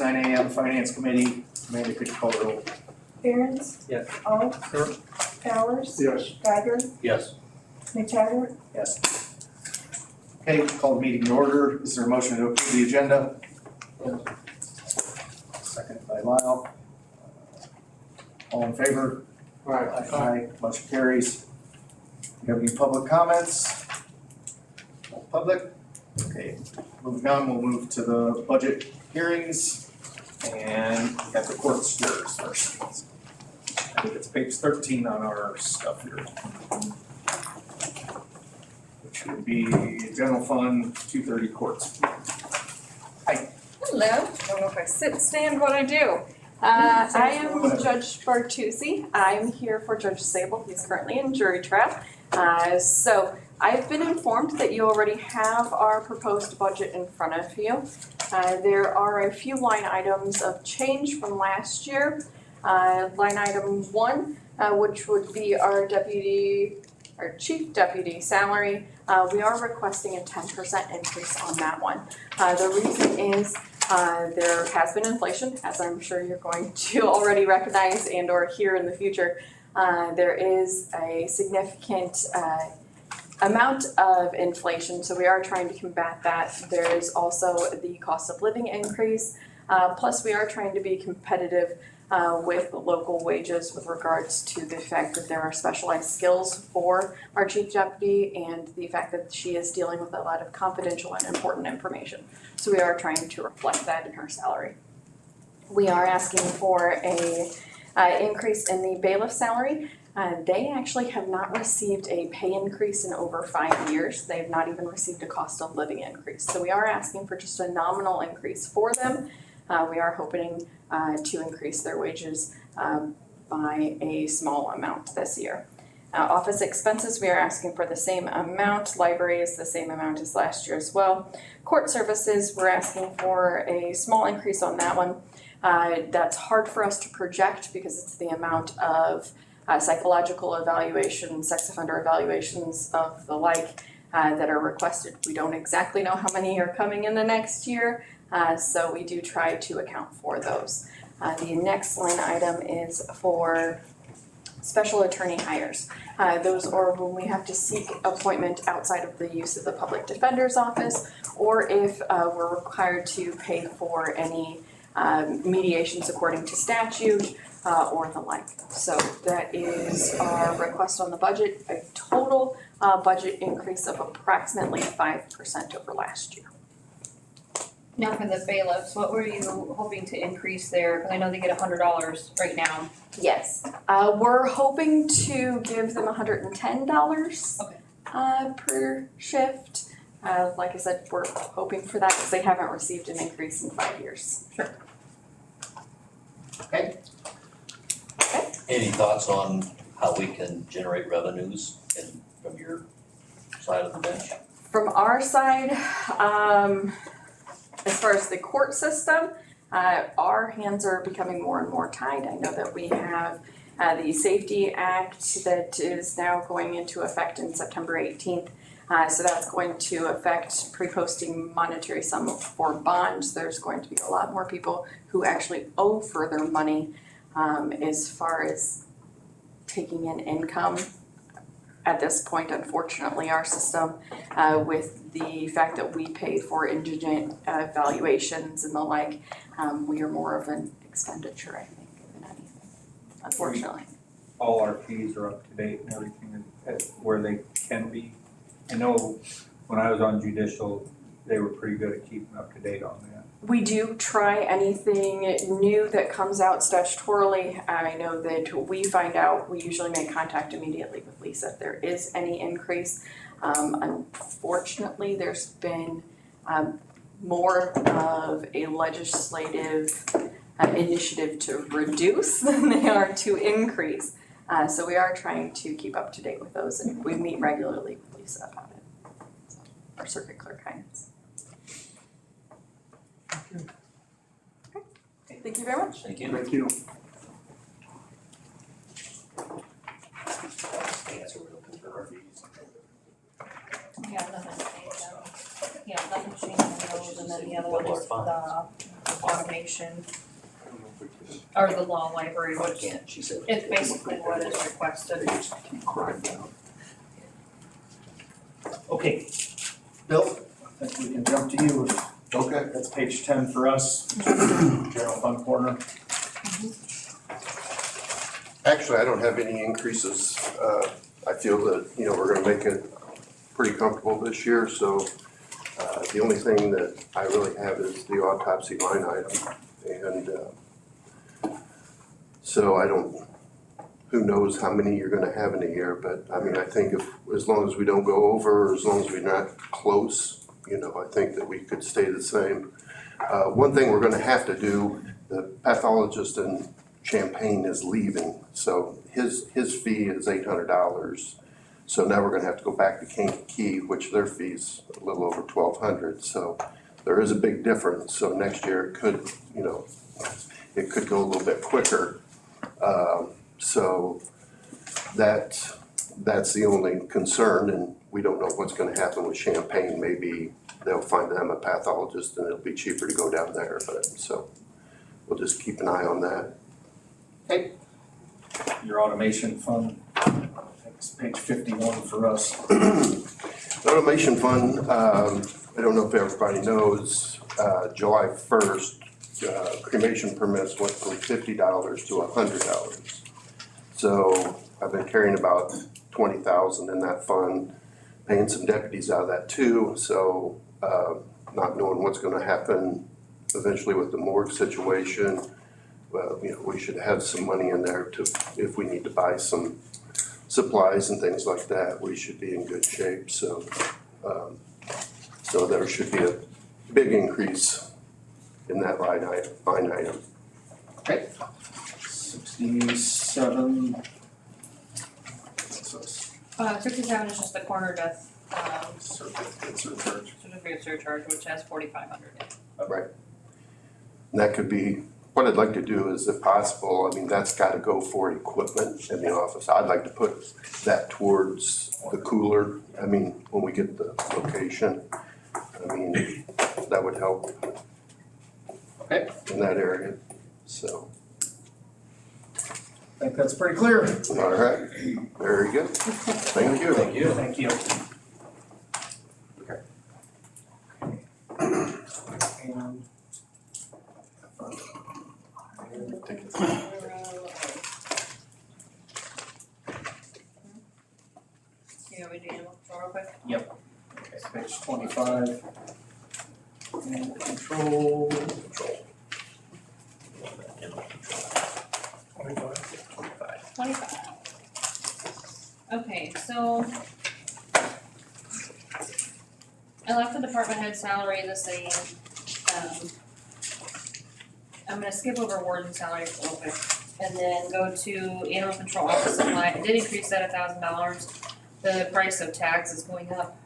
9 a.m. Finance Committee. Amanda, could you call the roll? Aaron's? Yes. All? Sure. Powers? Yes. Geiger? Yes. McTaggart? Yes. Okay, call the meeting to order. Is there a motion to approve the agenda? Second by Lyle. All in favor? Aye. Motion carries. Do you have any public comments? No public? Okay, moving on, we'll move to the budget hearings and at the court's yours first. I think it's page 13 on our stuff here. Which would be general fund 230 courts. Hello, I don't know if I sit, stand, what I do. I am Judge Bartusi. I'm here for Judge Sable. He's currently in jury trial. So I've been informed that you already have our proposed budget in front of you. There are a few line items of change from last year. Line item 1, which would be our chief deputy salary. We are requesting a 10% increase on that one. The reason is there has been inflation, as I'm sure you're going to already recognize and or hear in the future. There is a significant amount of inflation, so we are trying to combat that. There is also the cost of living increase, plus we are trying to be competitive with local wages with regards to the fact that there are specialized skills for our chief deputy and the fact that she is dealing with a lot of confidential and important information. So we are trying to reflect that in her salary. We are asking for a increase in the bailiff salary. They actually have not received a pay increase in over 5 years. They have not even received a cost of living increase. So we are asking for just a nominal increase for them. We are hoping to increase their wages by a small amount this year. Office expenses, we are asking for the same amount. Library is the same amount as last year as well. Court services, we're asking for a small increase on that one. That's hard for us to project because it's the amount of psychological evaluation, sex offender evaluations of the like that are requested. We don't exactly know how many are coming in the next year, so we do try to account for those. The next line item is for special attorney hires. Those are when we have to seek appointment outside of the use of the public defender's office, or if we're required to pay for any mediations according to statute or the like. So that is our request on the budget, a total budget increase of approximately 5% over last year. Now for the bailiffs, what were you hoping to increase there? Because I know they get $100 right now. Yes, we're hoping to give them $110 Okay. per shift. Like I said, we're hoping for that because they haven't received an increase in 5 years. Sure. Okay. Any thoughts on how we can generate revenues from your side of the bench? From our side, as far as the court system, our hands are becoming more and more tied. I know that we have the Safety Act that is now going into effect in September 18th. So that's going to affect pre-posting monetary sum for bonds. There's going to be a lot more people who actually owe further money as far as taking in income. At this point, unfortunately, our system, with the fact that we pay for indigent valuations and the like, we are more of an expenditure, I think, than anything, unfortunately. All our fees are up to date and everything is where they can be. I know when I was on judicial, they were pretty good at keeping up to date on that. We do try anything new that comes out statutorily. I know that we find out, we usually make contact immediately with Lisa if there is any increase. Unfortunately, there's been more of a legislative initiative to reduce than they are to increase. So we are trying to keep up to date with those, and we meet regularly with Lisa about it. So, our circuit clerk guidance. Thank you very much. Thank you. Thank you. That's what we're looking for our fees. Yeah, nothing changed. Yeah, nothing changed on those, and then the other one is the automation or the law library, I which can't, she said. it's basically what is requested. Okay. Bill, I think we can jump to you. Okay. That's page 10 for us, general fund corner. Actually, I don't have any increases. I feel that, we're gonna make it pretty comfortable this year, so the only thing that I really have is the autopsy line item. And so who knows how many you're gonna have in a year, but I mean, I think as long as we don't go over, or as long as we're not close, I think that we could stay the same. One thing we're gonna have to do, the pathologist in Champaign is leaving, so his fee is $800. So now we're gonna have to go back to Kankakee, which their fee's a little over $1,200, so there is a big difference. So next year it could, it could go a little bit quicker. So that's the only concern, and we don't know what's gonna happen with Champaign. Maybe they'll find them a pathologist and it'll be cheaper to go down there, but so we'll just keep an eye on that. Okay. Your automation fund, I think it's page 51 for us. Automation fund, I don't know if everybody knows, July 1st, cremation permits went from $50 to $100. So I've been carrying about $20,000 in that fund, paying some deputies out of that too, so not knowing what's gonna happen eventually with the morgue situation. Well, we should have some money in there if we need to buy some supplies and things like that, we should be in good shape, so there should be a big increase in that line item. Okay. 67. What's this? 67 is just the corner death, Certificate surcharge. certificate surcharge, which has 4,500. Right. And that could be, what I'd like to do is, if possible, I mean, that's gotta go for equipment in the office. I'd like to put that towards the cooler, I mean, when we get the location. I mean, that would help. Okay. In that area, so, I think that's pretty clear. all right, very good, thank you. Thank you. Thank you. Okay. And. Yeah, we do animal control real quick. Okay, page 25. Animal control. Okay, so I left the department head salary the same. I'm gonna skip over warden salary for a little bit and then go to animal control office supply. I did increase that $1,000. The price of tags is going up.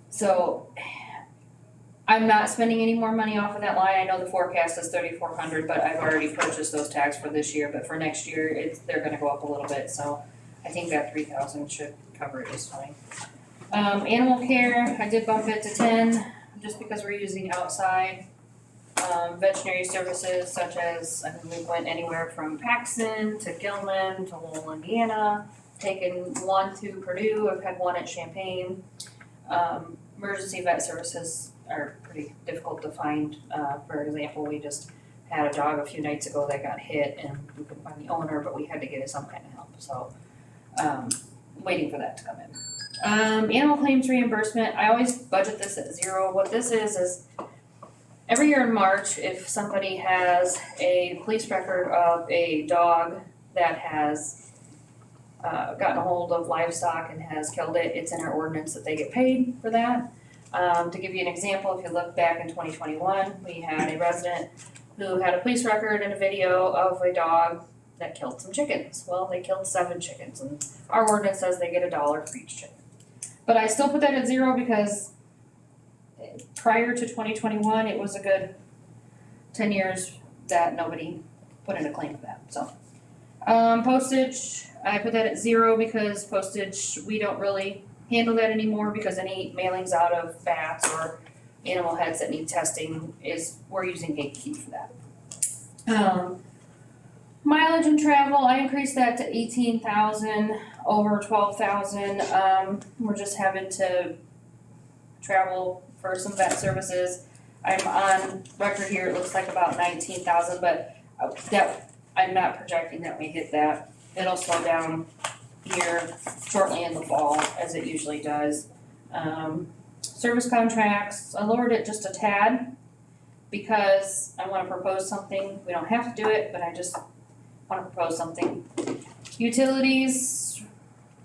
So I'm not spending any more money off of that line. I know the forecast is 3,400, but I've already purchased those tags for this year, but for next year, they're gonna go up a little bit, so I think that 3,000 should cover it just fine. Animal care, I did bump it to 10, just because we're using outside. Veterinary services such as, I mean, we went anywhere from Paxton to Gilman to Lowell, Indiana, taken one to Purdue, I've had one at Champaign. Emergency vet services are pretty difficult to find. For example, we just had a dog a few nights ago that got hit and we couldn't find the owner, but we had to get it some kind of help, so, waiting for that to come in. Animal claims reimbursement, I always budget this at 0. What this is every year in March, if somebody has a police record of a dog that has gotten a hold of livestock and has killed it, it's in our ordinance that they get paid for that. To give you an example, if you look back in 2021, we had a resident who had a police record and a video of a dog that killed some chickens. Well, they killed 7 chickens, and our ordinance says they get $1 for each chicken. But I still put that at 0 because prior to 2021, it was a good 10 years that nobody put in a claim for that, so. Postage, I put that at 0 because postage, we don't really handle that anymore because any mailings out of bats or animal heads that need testing we're using Gatekeep for that. Mileage and travel, I increased that to 18,000, over 12,000. We're just having to travel for some vet services. I'm on record here, it looks like about 19,000, but that, I'm not projecting that we hit that. It'll slow down here shortly in the fall, as it usually does. Service contracts, I lowered it just a tad because I wanna propose something. We don't have to do it, but I just wanna propose something. Utilities,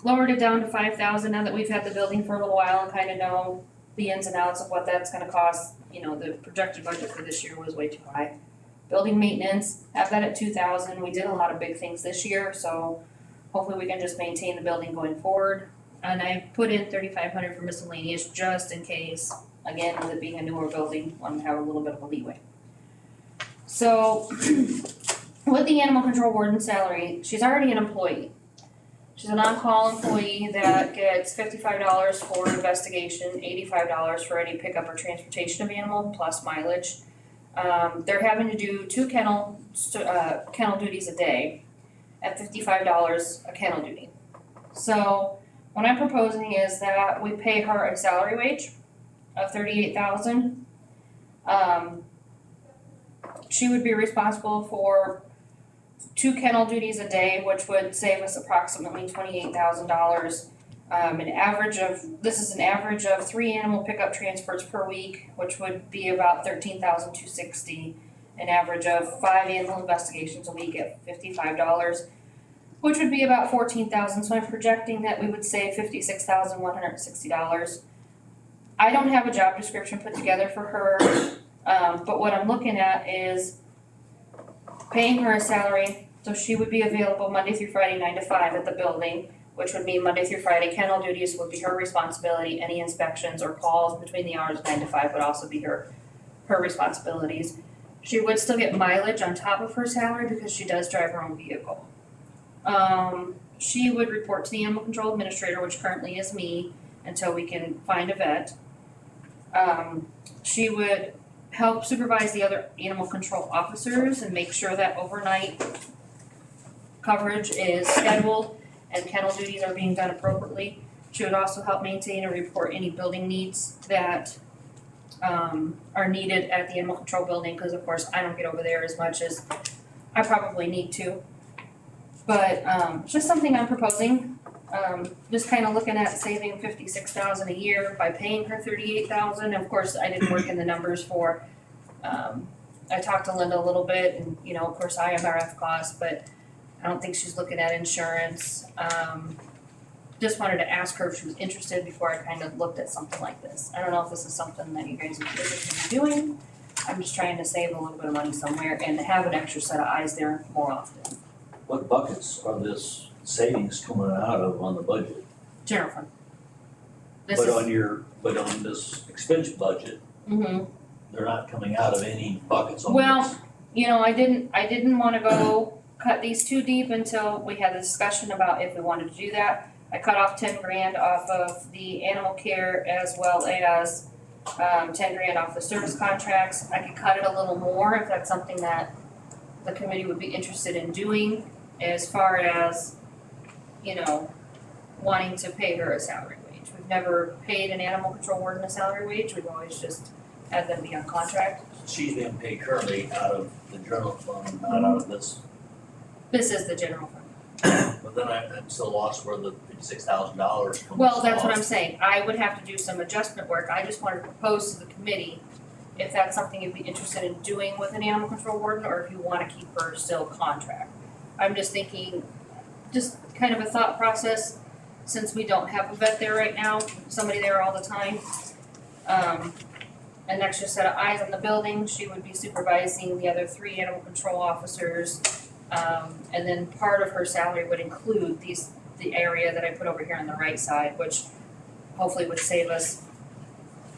lowered it down to 5,000 now that we've had the building for a little while and kinda know the ins and outs of what that's gonna cost. You know, the projected budget for this year was way too high. Building maintenance, have that at 2,000. We did a lot of big things this year, so hopefully we can just maintain the building going forward. And I put in 3,500 for miscellaneous just in case, again, with it being a newer building, want to have a little bit of a leeway. So, with the animal control warden salary, she's already an employee. She's an on-call employee that gets $55 for investigation, $85 for any pickup or transportation of animal, plus mileage. They're having to do 2 kennel duties a day at $55 a kennel duty. So what I'm proposing is that we pay her a salary wage of $38,000. She would be responsible for 2 kennel duties a day, which would save us approximately $28,000. This is an average of 3 animal pickup transports per week, which would be about $13,260. An average of 5 animal investigations a week at $55, which would be about $14,000. So I'm projecting that we would save $56,160. I don't have a job description put together for her, but what I'm looking at is paying her a salary, so she would be available Monday through Friday, 9 to 5 at the building, which would mean Monday through Friday kennel duties would be her responsibility. Any inspections or calls between the hours of 9 to 5 would also be her responsibilities. She would still get mileage on top of her salary because she does drive her own vehicle. She would report to the animal control administrator, which currently is me, until we can find a vet. She would help supervise the other animal control officers and make sure that overnight coverage is scheduled and kennel duties are being done appropriately. She would also help maintain and report any building needs that are needed at the animal control building, because of course I don't get over there as much as I probably need to. But just something I'm proposing, just kind of looking at saving $56,000 a year by paying her $38,000. Of course, I didn't work in the numbers for. I talked to Linda a little bit, and you know, of course, IMRF costs, but I don't think she's looking at insurance. Just wanted to ask her if she was interested before I kind of looked at something like this. I don't know if this is something that you guys would be interested in doing. I'm just trying to save a little bit of money somewhere and have an extra set of eyes there more often. What buckets are this savings coming out of on the budget? General fund. This But is, on this expense budget, mhm. they're not coming out of any buckets on Well, this. You know, I didn't wanna go cut these too deep until we had a discussion about if we wanted to do that. I cut off 10 grand off of the animal care as well as 10 grand off the service contracts. I could cut it a little more if that's something that the committee would be interested in doing, as far as, you know, wanting to pay her a salary wage. We've never paid an animal control warden a salary wage, we've always just had them be on contract. She's being paid currently out of the general fund, not out of this. This is the general fund. But then I'm still lost where the $56,000 comes Well, that's what off. I'm saying, I would have to do some adjustment work, I just wanted to propose to the committee if that's something you'd be interested in doing with an animal control warden, or if you wanna keep her still contract. I'm just thinking, just kind of a thought process, since we don't have a vet there right now, somebody there all the time. An extra set of eyes on the building, she would be supervising the other 3 animal control officers. And then part of her salary would include the area that I put over here on the right side, which hopefully would save us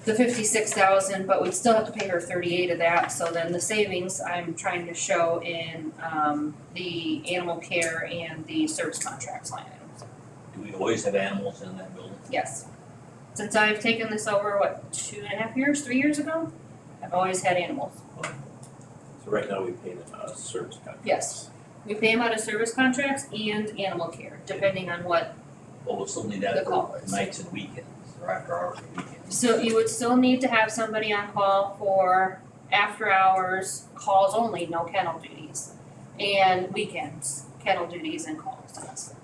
the $56,000, but we'd still have to pay her 38 of that, so then the savings I'm trying to show in the animal care and the service contracts line items. Do we always have animals in that building? Yes. Since I've taken this over, 2.5 years, 3 years ago, I've always had animals. So right now we pay them a service contract. Yes. We pay them out of service contracts and animal care, depending on what. Well, we'll still need The that call for is. nights and weekends, or after hours and weekends. So you would still need to have somebody on call for after hours, calls only, no kennel duties. And weekends, kennel duties and calls, yes.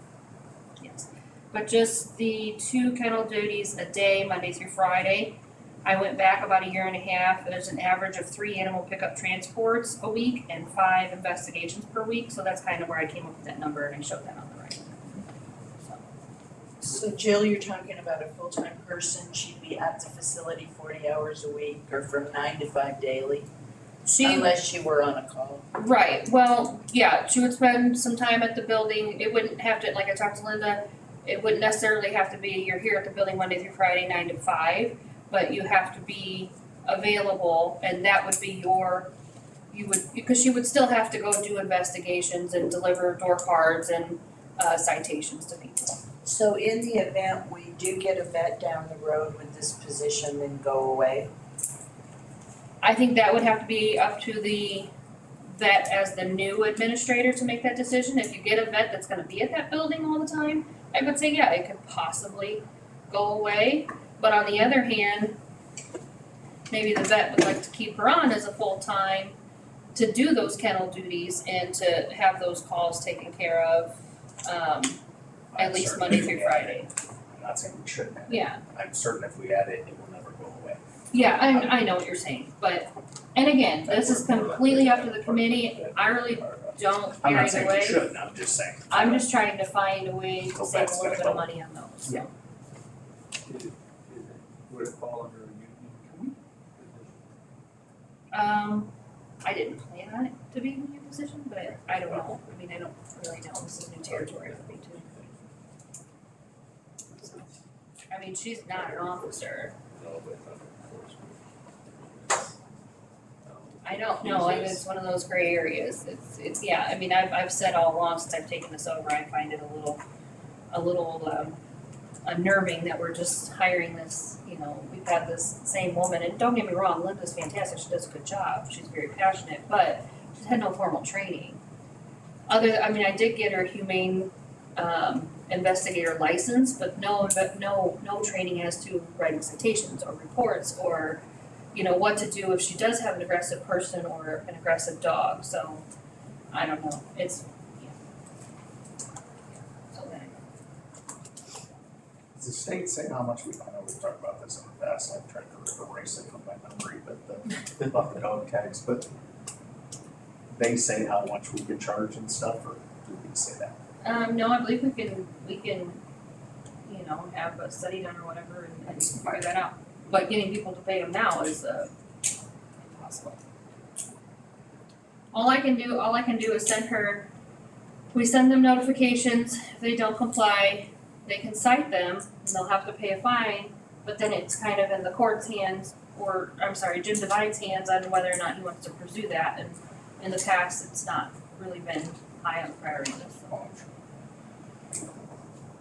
But just the 2 kennel duties a day, Monday through Friday. I went back about 1.5 years, there's an average of 3 animal pickup transports a week and 5 investigations per week, so that's kind of where I came up with that number and I showed that on the right. So Jill, you're talking about a full-time person, she'd be at the facility 40 hours a week or from 9 to 5 daily, unless she were on a call. Right, well, yeah, she would spend some time at the building, it wouldn't have to, like I talked to Linda, it wouldn't necessarily have to be, you're here at the building Monday through Friday, 9 to 5, but you have to be available, and that would be because she would still have to go do investigations and deliver door cards and citations to people. So in the event we do get a vet down the road, would this position then go away? I think that would have to be up to the vet as the new administrator to make that decision. If you get a vet that's gonna be at that building all the time, I would say, yeah, it could possibly go away. But on the other hand, maybe the vet would like to keep her on as a full-time to do those kennel duties and to have those calls taken care of, at least Monday through Friday. I'm not saying we shouldn't have it. Yeah. I'm certain if we add it, it will never go away. Yeah, I know what you're saying, but, and again, this is completely up to the committee, I really don't I'm care not either saying we way. shouldn't, I'm just saying. I'm just trying to find a way to So save a that's little bit gonna of go. money on those, Yeah. Would it fall under a union I didn't plan on it to be a new position, but I don't know, I mean, I don't really know, this is new territory for me too. So, I mean, she's not an officer, No, but I don't know, and it's one of those gray areas, it's, yeah, I mean, I've said all along since I've taken this over, I find it a little unnerving that we're just hiring this, you know, we've had this same woman, and don't get me wrong, Linda's fantastic, she does a good job, she's very passionate, but she's had no formal training. I mean, I did get her humane, investigator license, but no training as to writing citations or reports or, you know, what to do if she does have an aggressive person or an aggressive dog, so, I don't know, it's, yeah. So then, Does the state say how much I know we've talked about this in the past, I've tried to erase it from my memory, but about the dog tags, but they say how much we can charge and stuff, or do we say that? no, I believe we can, you know, have a study done or whatever and figure that out. But getting people to pay them now is, impossible. All I can do is we send them notifications, if they don't comply, they can cite them, and they'll have to pay a fine, but then it's kind of in the court's hands, or, I'm sorry, Jim Devine's hands on whether or not he wants to pursue that, and in the past, it's not really been high on the priority list, so.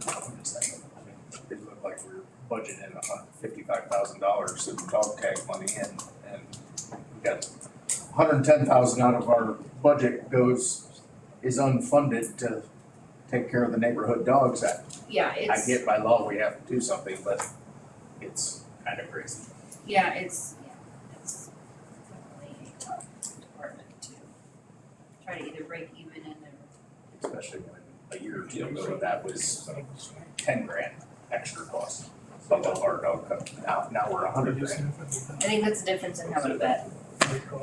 I'm just saying, I mean, it looked like we're budgeting $55,000 in dog tag money and we got $110,000 out of our budget is unfunded to take care of the neighborhood dogs. Yeah, I get by law we have to do something, but it's kind of crazy. It's definitely a tough department to try to either break even in there. Especially when a year or two ago, that was 10 grand extra cost. Of our dog cup. Now we're 100 grand. I think that's the difference in having a vet.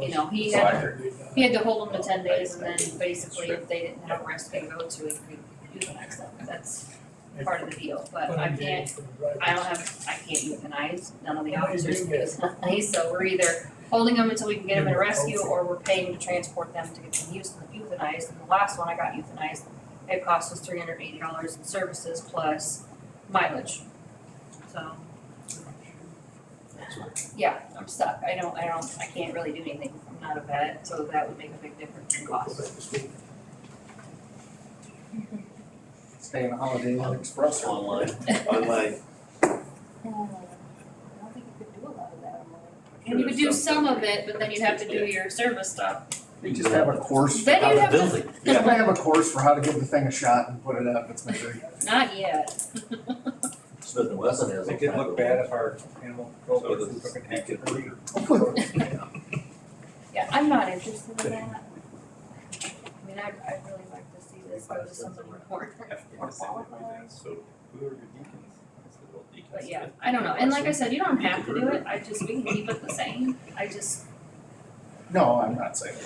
You know, he So I had heard, to hold them to 10 days and then basically if they didn't have a rescue to go to, he could euthanize them. That's part of the deal, but I can't euthanize, none of the officers can euthanize, so we're either holding them until we can get them in a rescue or we're paying to transport them to get them euthanized. And the last one I got euthanized, it cost us $380 in services plus mileage. So, yeah, I'm stuck. I can't really do anything. I'm not a vet, so that would make a big difference in cost. Stay on Holiday Inn Express or Online. online, And you could do some of it, but then you'd have to do your service stuff. They just have a course for Then how you'd to, have to, Building. they have a course for how to give the thing a shot and put it out if it's measured. not yet. Smith and Wesson has. It could look bad if our animal control person took a tax every Yeah, I'm not interested in that. I mean, I'd really like to see this go to somebody more qualified. So who are your deacons? I said, well, deacons. But yeah, I don't know, and like I said, you don't have to do it, we can keep it the same, No, I'm not saying.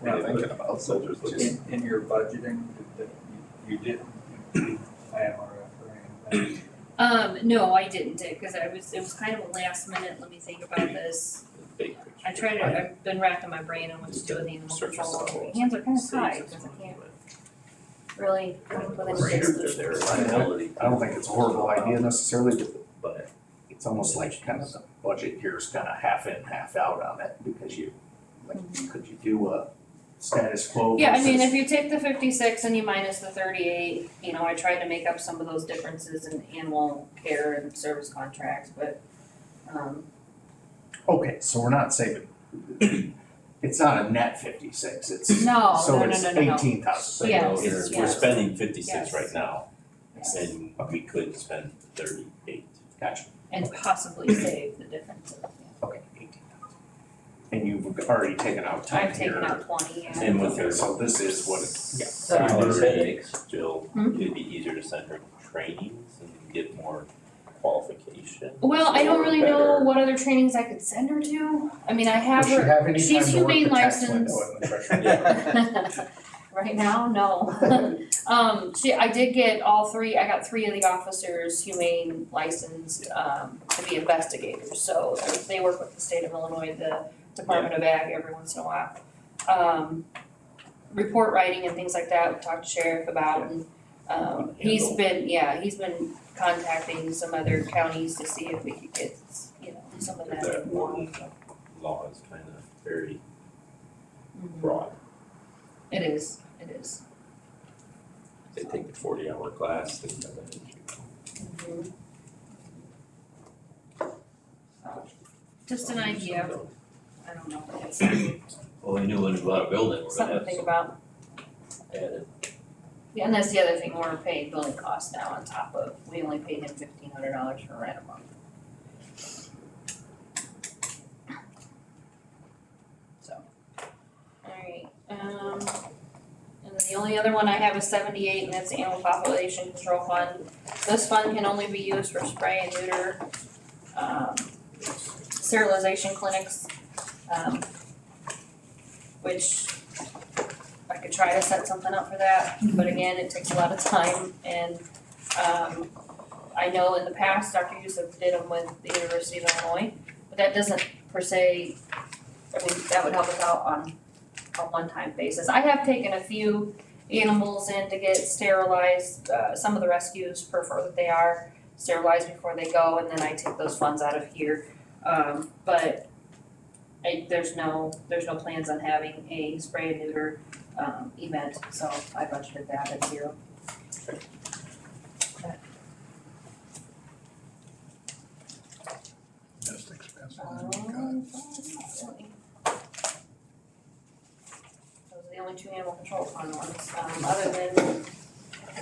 We're not thinking about it. Soldiers look. In your budgeting, that you didn't include IMRF or anything. no, I didn't, cause it was kind of a last minute, let me think about this. Big picture. I've been racking my brain on what to do with the animal control, my hands are kinda tied, cause I can't really come up with any Right, good they're solution. there. Liability. I don't think it's a horrible idea necessarily, But it's almost like kind of the budget here is kind of half in, half out on it, because you, like, could you do a status quo? Yeah, I mean, versus- if you take the 56 and you minus the 38, you know, I tried to make up some of those differences in animal care and service contracts, but, Okay, so we're not saving, it's not a net 56, it's, No, so no, no, it's no, no, no. 18,000. So Yes, we're yes. spending 56 Yes. right now, Yes. and we could spend 38. Gotcha, and possibly save the difference. okay, 18,000. And you've already taken out time I've here. taken out 20, yeah. And with Okay, her so this is what it, yeah. salary, Jill, Hmm? it'd be easier to send her trainings and get more qualification. Well, I don't really know Better. what other trainings I could send her to. I mean, I have Does she her, have any she's time to work humane the tax license. window in the treasury? Right now, no. I did get I got 3 of the officers humane licensed, to be investigators, so they work with the state of Illinois, the Department of Ag every once in a while. Report writing and things like that, we talked to sheriff about, and, he's been contacting some other counties to see if we could get, you know, some of that. That one law is kind of very broad. It is. They take the 40-hour class, they have an issue. Just an idea, I don't know, it's Well, we knew when we bought a building, we're something gonna to have think some about. added. Yeah, and that's the other thing, we're paying building costs now on top of, we only paid him $1,500 for rent a month. So, alright, and then the only other one I have is 78, and that's the animal population control fund. This fund can only be used for spray and neuter, sterilization clinics, which I could try to set something up for that, but again, it takes a lot of time, and, I know in the past, Dr. Yusuf did them with the University of Illinois, but that doesn't per se, I mean, that would help us out on a one-time basis. I have taken a few animals in to get sterilized, some of the rescues prefer that they are sterilized before they go, and then I take those funds out of here. But there's no plans on having a spray and neuter, event, so I budgeted that at 0. Most expensive. Those are the only 2 animal control fund ones, other than,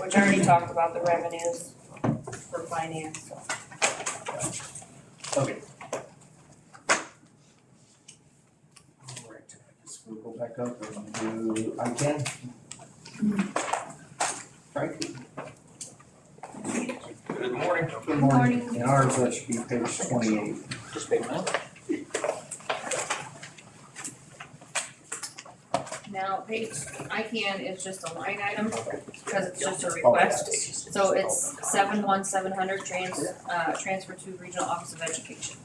which I already talked about the revenues for finance, so. Okay. Alright, I guess we'll go back up and do I-10. Frank? Good morning. Good morning. In ours, that should be page 28. Just pay them out. Now, page ICANN is just a line item, because it's just a request, so it's 71700 transfer to Regional Office of Education.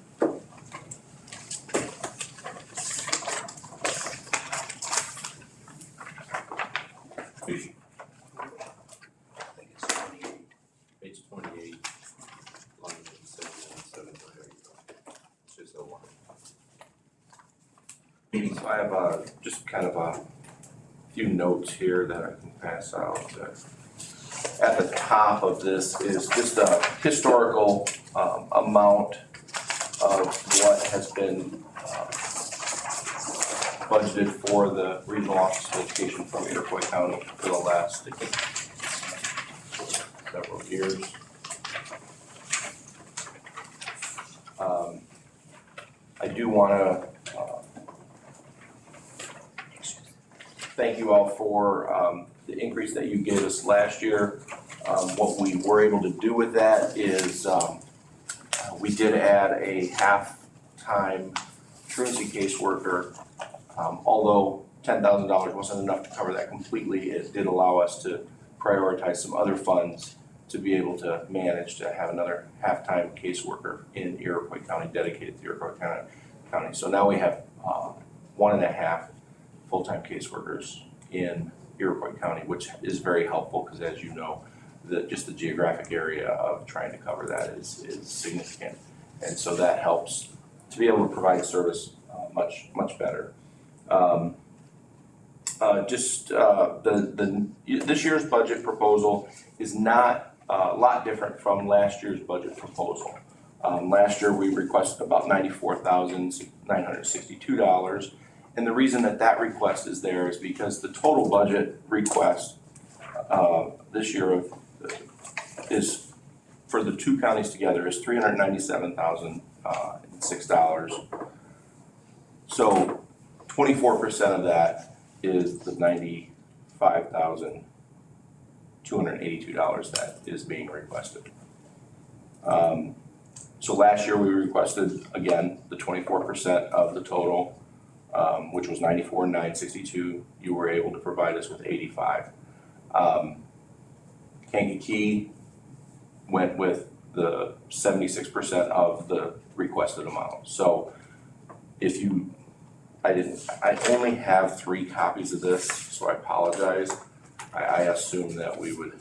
Page 28, line 717. It's just a line. So I have just kind of a few notes here that I can pass out. At the top of this is just a historical amount of what has been budgeted for the Regional Office of Education from Iroquois County for the last, I think, several years. I do wanna thank you all for the increase that you gave us last year. What we were able to do with that is we did add a half-time truancy caseworker. Although $10,000 wasn't enough to cover that completely, it did allow us to prioritize some other funds to be able to manage to have another half-time caseworker in Iroquois County, dedicated to Iroquois County. So now we have 1.5 full-time caseworkers in Iroquois County, which is very helpful because, as you know, just the geographic area of trying to cover that is significant. And so that helps to be able to provide service much better. This year's budget proposal is not a lot different from last year's budget proposal. Last year we requested about $94,962, and the reason that request is there is because the total budget request this year is for the two counties together is $397,006. So 24% of that is the $95,282 that is being requested. So last year we requested, again, the 24% of the total, which was $94,962. You were able to provide us with $85,000. Kankakee went with the 76% of the requested amount. So I only have 3 copies of this, so I apologize. I assume that we would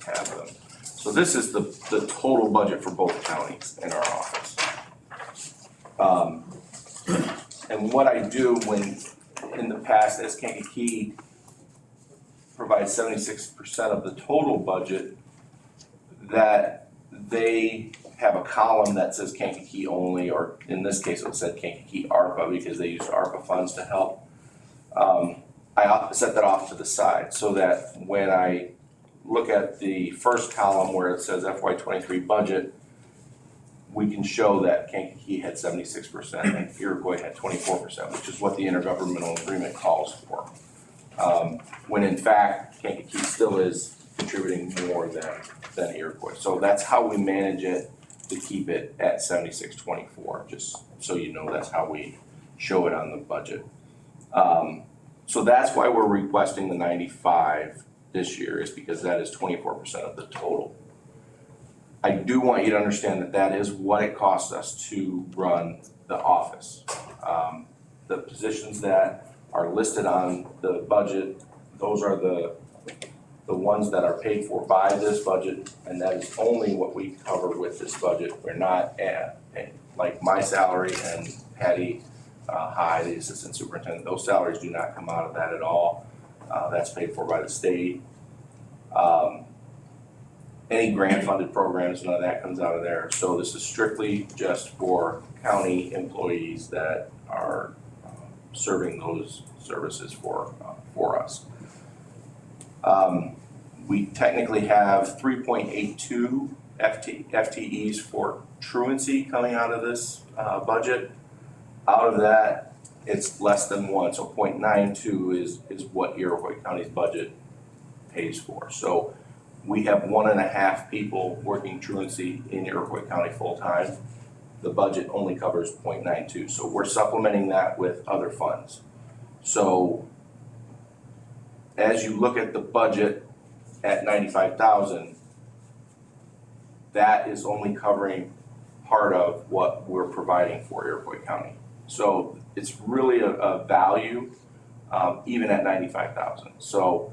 have them. So this is the total budget for both counties in our office. And what I do when, in the past, as Kankakee provides 76% of the total budget, that they have a column that says Kankakee only, or in this case it said Kankakee ARPA because they used ARPA funds to help. I set that off to the side so that when I look at the first column where it says FY23 budget, we can show that Kankakee had 76% and Iroquois had 24%, which is what the intergovernmental agreement calls for. When in fact, Kankakee still is contributing more than Iroquois. So that's how we manage it to keep it at 76-24, just so you know that's how we show it on the budget. So that's why we're requesting the 95 this year, is because that is 24% of the total. I do want you to understand that that is what it costs us to run the office. The positions that are listed on the budget, those are the ones that are paid for by this budget, and that is only what we cover with this budget. We're not like my salary and Patty High, the assistant superintendent, those salaries do not come out of that at all. That's paid for by the state. Any grant funded programs, none of that comes out of there. So this is strictly just for county employees that are serving those services for us. We technically have 3.82 FTEs for truancy coming out of this budget. Out of that, it's less than 1, so 0.92 is what Iroquois County's budget pays for. So we have 1.5 people working truancy in Iroquois County full-time. The budget only covers 0.92, so we're supplementing that with other funds. So as you look at the budget at 95,000, that is only covering part of what we're providing for Iroquois County. So it's really a value even at 95,000. So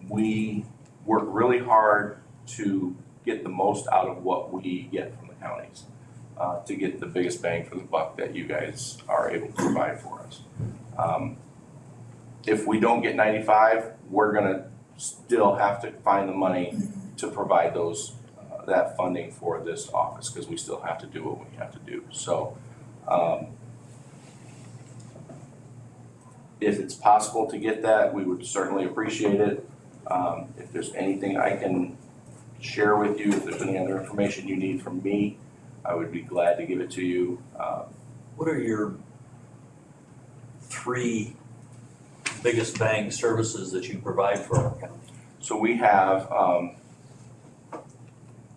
we work really hard to get the most out of what we get from the counties to get the biggest bang for the buck that you guys are able to provide for us. If we don't get 95, we're gonna still have to find the money to provide those that funding for this office, because we still have to do what we have to do. So, if it's possible to get that, we would certainly appreciate it. If there's anything I can share with you, if there's any other information you need from me, I would be glad to give it to you. What are your 3 biggest bang services that you provide for our county? So we have,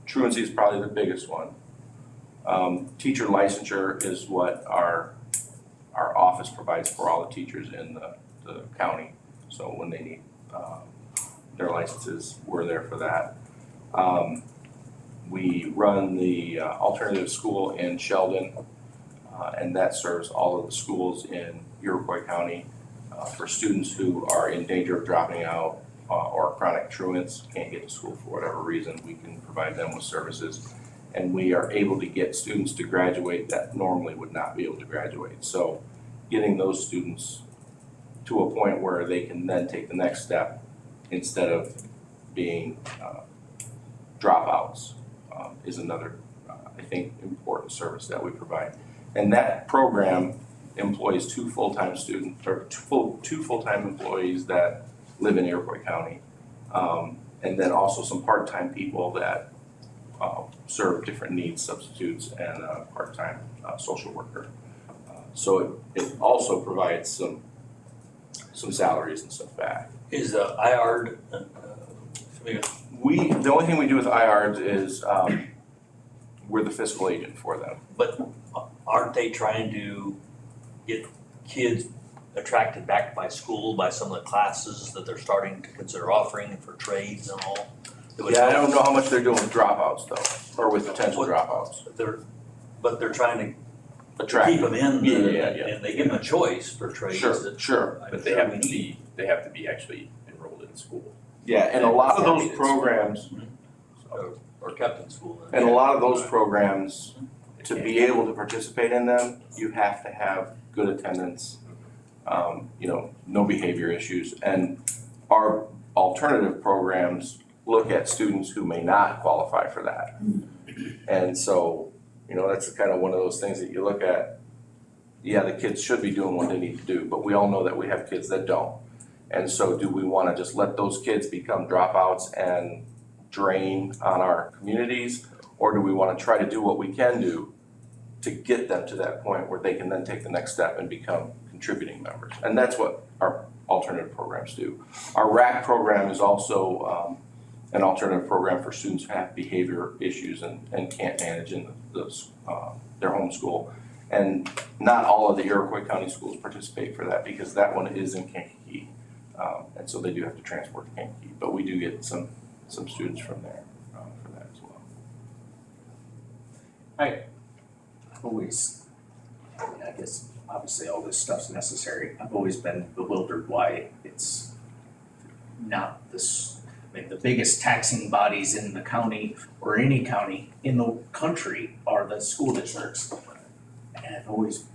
truancy is probably the biggest one. Teacher licensure is what our office provides for all the teachers in the county. So when they need their licenses, we're there for that. We run the alternative school in Sheldon, and that serves all of the schools in Iroquois County for students who are in danger of dropping out or chronic truants, can't get to school for whatever reason. We can provide them with services, and we are able to get students to graduate that normally would not be able to graduate. So getting those students to a point where they can then take the next step instead of being dropouts is another, I think, important service that we provide. And that program employs 2 full-time students, or 2 full-time employees that live in Iroquois County. And then also some part-time people that serve different needs, substitutes, and a part-time social worker. So it also provides some salaries and stuff back. Is IARD, The only thing we do with IARDs is we're the fiscal agent for them. but aren't they trying to get kids attracted back by school by some of the classes that they're starting to consider offering for trades and all? Yeah, I don't know how much they're doing with dropouts though, or with potential dropouts. But they're trying to Attract. keep them in, Yeah. and they give them a choice for trades. Sure. I'm But they sure have we to need. be actually enrolled in school. Yeah, and a lot of those Yeah. programs, Or kept in school. and a lot of those programs, to be able to participate in them, you have to have good attendance, no behavior issues. And our alternative programs look at students who may not qualify for that. And so, that's kind of one of those things that you look at. Yeah, the kids should be doing what they need to do, but we all know that we have kids that don't. And so do we want to just let those kids become dropouts and drain on our communities? Or do we want to try to do what we can do to get them to that point where they can then take the next step and become contributing members? And that's what our alternative programs do. Our RAC program is also an alternative program for students who have behavior issues and can't manage in their home school. And not all of the Iroquois County schools participate for that because that one is in Kankakee. And so they do have to transport to Kankakee, but we do get some students from there for that as well. I've always, I guess, obviously all this stuff's necessary. I've always been bewildered why it's not this, the biggest taxing bodies in the county or any county in the country are the school districts. And I've always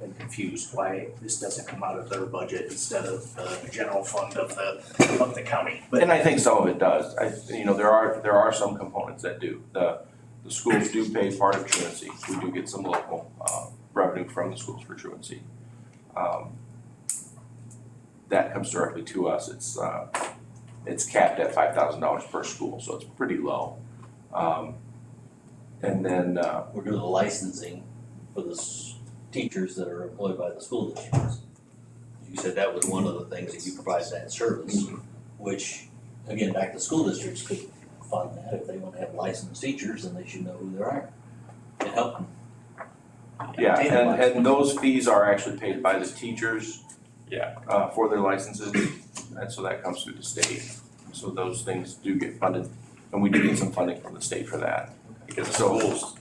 been confused why this doesn't come out of their budget instead of the general fund of the county. But And I think some of it does. There are some components that do. The schools do pay part of truancy. We do get some local revenue from the schools for truancy. That comes directly to us. It's capped at $5,000 per school, so it's pretty low. And then We're doing the licensing for the teachers that are employed by the school districts. You said that was one of the things that you provide that service, which, again, back to school districts could fund that. If they want to have licensed teachers, then they should know who they are and help them. yeah, maintain the license. and those fees are actually paid by the teachers. Yeah. For their licenses, and so that comes through the state. So those things do get funded, and we do get some funding from the state for that. Because the schools,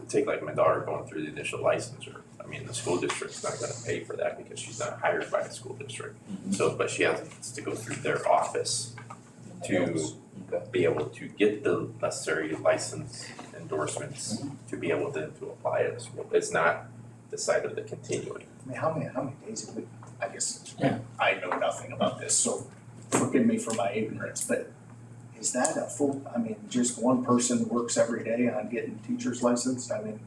take like my daughter going through the initial licensure, the school district's not gonna pay for that because she's not hired by the school district. So, but she has to go through their office to be able to get the necessary license endorsements to be able to apply it. It's not the side of the continuing. how many days have we, I guess, Yeah. I know nothing about this, so forgive me for my ignorance, but is that a full, I mean, just one person works every day on getting teachers licensed? I mean,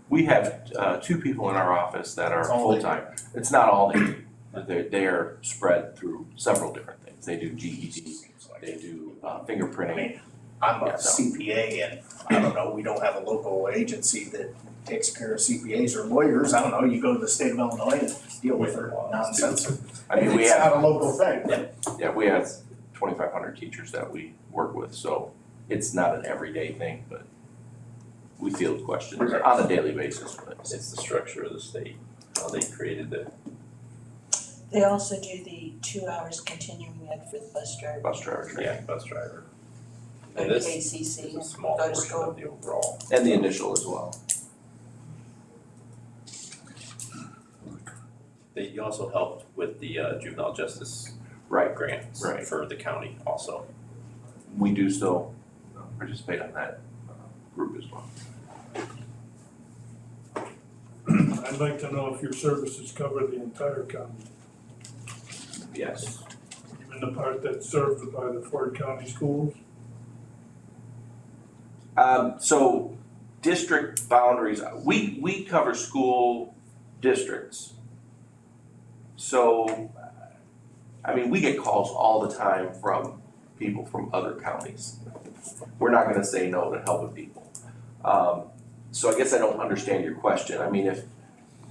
We have, two people in our office that are That's all they do. full-time. It's not all they do. They are spread through several different things. They do GED, seems like. they do I fingerprinting. mean, I'm a Yeah, so- CPA and I don't know, we don't have a local agency that takes care of CPAs or lawyers. I don't know, you go to the state of Illinois and deal with their nonsense. I mean, we It's have, not a local thing. yeah, we have 2,500 teachers that we work with, so it's not an everyday thing, but we field questions on a daily basis, but It's the structure of the state, how they created it. They also do the 2 hours continuing ed for the bus driver. bus driver training. Yeah, bus driver. Go And to this KCC, is a small go to portion school. of the overall. And the initial as well. They also helped with the juvenile justice Right, grants Right. for the county also. we do still participate on that group as well. I'd like to know if your services cover the entire county, Yes. even the part that's served by the Ford County schools. So district boundaries, we cover school districts. So, I mean, we get calls all the time from people from other counties. We're not gonna say no to helping people. So I guess I don't understand your question. I mean,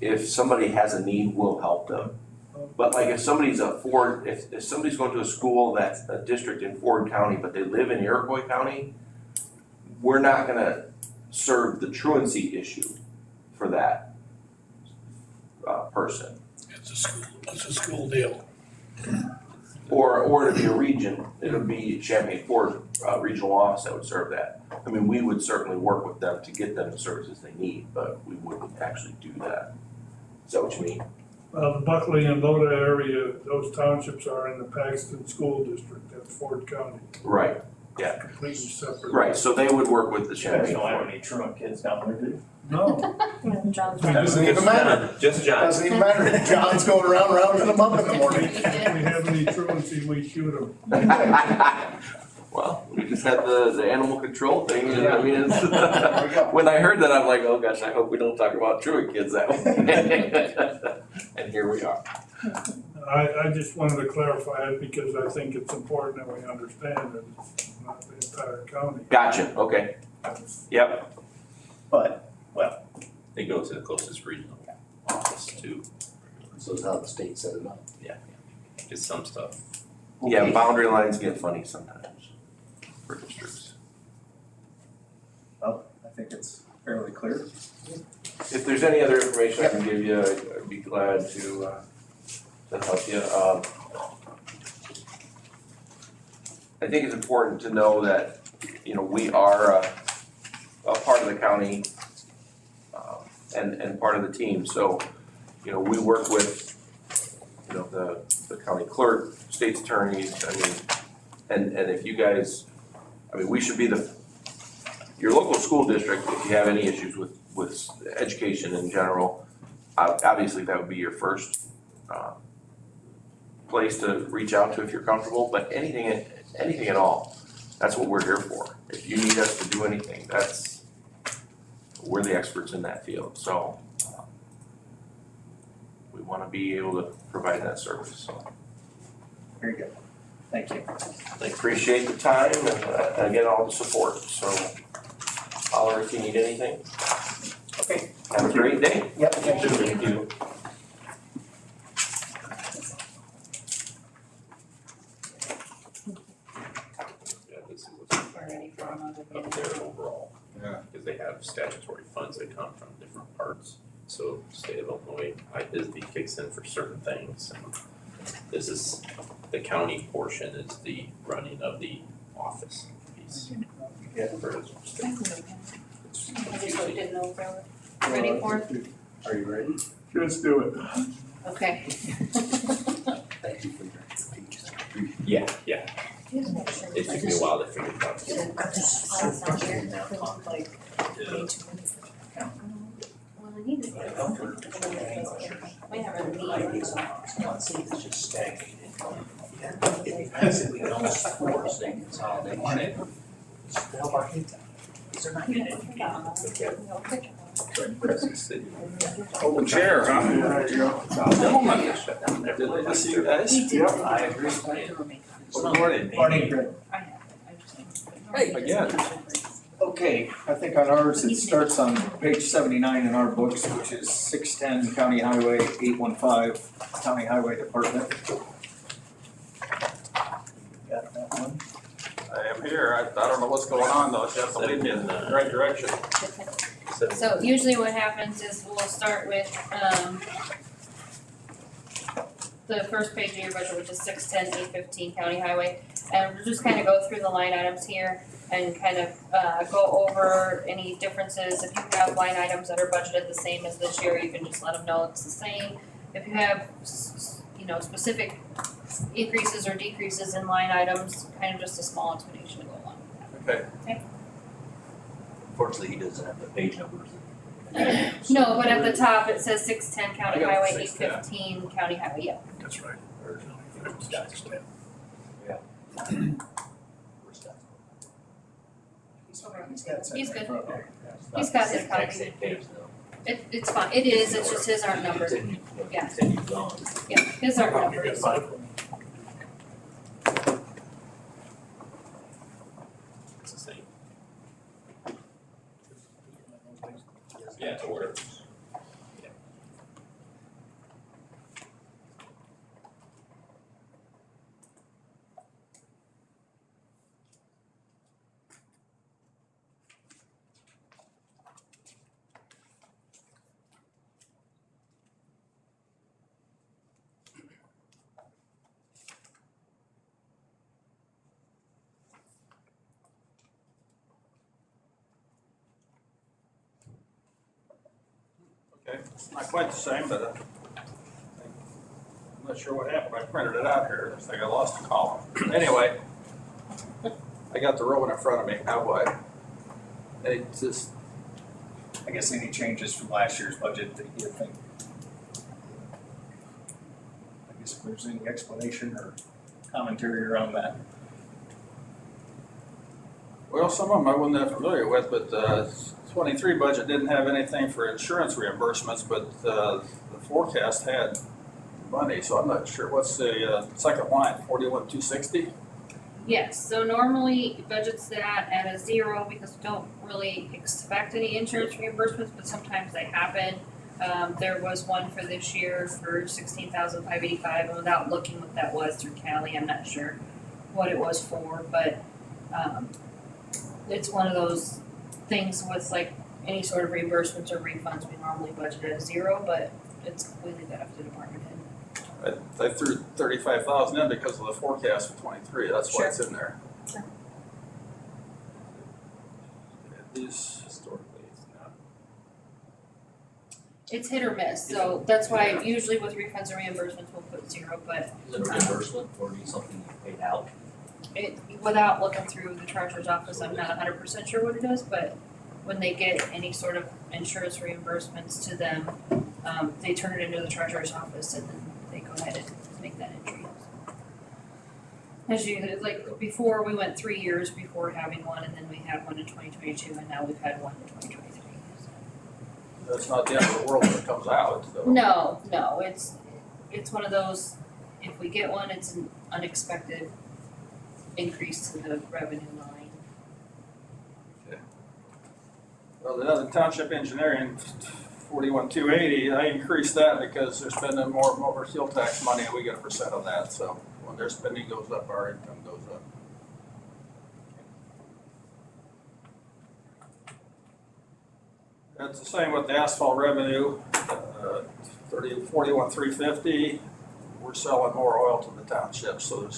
if somebody has a need, we'll help them. But like if somebody's if somebody's going to a school that's a district in Ford County, but they live in Iroquois County, we're not gonna serve the truancy issue for that person. It's a school deal. Or it'd be a region, it would be Champaign Ford Regional Office that would serve that. I mean, we would certainly work with them to get them the services they need, but we wouldn't actually do that. Is that what you mean? The Buckley and Loda area, those townships are in the Paxton School District, that's Ford County, Right, completely separate. right, so they would work with the You guys Champaign don't have Ford. any truant kids down there, do you? No, Doesn't even matter. Just John. Doesn't even matter. John's going around rounding them up in the morning. if we have any truancy, we shoot them. Well, we just had the animal control thing, and I mean, There we go. it's, when I heard that, I'm like, oh gosh, I hope we don't talk about truant kids that way. And here we are. I just wanted to clarify it because I think it's important that we understand that it's not the entire county. Gotcha, okay, yep, But, well, They go to the closest regional office to So is how the state set it up. get some stuff. yeah, boundary lines get funny sometimes for districts. well, I think it's fairly clear. If there's any other information I can give you, I'd be glad to help you. I think it's important to know that, you know, we are a part of the county and part of the team, so, you know, we work with, you know, the county clerk, state's attorneys, I mean, and if you guys, I mean, we should be your local school district, if you have any issues with education in general, obviously that would be your first place to reach out to if you're comfortable, but anything at all, that's what we're here for. If you need us to do anything, we're the experts in that field, so we wanna be able to provide that service, so. Very good. Thank you. I appreciate the time and again, all the support, so holler if you need anything. Okay. Have a great day. Yep. Thank you. Yeah, this is what's up there overall. Yeah. Because they have statutory funds that come from different parts. So state of Illinois, ISB kicks in for certain things. And this is, the county portion is the running of the office piece. Yeah. For the state. I just didn't know if they were ready for it. Are you ready? Just do it. Okay. Thank you for your expertise. I appreciate it. Yeah. It took me a while to figure it out. Well, I need it. We have a meeting. It's just stagnated. It basically almost forced things. Good morning. Help our kids out. Open chair, huh? There you go. Gentlemen, did I see you guys? Yep. I agree. Good morning. Morning, Greg. Again. Okay, I think on ours, it starts on page 79 in our books, which is 610 County Highway 815, County Highway Department. Got that one? I am here. I don't know what's going on though. You have to lead me in the right direction. So usually what happens is we'll start with, the first page of your budget, which is 610-815 County Highway. And we'll just kind of go through the line items here and kind of, go over any differences. If you have line items that are budgeted the same as this year, you can just let them know it's the same. If you have, specific increases or decreases in line items, kind of just a small explanation to go along with that. Okay. Unfortunately, he doesn't have the page numbers. No, but at the top, it says 610 County I got Highway, 610. 815 County Highway, yeah. That's right. He's good. He's got his copy. It's fine, it is, it's just his aren't numbered, Yeah. Continues on. yeah, his aren't numbered, so. It's the same. Yeah, to order. Okay, it's not quite the same, but I'm not sure what happened. I printed it out here. Looks like I lost a column. Anyway, I got the row in front of me. How do I? It's just, I guess any changes from last year's budget that you think? I guess if there's any explanation or commentary around that. well, some of them I wasn't that familiar with, but 23 budget didn't have anything for insurance reimbursements, but the forecast had money, so I'm not sure. What's the second line, 41,260? Yes, so normally it budgets that at a 0 because we don't really expect any insurance reimbursements, but sometimes they happen. There was one for this year for $16,585, and without looking what that was through Cali, I'm not sure what it was for, but it's one of those things with like any sort of reimbursements or refunds, we normally budget at a 0, but it's completely that up to the department head. I threw 35,000 in because of the forecast for 23. That's why it's in there. Sure. These, Historically, it's not. It's hit or miss, so that's why usually with refunds and reimbursements, we'll put 0, but Is it a reimbursement or is it something you paid out? without looking through the treasurer's office, I'm not 100% sure what it is, but when they get any sort of insurance reimbursements to them, they turn it into the treasurer's office and then they go ahead and make that entry. As you, like, before, we went 3 years before having one, and then we had one in 2022, and now we've had one in 2023. that's not the end of the world when it comes out. So. No, it's one of those, if we get one, it's an unexpected increase to the revenue line. Well, the other township engineering, 41,280, I increased that because they're spending more motor fuel tax money and we get a percent of that. So when their spending goes up, our income goes up. It's the same with the asphalt revenue, 41,350. We're selling more oil to the township, so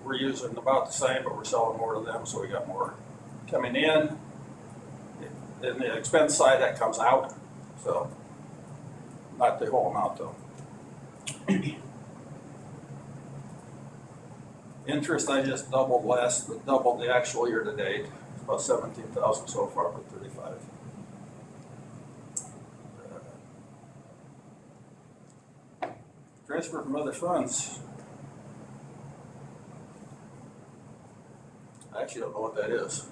we're using about the same, but we're selling more to them, so we got more coming in. In the expense side, that comes out, so not the whole amount though. Interest, I just doubled the actual year to date. It's about 17,000 so far with 35. Transfer from other funds. actually don't know what that is.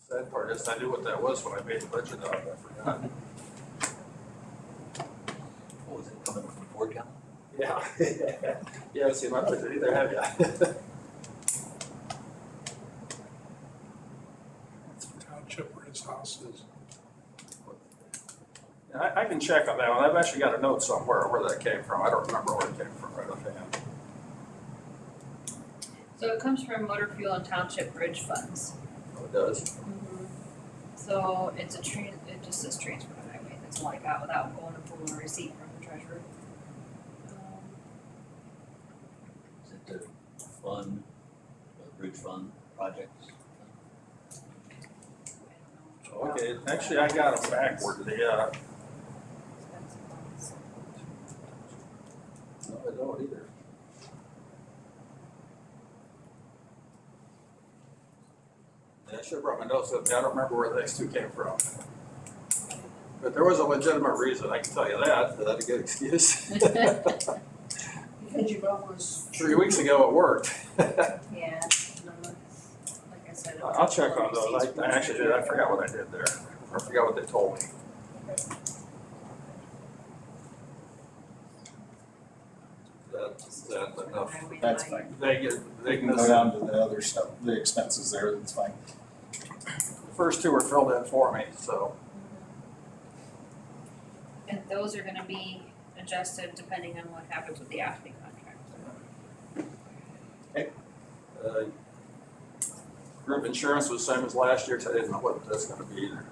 Sad part is I knew what that was when I made the budget up, I forgot. What was it, coming from Fort County? Yeah. You haven't seen my budget either, have you? Township where his house is. I can check on that one. I've actually got a note somewhere where that came from. I don't remember where it came from right offhand. So it comes from motor fuel and township bridge funds. Oh, it does. So it's it just says transfer to highway, that's all I got without going and pulling a receipt from the treasurer. Is it the fund, the bridge fund projects? Okay, actually, I got them backward. No, I don't either. Yeah, I should have brought my notes with me. I don't remember where these two came from. But there was a legitimate reason, I can tell you that. Is that a good excuse? Because you've almost. 3 weeks ago, it worked. Yeah, no, like I said. I'll check on those. I actually did. I forgot what I did there. I forgot what they told me. Is that enough? That's fine. They can Go down to the other stuff, the expenses there, that's fine. The first two were filled in for me, so. And those are gonna be adjusted depending on what happens with the AFSCME contract. Group insurance was the same as last year, because I didn't know what that's gonna be either.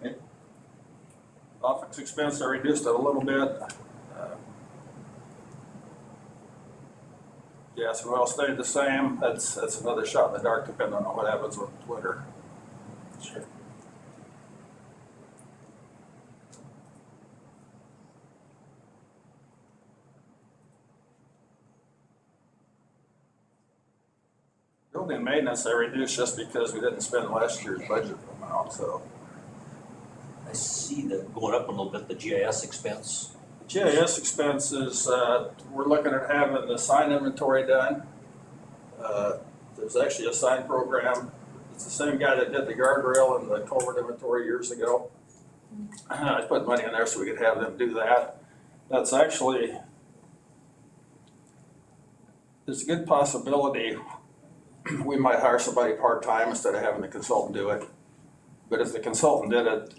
Okay. Office expense, I reduced it a little bit. Gas and oil stayed the same. That's another shot in the dark depending on what happens with winter. Sure. Building maintenance, I reduced just because we didn't spend last year's budget amount, so. I see that going up a little bit, the GIS expense. GIS expenses, we're looking at having the sign inventory done. There's actually a sign program. It's the same guy that did the guardrail and the culvert inventory years ago. I put money in there so we could have them do that. That's actually, there's a good possibility we might hire somebody part-time instead of having the consultant do it. But if the consultant did it,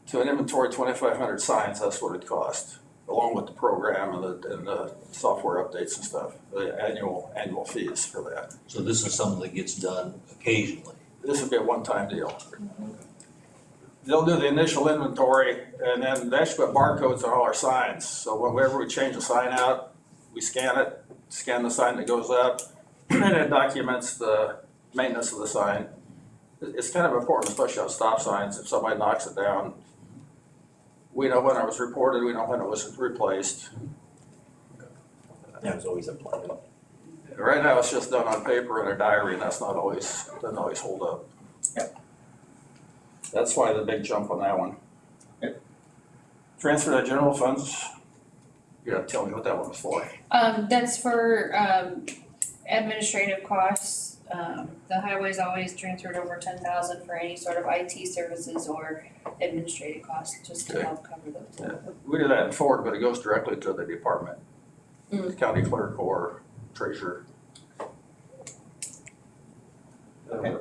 to an inventory 2,500 signs, that's what it cost, along with the program and the software updates and stuff, the annual fees for that. So this is something that gets done occasionally. This would be a one-time deal. They'll do the initial inventory, and then they actually put barcodes on all our signs. So whenever we change a sign out, we scan it, scan the sign that goes up, and it documents the maintenance of the sign. It's kind of important, especially on stop signs. If somebody knocks it down, we know when it was reported, we know when it was replaced. There's always a plan. Right now, it's just done on paper in a diary, and that's not always, doesn't always hold up. Yep. That's why the big jump on that one. Yep. Transfer to general funds, you gotta tell me what that one was for. That's for, administrative costs. The highway's always transferred over 10,000 for any sort of IT services or administrative costs, just to Okay. help cover those. Yeah, we do that in Ford, but it goes directly to the department. The county clerk or treasurer. Okay.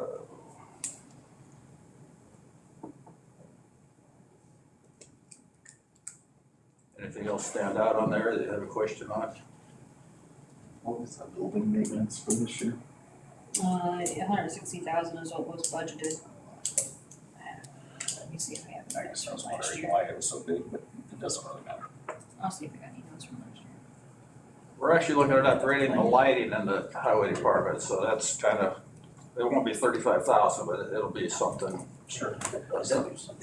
Anything else stand out on there that you have a question on? What was the building maintenance for this year? 160,000 is what was budgeted. Let me see if I have. I guess I was wondering why it was so big, but it doesn't really matter. I'll see if I got any notes from last year. We're actually looking at upgrading the lighting in the highway department, so that's kind of, it won't be 35,000, but it'll be something. Sure.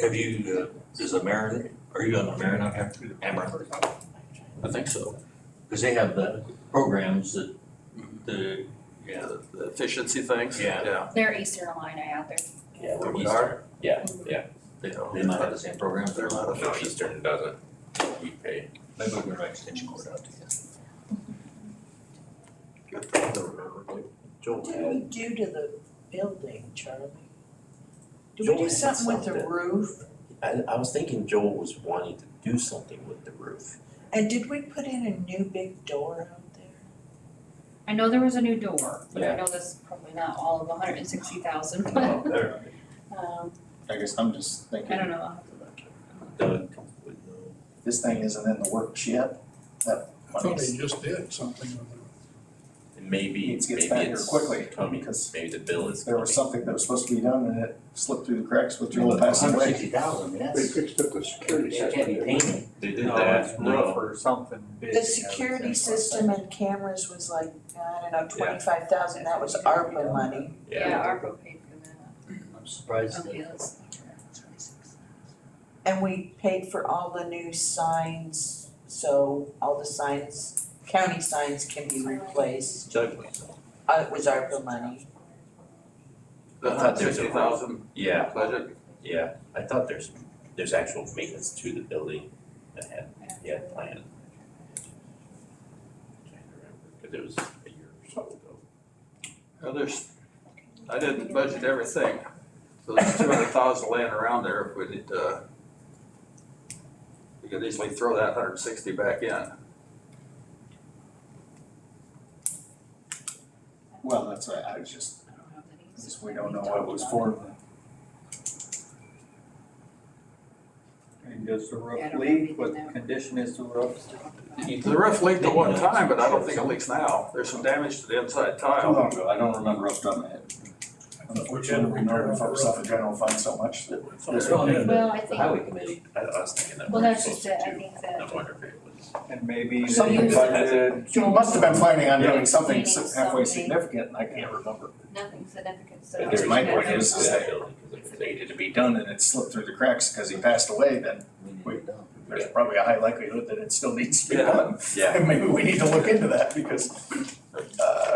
Have you, is a Marin, are you on the Marin out there? Ameren? I think so. Because they have the programs that The, yeah, The efficiency things? Yeah. They're Eastern Illini out there. Yeah, We we are? are, yeah, they might have the same programs. They're not no, Eastern doesn't, we pay. Maybe we can write extension cord out to you. What did we do to the building, Charlie? Did we Joel do had something with the something. roof? I was thinking Joel was wanting to do something with the roof. And did we put in a new big door out there? I know there was a new door, but I Yeah. know that's probably not all of 160,000, but, No, there, I guess I'm just I thinking, don't know, I'll have to look. Doug would know. this thing isn't in the works yet, that I thought money's, he just did something with it. And maybe, Needs to get maybe back here it's quickly, coming, because maybe the bill is there coming. was something that was supposed to be done and it slipped through the cracks with Joel passing away. 160,000, that's, fixed up the security that can't be painted. They did No, that, it's no. roof or something big. The security system and cameras was like, I don't know, 25,000, that was ARPA money. Yeah, ARPA paid for that. I'm surprised that. Okay, let's, And we paid for all the new signs, so all the signs, county signs can be replaced. Doug, It was ARPA money. The I thought there was a- 160,000 yeah, budget? yeah, I thought there's actual maintenance to the building that had planned. I'm trying to remember, cause it was a year or so ago. Well, I didn't budget everything, so there's 200,000 laying around there if we need to. We could easily throw that 160 back in. Well, that's right, I was just, I don't have the names. just we don't know what it was for. And does the Yeah, I roof don't leak? have What anything condition is the roof? The roof leaked at one time, but I don't think it leaks now. There's some damage to the inside Too tile. long ago, I don't remember off the top of my head. Unfortunately, we normally focus on the general fund so much that. Well, I The think, highway committee, I was thinking that. well, we were that's just supposed it, I to, think that. I wonder if it was. And maybe they Something budgeted, You must have been planning on doing Yeah. something Planning halfway something. significant, and I can't remember. Nothing significant, so. But there was my more point is to that that building, 'cause If it it needed to be done and it slipped through the cracks because he passed away, then we need to get done. there's probably a high likelihood that it still needs to be Yeah. done. Yeah. And maybe we need to look into that because,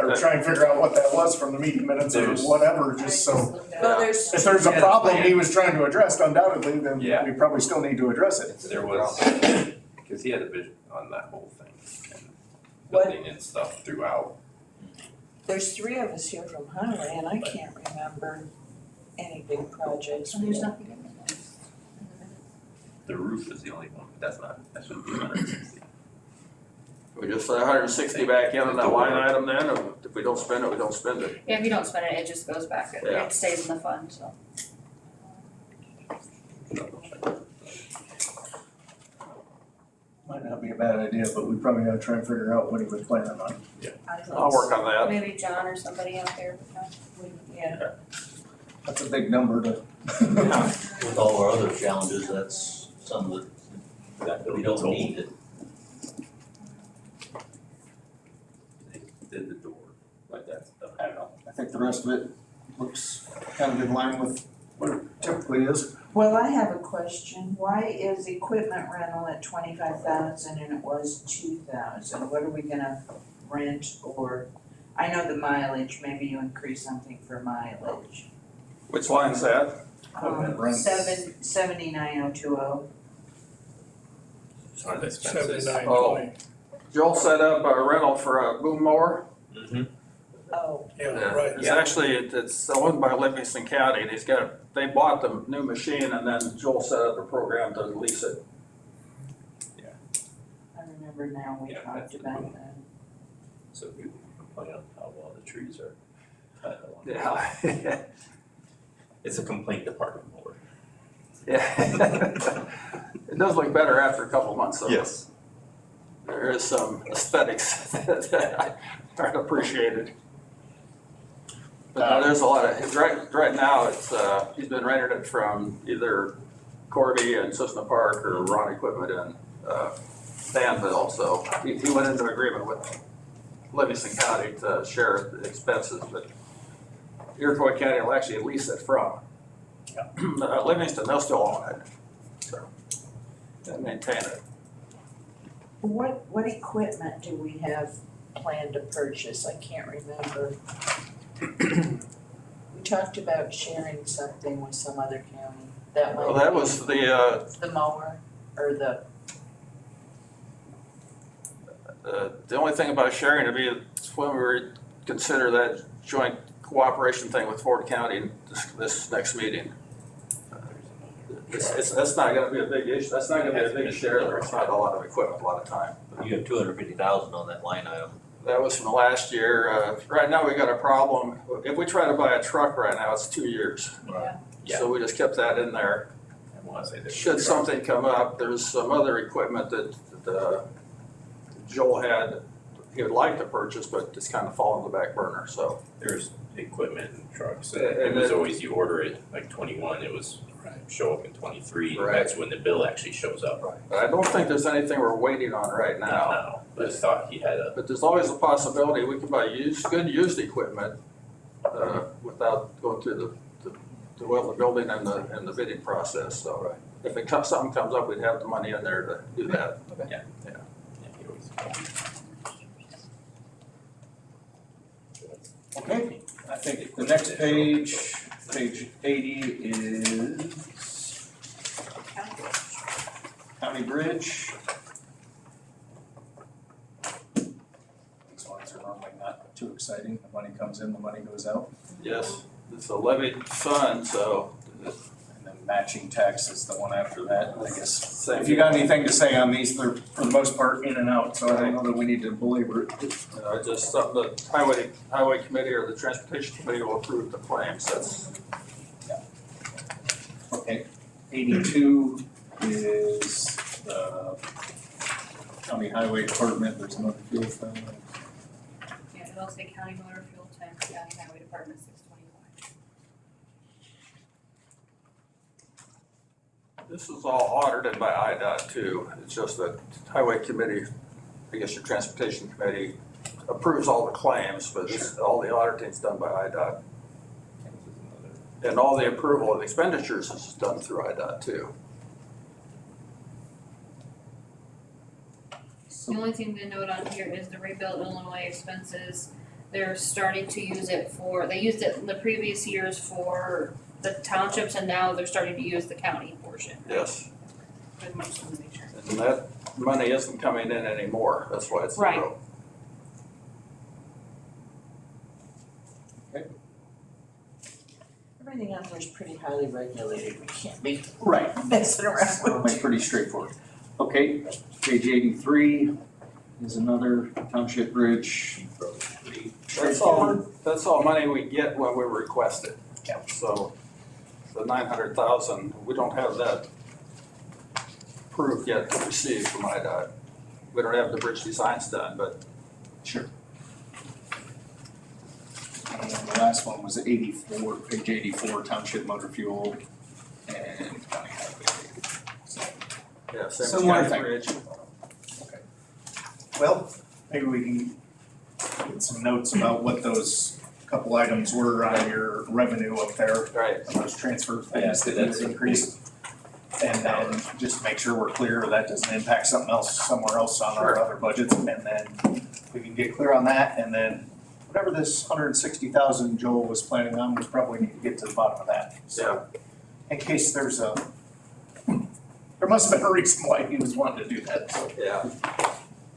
or try and figure out what that was from the meeting minutes or There's- whatever, just so. Well, there's, If there's a Yeah, problem yeah. he was trying to address undoubtedly, then Yeah. we probably still need to address it. There was, cause he had a vision on that whole thing and What? building and stuff throughout. there's three of us here from Highway and I can't remember any big projects. So there's nothing in the minutes. The roof is the only one, but that shouldn't be 160. we just say 160 back in on that line item then, or if we don't spend it, we don't spend it. Yeah, if you don't spend it, it just goes back, Yeah. it stays in the fund, so. Might not be a bad idea, but we probably gotta try and figure out what he was planning on. I'll work on that. Maybe John or somebody out there would know. Yeah, That's a big number to. With all our other challenges, that's some that we don't need it. They did the door, like that's done. I don't know, I think the rest of it looks kind of in line with what it typically is. well, I have a question, why is equipment rental at 25,000 and it was 2,000? What are we gonna rent or, I know the mileage, maybe you increase something for mileage. Which line's that? Equipment rent. 79020. It's not expenses. 7920. Joel set up a rental for a boom mower. Mm-hmm. Oh, Yeah, right. It's actually, it's owned by Livingston County, and they bought the new machine, and then Joel set up a program to lease it. I remember now we Yeah, talked that's the about boom. that. So people complain on how well the trees are cut along. Yeah. It's a complaint department mower. Yeah. It does look better after a couple months, though. Yes. There is some aesthetics that aren't appreciated. But no, there's a lot of, right now, it's, he's been renting it from either Corby and Cissna Park or Ron Equipment in, Danville, so he went into agreement with Livingston County to share the expenses, but Iroquois County will actually lease it from. Livingston, they'll still own it, so, and maintain it. What equipment do we have plan to purchase? I can't remember. We talked about sharing something with some other county. That might Well, that be was the mower or the, only thing about sharing would be when we were consider that joint cooperation thing with Ford County this next meeting. That's not gonna be a big issue, that's not gonna be a big share, there's not a lot of equipment, a lot of time. You have 250,000 on that line item. That was from last year, right now we got a problem, if we try to buy a truck right now, it's 2 years. Yeah. So we just kept that in there. I wanna say there's. Should something come up, there's some other equipment that Joel had, he would like to purchase, but it's kind of fallen on the back burner, so. There's equipment and trucks, And it was then- always, you order it like 21, it was show up in 23, Right. that's when the bill actually shows up. But I don't think there's anything we're waiting on right now. No, but I thought he had a, But there's always a possibility we can buy good used equipment, without going through the building and the bidding process, so. If something comes up, we'd have the money in there to do that. yeah, he always. Okay, I think the next page, page 80 is County Bridge. These ones are normally not too exciting. The money comes in, the money goes out. Yes, it's a levied fund, so And then matching tax is the one after that, I guess. same. If you got anything to say on these, they're for the most part in and out, so I don't know that we need to belabor it. Just something the highway committee or the transportation committee will approve the claims, that's. Okay, 82 is the county highway department, there's another fuel fund. Yeah, it'll say county motor fuel tank, county highway department 625. This is all audited by IDOT too, it's just that highway committee, I guess your transportation committee approves all the claims, but all the auditing's done by IDOT. And all the approval of expenditures is done through IDOT too. The only thing to note on here is the Rebuild Illinois expenses. They're starting to use it they used it in the previous years for the townships and now they're starting to use the county portion. Yes, Pretty much to make sure. and that money isn't coming in anymore, that's why it's Right. zero. everything out there is pretty highly regulated. We can't be Right. messing around with Normally pretty straightforward. Okay, page 83 is another township bridge. That's all money we get when we request it. Yeah. So the 900,000, we don't have that approved yet to receive from IDOT. We don't have the bridge designs done, but Sure. And then the last one was 84, page 84, township motor fuel and county highway. So, yeah, same as Similar county thing. bridge. Well, maybe we can get some notes about what those couple items were on your revenue up there, Right. those transfer Yeah, things that you increased. And then just make sure we're clear that doesn't impact something else somewhere else on our other budgets. And then we can get clear on that, and then whatever this 160,000 Joel was planning on, we probably need to get to the bottom of that. So in case there's there must have been a reason why he was wanting to do that, so Yeah.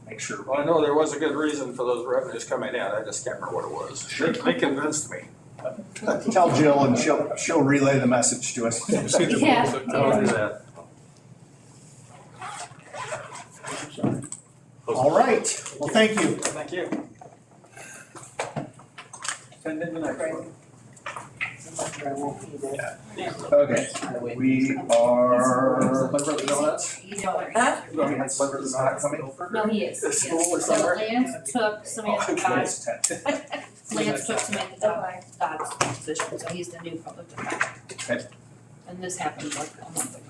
make sure. Well, I know there was a good reason for those revenues coming in, I just can't remember what it was. They convinced me. Tell Jill and she'll relay the message to us. Yeah. I'll do that. All right, well, thank you. Thank you. Send in the next one. I won't be there. Okay, we are. You don't Huh? No, he is. Is Yes. school or So somewhere? Lance took Samantha Dodd's, Lance took Samantha Dodd's position, so he's the new public defender. Okay. And this happened like a month ago.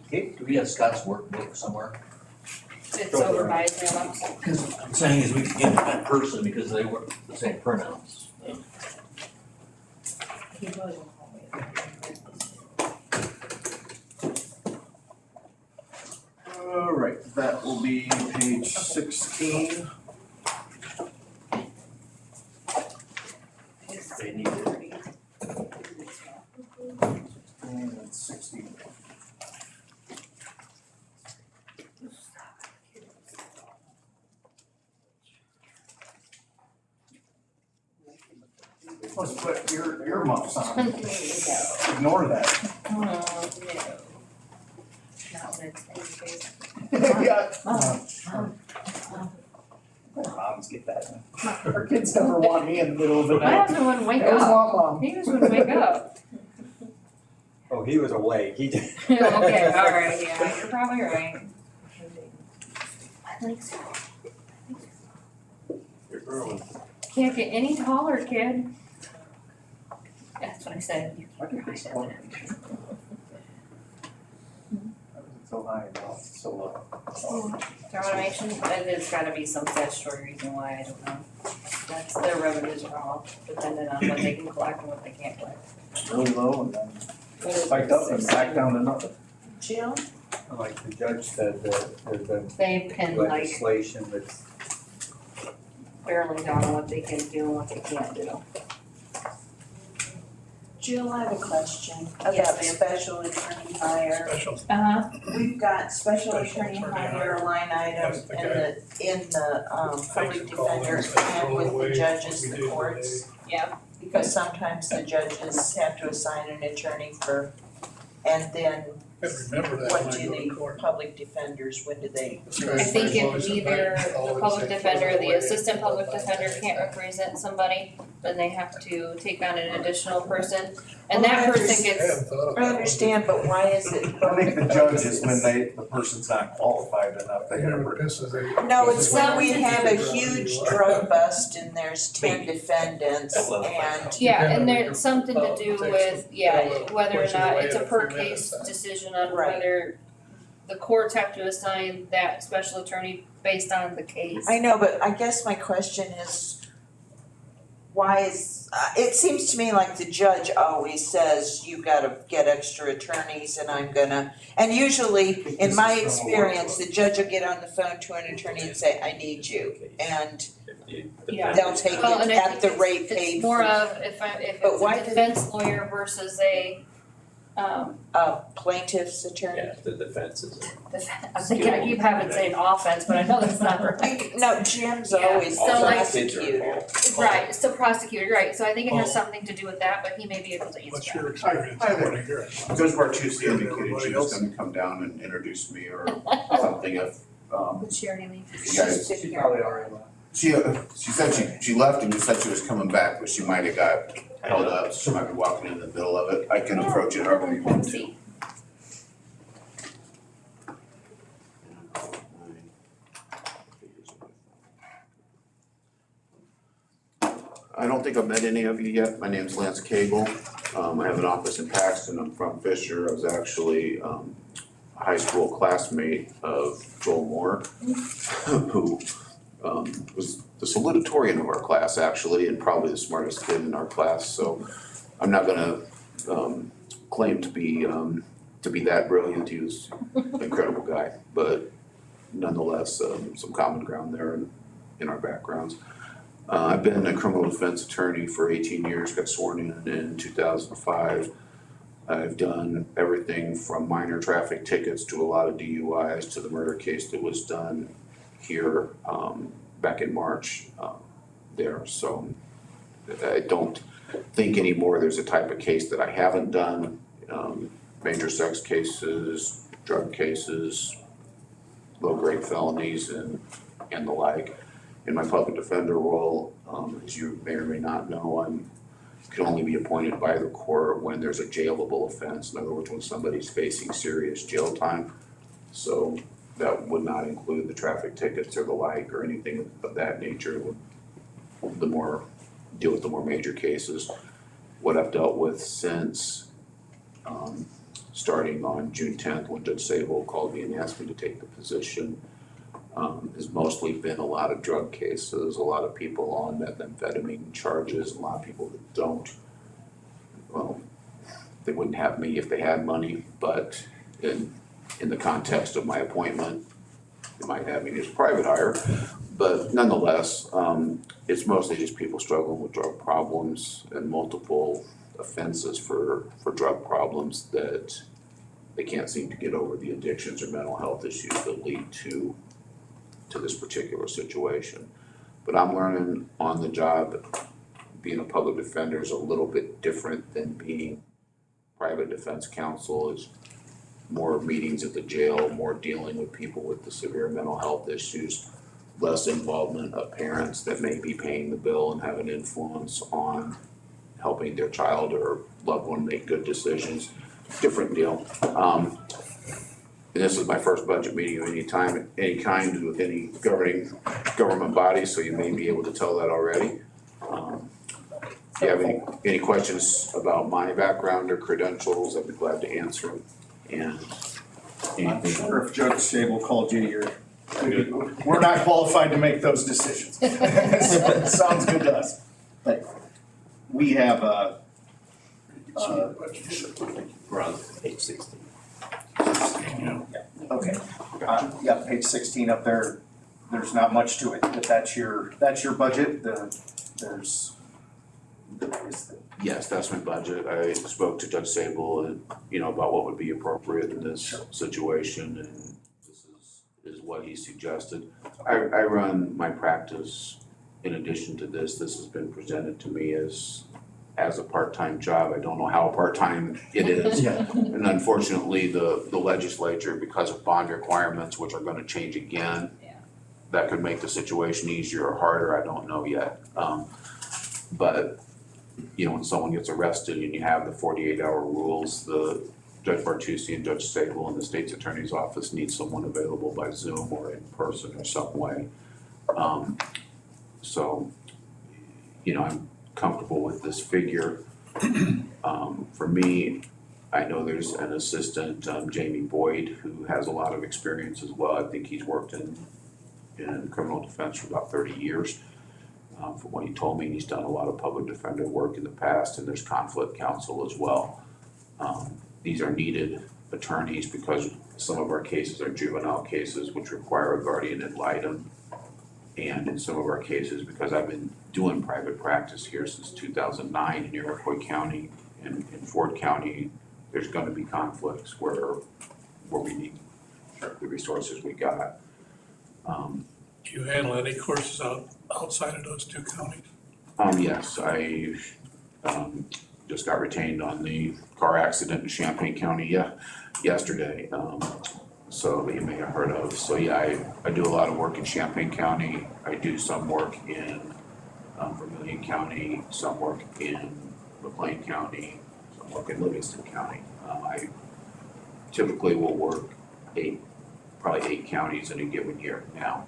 Okay, do we have Scott's workbook somewhere? It's over by his mailbox. Because what I'm saying is we could get it in person because they were the same printouts. He was on All right, that will be page 16. Let's put earmuffs on. No. Ignore that. Oh, no. Not when it's in your face. Yeah. Mom, Moms get that. Our kids never want me in the middle of the my night. husband wouldn't wake They always up. want mom. He just wouldn't wake up. Oh, he was awake, he did. Okay, alright, yeah, you're probably right. My legs are. You're growing. Can't get any taller, kid. That's what I said. You're high definition. So high now, so low. Their automation, there's gotta be some statutory reason why, I don't know. That's, their revenues are all dependent on what they can collect and what they can't collect. Really low and then spiked up and back down to nothing. Jill? Like the judge said, that there's been They pin like legislation that's barely down on what they can do and what they can't do. Jill, I have a question Yes, about ma'am. special attorney hire. Uh-huh. We've got special Special attorney attorney hire line item That's the in the public defender and with the judges, the courts. Yeah. Because sometimes the judges have to assign an attorney for, and then Remember that what when I do go to the court. public defenders, when do they? I think if either the public defender or the assistant public defender can't represent somebody, then they have to take on an additional person. And that person gets, I understand, but why is it? I think the judges, when the person's not qualified enough, they gotta. No, it's when we have a huge drug bust and there's 10 defendants and. yeah, and there's something to do with, yeah, whether or not it's a per case decision on Right. whether the courts have to assign that special attorney based on the case. I know, but I guess my question is, why is, it seems to me like the judge always says, you gotta get extra attorneys and I'm gonna, and usually, in my experience, the judge will get on the phone to an attorney and say, I need you, and Yeah. they'll take Well, it and I at think the rate it's paid more for of if But it's why a did- defense lawyer versus a plaintiff's attorney. Yeah, the defense is. I'm thinking, I keep having saying offense, but I know that's not right. No, Jim's Yeah, always so like- prosecutor. Right, so prosecutor, right, so I think it has something to do with that, but he may be able to answer What's that. your experience? Hi there. Judge Bartusi indicated she was gonna come down and introduce me or something if, Would she already leave? you guys, She's She probably already left. she said she left and you said she was coming back, but she might have got held up, so she might be walking in the middle of it. I can approach it however you want to. See. I don't think I've met any of you yet. My name's Lance Cagle. I have an office in Paxton. I'm from Fisher. I was actually a high school classmate of Joel Moore, who was the salutatorian of our class actually, and probably the smartest kid in our class. So I'm not gonna claim to be that brilliant. He was an incredible guy, but nonetheless, some common ground there in our backgrounds. I've been a criminal defense attorney for 18 years, got sworn in 2005. I've done everything from minor traffic tickets to a lot of DUIs to the murder case that was done here back in March there. So I don't think anymore there's a type of case that I haven't done. Major sex cases, drug cases, low-grade felonies and the like. In my public defender role, as you may or may not know, can only be appointed by the court when there's a jailable offense. In other words, when somebody's facing serious jail time. So that would not include the traffic tickets or the like or anything of that nature. Deal with the more major cases. What I've dealt with since starting on June 10th when Judge Sable called me and asked me to take the position. Has mostly been a lot of drug cases, a lot of people on methamphetamine charges, a lot of people that don't. Well, they wouldn't have me if they had money, but in the context of my appointment, they might have me as a private hire. But nonetheless, it's mostly just people struggling with drug problems and multiple offenses for drug problems that they can't seem to get over the addictions or mental health issues that lead to this particular situation. But I'm learning on the job being a public defender is a little bit different than being private defense counsel. Is more meetings at the jail, more dealing with people with the severe mental health issues, less involvement of parents that may be paying the bill and have an influence on helping their child or loved one make good decisions. Different deal. And this is my first budget meeting of any kind with any government body, so you may be able to tell that already. If you have any questions about my background or credentials, I'd be glad to answer them. And I'm anything. sure if Judge Sable called you, we're not qualified to make those decisions. Sounds good to us. But we have We're on page 16. okay. Yeah, page 16 up there, there's not much to it, but that's your budget, Yes, that's my budget. I spoke to Judge Sable and, about what would be appropriate in this situation, and this is what he suggested. I run my practice in addition to this. This has been presented to me as a part-time job. I don't know how part-time it is. Yeah. And unfortunately, the legislature, because of bond requirements, which are gonna change again, that could make the situation easier or harder, I don't know yet. But when someone gets arrested and you have the 48-hour rules, the Judge Bartusi and Judge Sable and the state's attorney's office need someone available by Zoom or in person or some way. So, I'm comfortable with this figure. For me, I know there's an assistant, Jamie Boyd, who has a lot of experience as well. I think he's worked in criminal defense for about 30 years. From what he told me, he's done a lot of public defender work in the past, and there's conflict counsel as well. These are needed attorneys because some of our cases are juvenile cases which require a guardian ad litem. And in some of our cases, because I've been doing private practice here since 2009 in Iroquois County and in Ford County, there's gonna be conflicts where we need the resources we got. Do you handle any courses outside of those two counties? Yes, I just got retained on the car accident in Champaign County yesterday, so that you may have heard of. So yeah, I do a lot of work in Champaign County. I do some work in Vermilion County, some work in McLean County, some work in Livingston County. I typically will work probably eight counties in a given year now.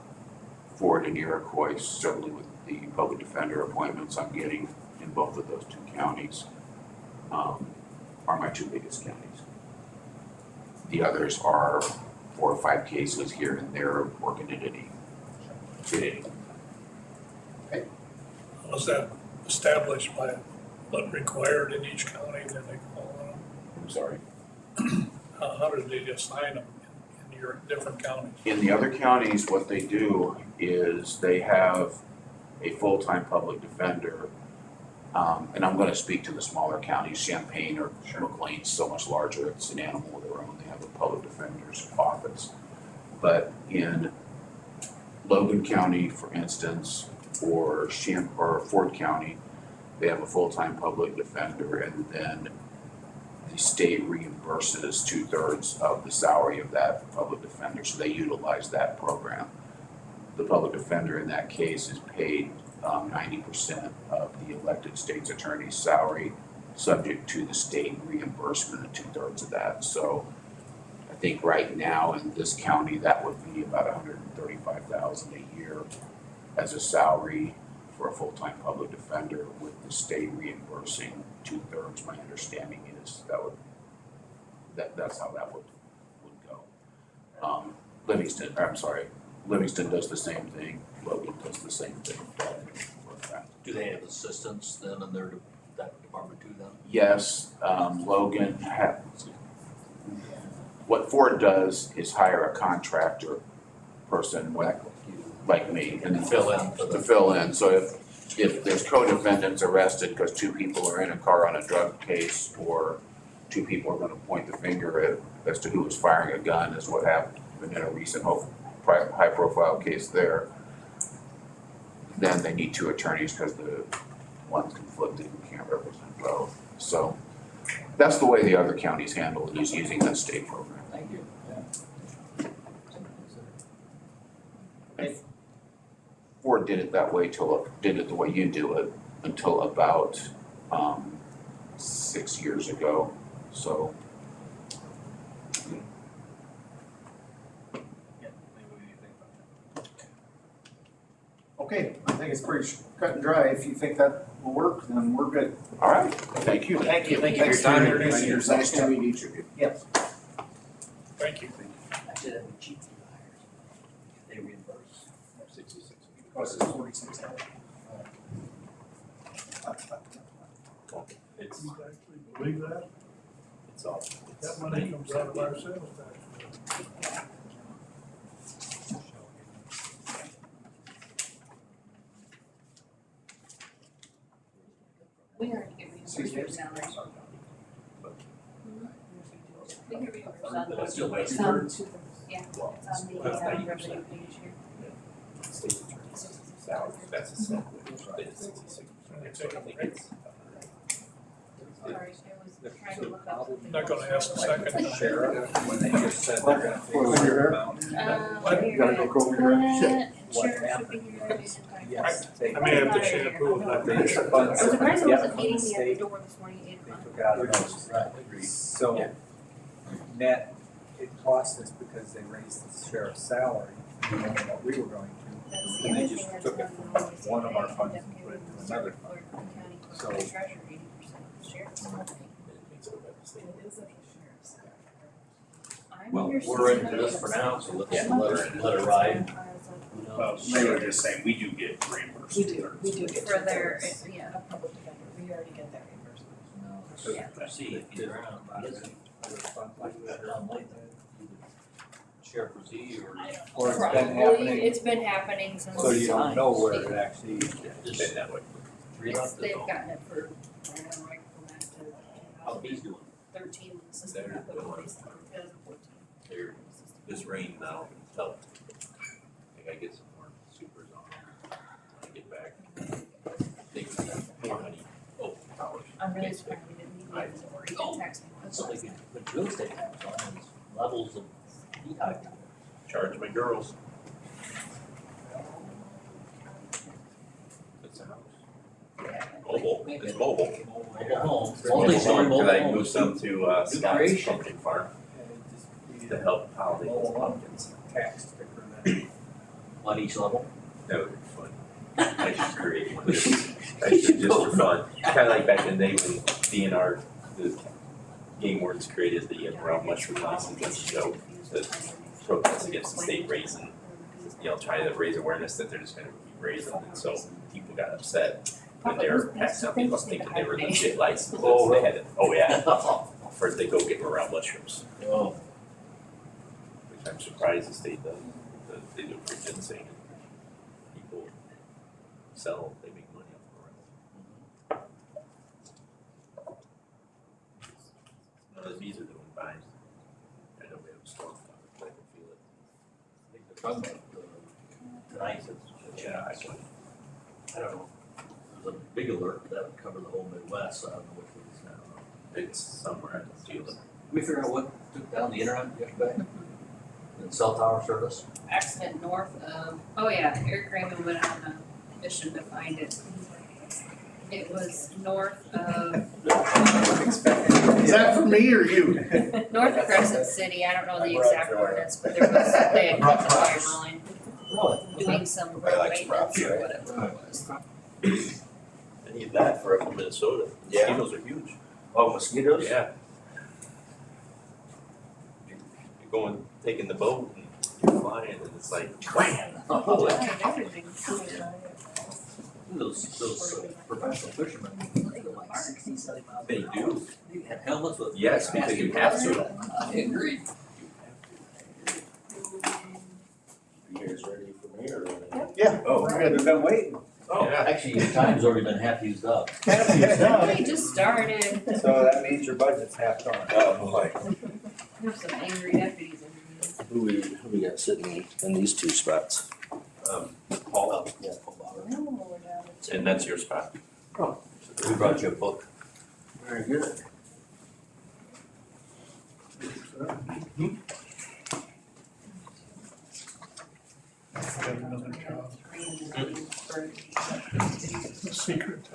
Ford and Iroquois, certainly with the public defender appointments I'm getting in both of those two counties, are my two biggest counties. The others are 4 or 5 cases here and there working in any city. Was that established by what required in each county that they call on them? I'm sorry. How did they assign them in your different counties? In the other counties, what they do is they have a full-time public defender. And I'm gonna speak to the smaller counties. Champaign or McLean's so much larger, it's an animal of their own. They have a public defender's office. But in Logan County, for instance, or Ford County, they have a full-time public defender, and then the state reimburses 2/3 of the salary of that public defender, so they utilize that program. The public defender in that case is paid 90% of the elected state's attorney's salary, subject to the state reimbursement of 2/3 of that. So I think right now in this county, that would be about $135,000 a year as a salary for a full-time public defender, with the state reimbursing 2/3. My understanding is that's how that would go. Livingston does the same thing, Logan does the same thing. Do they have assistants then in that department too then? Yes, Logan what Ford does is hire a contractor person like me and to fill in. So if there's co-defendants arrested because 2 people are in a car on a drug case, or 2 people are gonna point the finger as to who was firing a gun, is what happened in a recent high-profile case there, then they need 2 attorneys because one's conflicted, we can't represent both. So that's the way the other counties handle it, is using that state program. Thank you. Ford did it that way did it the way you do it until about 6 years ago, so. Okay, I think it's pretty cut and dry. If you think that will work, then we're good. All right, thank you. Thank you. Thank you for Thanks your time. introducing yourself. Nice to meet each of you. Yes. Thank you. Actually, that would cheap hires. They reimburse. 66. Cost us $46. It's, You actually believe that? it's all. That money comes out of our sales tax. We already get reimbursed for salaries. We get reimbursed on But it's still those. wasted. Yeah, it's on the revenue page here. State attorney's salary, that's a set, it's 66%, so I think it's. Sorry, I was trying to look up. Not gonna ask the second. Sheriff, when they just said they're gonna take Well, a certain you're- amount. You gotta take over your Sheriff should be here. Yes. I may have to shampoo and not They finish. took funds I'm surprised there yeah, wasn't meeting me at the state, door this morning at 8 they o'clock. took out of those. Right, agreed. So net, it cost us because they raised the sheriff's salary more than what we were going to. That's the And they other just thing that's took it going from on is one of our they funds end and up put it giving to another the fund. county clerk So- and the treasurer 80% of the sheriff's salary. I'm Well, understanding we're ready for this for now, so let's let it ride. Who knows? They were just saying, we do get reimbursed. We do get For their, two-thirds. yeah. A public defender, we already get that reimbursement. No, Yeah. let's see, if he's around, he isn't, around late then. Sheriff or Z or. Or it's been Probably, happening, it's been happening since. so you don't know where it actually, Just Been that way. read off the They've phone. gotten it for, I don't know, right from that to How he's doing. 2013 when the system got put in place, 2014. There, this rain now helped. I think I get some more supers on when I get back. They can more money, hours. I'm really surprised we didn't need it or even text me. That's something we could put real estate tax on, is levels of heat height. Charge my girls. It's a house. Mobile, it's mobile. Mobile homes, Mobile multi-story home, mobile cause I homes. moved some to Scott's creation. pumpkin farm to help pollinate those pumpkins. tax sticker then. On each level. That would be fun. I should create one. I should just for fun, kinda like back in the day when DNR, the game wardens created the brown mushroom license as a joke, to protest against the state raising, trying to raise awareness that they're just gonna be raising, and so people got upset when they were passing out people thinking they were legit licenses, they had it, oh yeah, first they go get around mushrooms, Oh, which I'm surprised the state does, they do for ginseng, and people sell, they make money off the around. No, the bees are doing fine. I know we have a storm coming, but I can feel it. I think they're talking about, tonight, it's, Yeah, I don't know. There's a big alert that would cover the whole Midwest, so I don't know which one it's now. It's somewhere, I don't feel it. We figure out what took down the internet yesterday? The cell tower service? Accident north of, oh yeah, Eric Raymond went on a mission to find it. It was north of, Is that for me or you? north of Crescent City, I don't know the exact ordinance, but there was, they had cut the fire line, doing some road I like maintenance or sprouts, whatever it was. I need that for up in Minnesota. Yeah. Mosquitoes are huge. Oh, mosquitoes? Yeah. You're going, taking the boat and you're flying and it's like, wham! Oh, Everything. those professional fishermen, they go like 60, 70 miles. They do. They have helmets with. Yes, because you have to. I agree. You guys ready for me or? Yeah. Oh, We're good. We've been waiting. Oh, Actually, your time's already been half used up. We just started, So that means your budget's half gone. Oh, boy. there's some angry deputies in here. Who we got sitting in these two spots? Paul, Yeah, Paul Bauer. No, we're down to two. and that's your spot. We brought you a book. Very good. Another job. Secret.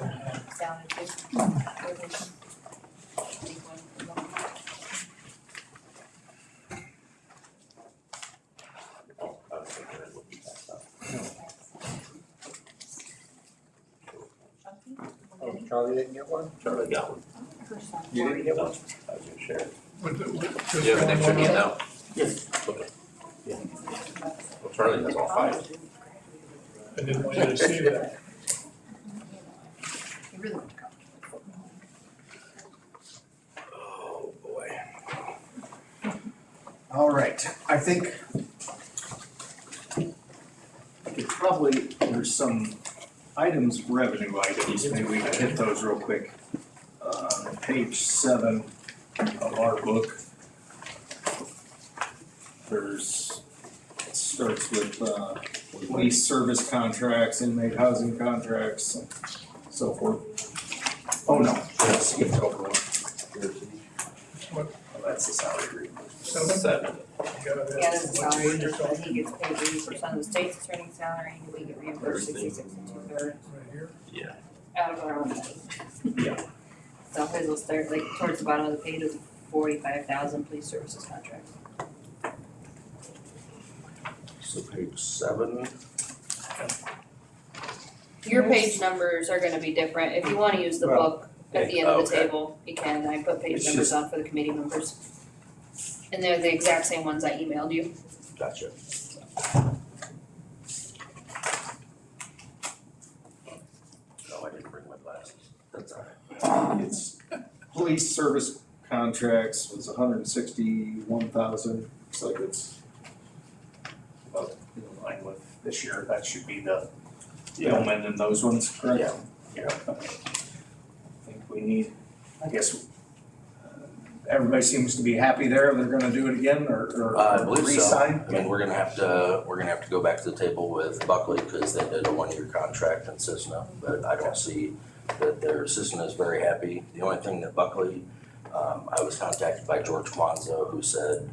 Oh, I was thinking it would be that stuff. Oh, Charlie didn't get one? Charlie got one. You didn't get one? I was gonna share it. With the- with- Do you have an extra just one more? handout? Yes. Okay. Yeah. Well, Charlie has all five. I didn't want you to see that. Oh, boy. All right, I think there's some items, revenue items, maybe we can hit those real quick. Page 7 of our book. It starts with, police service contracts, inmate housing contracts, and so forth. Oh, no, I skipped over one. Oh, that's the salary agreement. Seven. You gotta have Yeah, that's a what salary, you're adjustment. talking He gets paid 80% of the state's attorney's salary, and we get reimbursed 66 and 2/3 right here. Yeah. out of our own money. Yeah. So his will start like towards the bottom of the page is 45,000 police services contract. So page 7. Your page numbers are gonna be different, if you wanna use the Well, book at the end of the okay. table, you can, I put page It's numbers just- on for the committee members. And they're the exact same ones I emailed you. Gotcha. No, I didn't bring my glasses. That's all right. It's police service contracts was 161,000, looks like it's about in line with this year, that should be the Billman and those ones, correct? Yeah. Yeah. I think we need, I guess, everybody seems to be happy there, they're gonna do it again, or I believe so. re-sign? I mean, we're gonna have to go back to the table with Buckley, because they did a one-year contract in Cissna, but I don't see that their Cissna is very happy. The only thing that Buckley, I was contacted by George Kwanzaa, who said,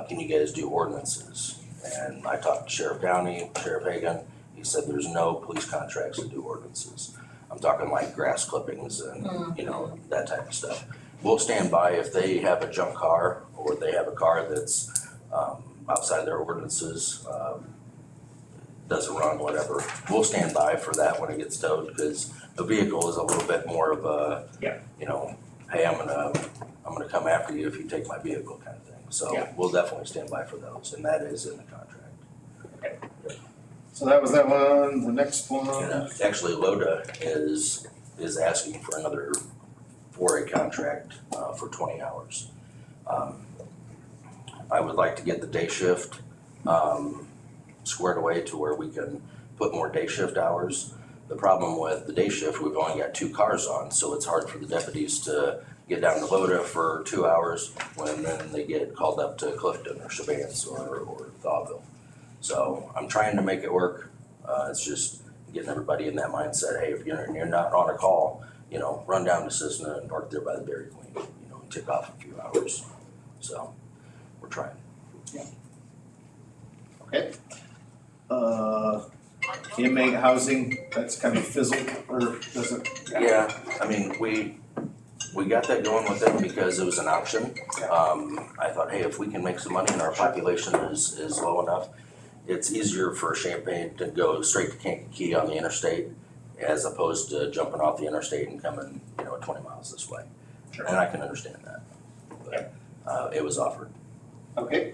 can you guys do ordinances? And I talked to Sheriff Downey, Sheriff Hagan, he said there's no police contracts to do ordinances. I'm talking like grass clippings and, you know, that type of stuff. We'll stand by if they have a junk car or they have a car that's outside their ordinances, doesn't run, whatever. We'll stand by for that when it gets towed, because the vehicle is a little bit more of a, you know, hey, I'm gonna come after you if you take my vehicle kind of thing. So Yeah. we'll definitely stand by for those, and that is in the contract. So that was that one, the next one. And actually, Loda is asking for another 4A contract for 20 hours. I would like to get the day shift squared away to where we can put more day shift hours. The problem with the day shift, we've only got 2 cars on, so it's hard for the deputies to get down to Loda for 2 hours when then they get called up to Clifton or Shabans or Thawville. So I'm trying to make it work. It's just getting everybody in that mindset, hey, if you're not on a call, you know, run down to Cissna and park there by the Dairy Queen, you know, and take off a few hours. So we're trying. Okay. Inmate housing, that's kind of fizzled, or does it? Yeah, I mean, we got that going with them because it was an option. I thought, hey, if we can make some money and our population is low enough, it's easier for Champaign to go straight to Kankakee on the interstate as opposed to jumping off the interstate and coming, you know, 20 miles this way. Sure. And I can understand that, but it was offered. Okay,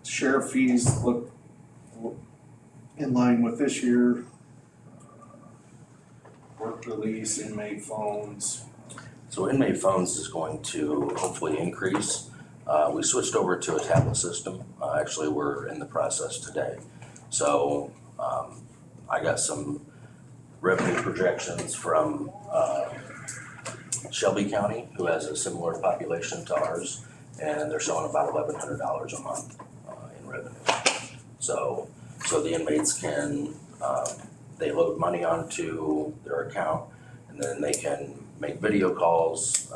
sheriff fees look in line with this year. Work release, inmate phones. So inmate phones is going to hopefully increase. We switched over to a tablet system. Actually, we're in the process today. So I got some revenue projections from Shelby County, who has a similar population to ours, and they're showing about $1,100 a month in revenue. So the inmates can, they load money onto their account, and then they can make video calls,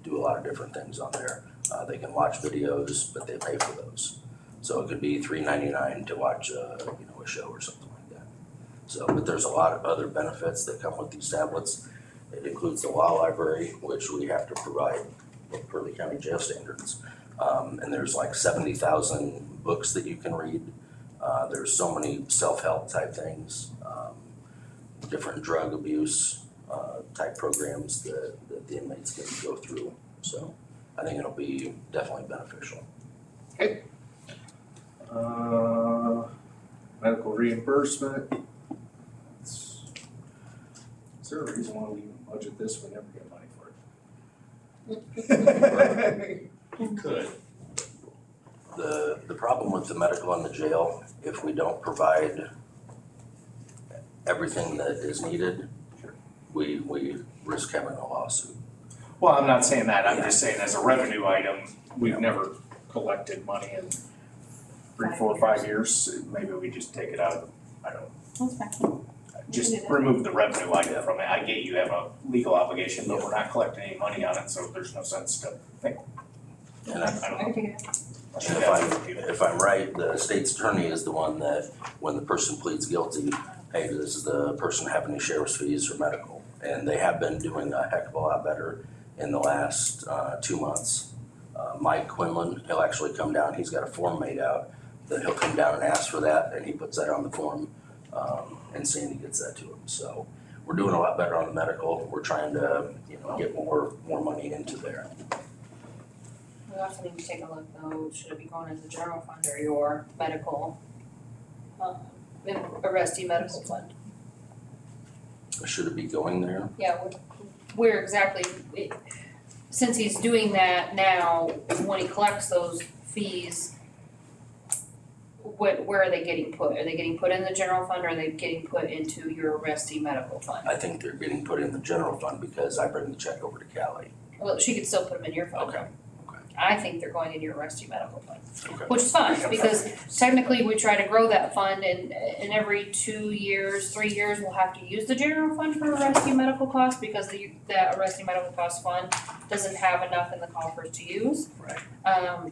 do a lot of different things on there. They can watch videos, but they pay for those. So it could be $3.99 to watch a show or something like that. So, but there's a lot of other benefits that come with these tablets. It includes the law library, which we have to provide per the county jail standards. And there's like 70,000 books that you can read. There's so many self-help type things, different drug abuse type programs that the inmates can go through. So I think it'll be definitely beneficial. Medical reimbursement. Is there a reason why we even budget this? We never get money for it. You could. The problem with the medical in the jail, if we don't provide everything that is needed, we risk having a lawsuit. Well, I'm not saying that, I'm just saying as a revenue item, we've never collected money in 3, 4, 5 years. Maybe we just take it out of, I don't know. That's fine. Just remove the revenue item from it. I get you have a legal obligation, but we're not collecting any money on it, so there's no sense to think. And I don't know. I can take it. And if I'm right, the state's attorney is the one that, when the person pleads guilty, hey, this is the person having any sheriff's fees or medical. And they have been doing a heck of a lot better in the last 2 months. Mike Quinlan, he'll actually come down, he's got a form made out, that he'll come down and ask for that, and he puts that on the form, and Sandy gets that to him. So we're doing a lot better on the medical. We're trying to, get more money into there. We also need to take a look though, should it be going into the general fund or your medical, arrestee medical fund? Should it be going there? Yeah, where exactly, since he's doing that now, when he collects those fees, where are they getting put? Are they getting put in the general fund or are they getting put into your arrestee medical fund? I think they're getting put in the general fund because I bring the check over to Callie. Well, she could still put them in your fund. Okay. I think they're going in your arrestee medical fund, Okay. which is fine, because technically we try to grow that fund and every 2 years, 3 years, we'll have to use the general fund for arrestee medical costs because the arrestee medical cost fund doesn't have enough in the coffers to use. Right.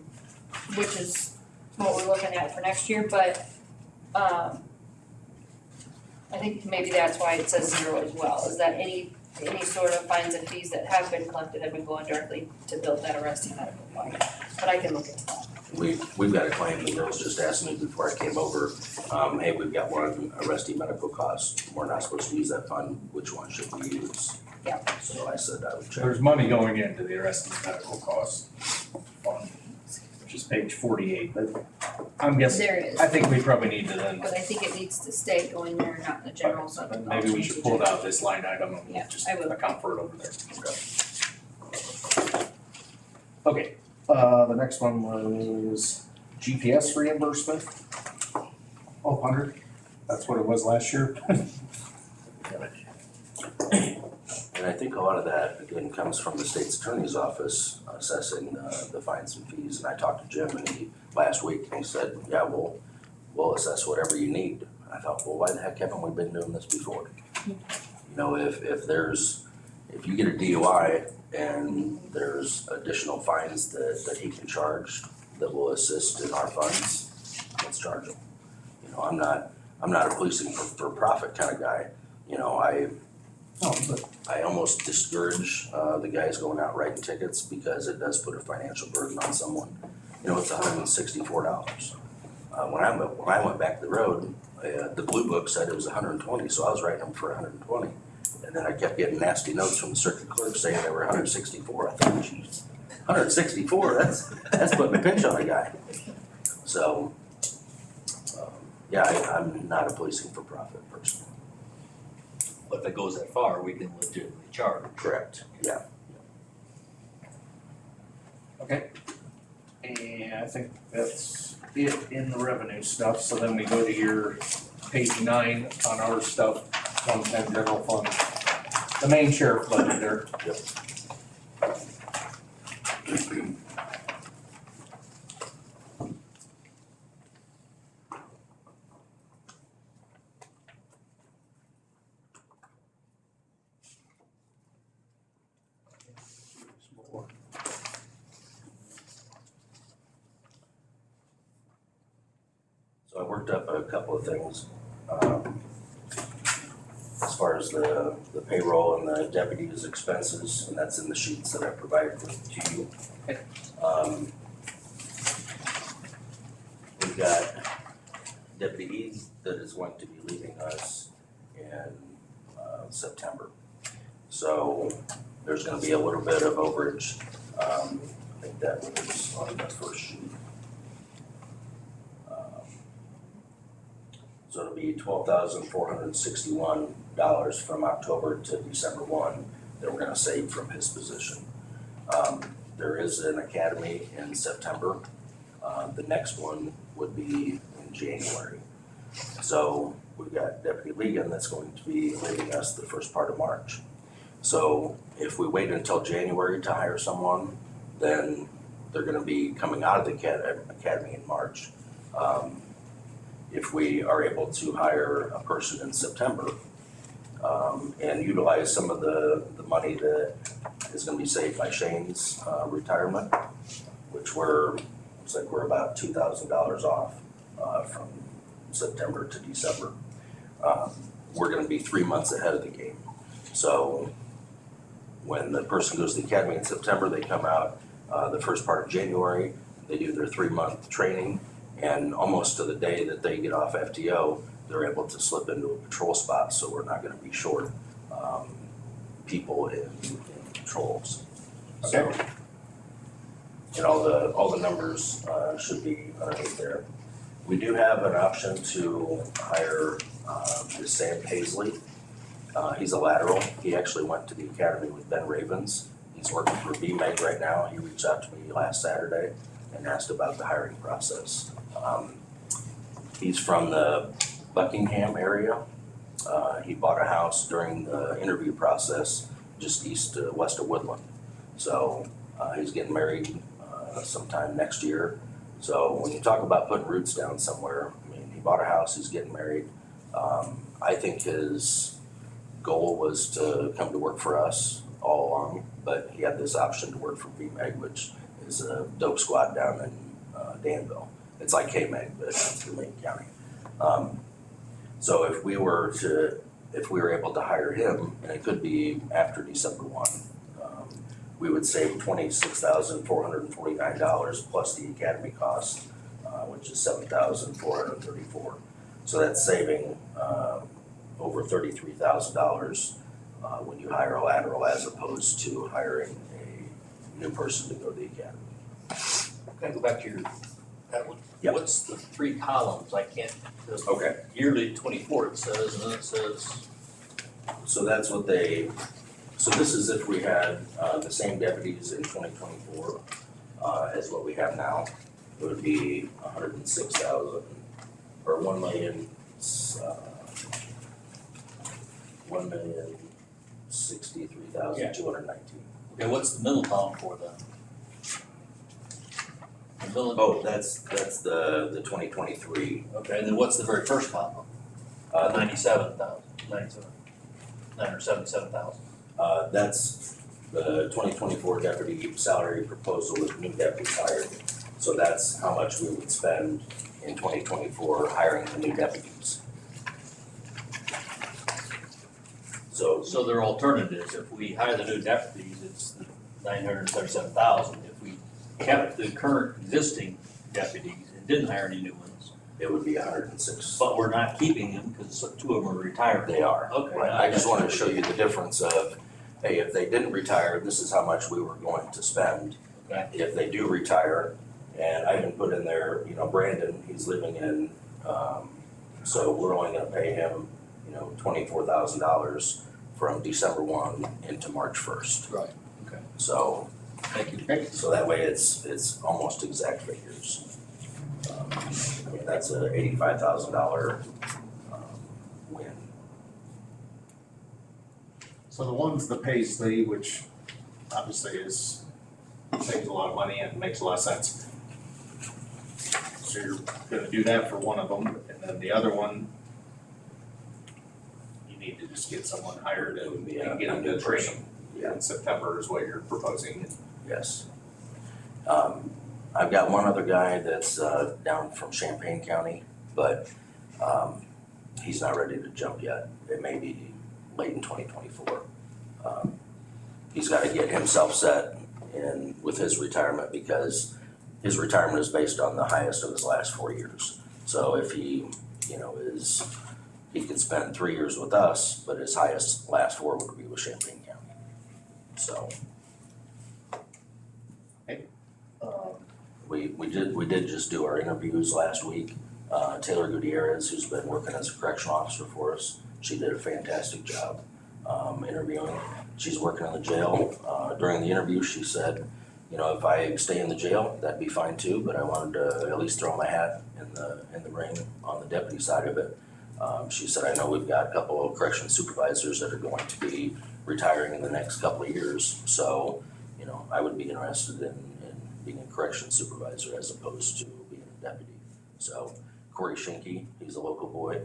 Which is what we're looking at for next year, but, I think maybe that's why it says 0 as well, is that any sort of fines and fees that have been collected have been going directly to build that arresting medical fund, but I can look into that. We've got a claim, the girls just asked me before I came over, hey, we've got one arrestee medical cost, we're not supposed to use that fund, which one should we use? Yeah. So I said I would check. There's money going into the arrestee medical costs fund, which is page 48, but I'm guessing, There is, I think we probably need to then, but I think it needs to stay going there, not in the general fund. maybe we should pull it out this line item and Yeah, just I will. account for it over there. Okay, the next one was GPS reimbursement. 1,200, that's what it was last year. And I think a lot of that, again, comes from the state's attorney's office assessing the fines and fees. And I talked to Jim last week, and he said, yeah, we'll assess whatever you need. And I thought, well, why the heck haven't we been doing this before? If you get a DUI and there's additional fines that he can charge that will assist in our funds, let's charge him. I'm not a policing for profit kind of guy. I almost discourage the guys going out writing tickets because it does put a financial burden on someone. It's $164. When I went back the road, the blue book said it was 120, so I was writing them for 120. And then I kept getting nasty notes from the circuit clerk saying they were 164. I thought, geez, 164, that's putting a pinch on a guy. So, I'm not a policing for profit person. But if it goes that far, we can legitimately charge. Correct, yeah. Okay. And I think that's it in the revenue stuff, so then we go to your page 9 on our stuff, 110 general fund. The main sheriff budget there. Yep. So I worked up a couple of things. As far as the payroll and the deputies' expenses, and that's in the sheets that I provided to you. We've got Deputy E that is going to be leaving us in September. So there's gonna be a little bit of overage. I think that was on the first sheet. So it'll be $12,461 from October to December 1 that we're gonna save from his position. There is an academy in September. The next one would be in January. So we've got Deputy Ligon that's going to be leaving us the first part of March. So if we wait until January to hire someone, then they're gonna be coming out of the academy in March. If we are able to hire a person in September, and utilize some of the money that is gonna be saved by Shane's retirement, which looks like we're about $2,000 off from September to December. We're gonna be 3 months ahead of the game. So when the person goes to the academy in September, they come out the first part of January, they do their 3-month training, and almost to the day that they get off FTO, they're able to slip into a patrol spot, so we're not gonna be short people in patrols. So, and all the numbers should be underneath there. We do have an option to hire Sam Paisley. He's a lateral. He actually went to the academy with Ben Ravens. He's working for BMEG right now. He reached out to me last Saturday and asked about the hiring process. He's from the Buckingham area. He bought a house during the interview process just west of Woodland. So he's getting married sometime next year. So when you talk about putting roots down somewhere, I mean, he bought a house, he's getting married. I think his goal was to come to work for us all along, but he had this option to work for BMEG, which is a dope squad down in Danville. It's like KMEG, but it's in Lake County. So if we were able to hire him, and it could be after December 1, we would save $26,449 plus the academy cost, which is $7,434. So that's saving over $33,000 when you hire a lateral as opposed to hiring a new person to go to the academy. Can I go back to that one? Yeah. What's the 3 columns? I can't, Okay. yearly 24 it says, and then it says. So that's what so this is if we had the same deputies in 2024 as what we have now. It would be 106,000 or 1,063,219. Okay, what's the middle column for that? The middle. Oh, that's the 2023. Okay, and then what's the very first column? 977,000. That's the 2024 deputy salary proposal with new deputies hired. So that's how much we would spend in 2024 hiring the new deputies. So there are alternatives. If we hire the new deputies, it's 977,000. If we kept the current existing deputies and didn't hire any new ones, it would be 106. but we're not keeping them because 2 of them are retired. They are. Okay. Right. I just wanted to show you the difference of, hey, if they didn't retire, this is how much we were going to spend. Okay. If they do retire, and I even put in there, Brandon, he's living in, so we're only gonna pay him, $24,000 from December 1 into March 1st. Right, okay. So, Thank you. so that way it's almost exact figures. That's a $85,000 win. So the one's the Paisley, which obviously saves a lot of money and makes a lot of sense. So you're gonna do that for one of them, and then the other one, you need to just get someone hired and get them to training. Yeah. In September is what you're proposing. Yes. I've got one other guy that's down from Champaign County. but, he's not ready to jump yet. It may be late in 2024. He's gotta get himself set in with his retirement because his retirement is based on the highest of his last 4 years. So if he, he could spend 3 years with us, but his highest last 4 would be with Champaign County. So. We did just do our interviews last week. Taylor Gutierrez, who's been working as a correctional officer for us, she did a fantastic job interviewing. She's working in the jail. During the interview, she said, if I stay in the jail, that'd be fine too, but I wanted to at least throw my hat in the ring on the deputy side of it. She said, I know we've got a couple of correction supervisors that are going to be retiring in the next couple of years, so, I would be interested in being a correction supervisor as opposed to being a deputy. So Corey Schinke, he's a local boy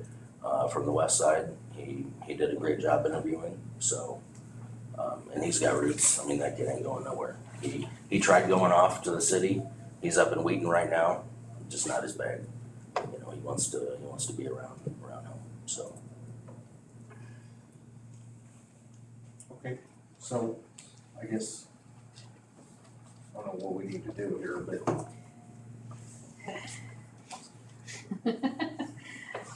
from the west side. He did a great job interviewing, so, and he's got roots. I mean, that kid ain't going nowhere. He tried going off to the city. He's up in Wheaton right now, just not his bag. He wants to be around home, so. Okay, so I guess, I don't know what we need to do here, but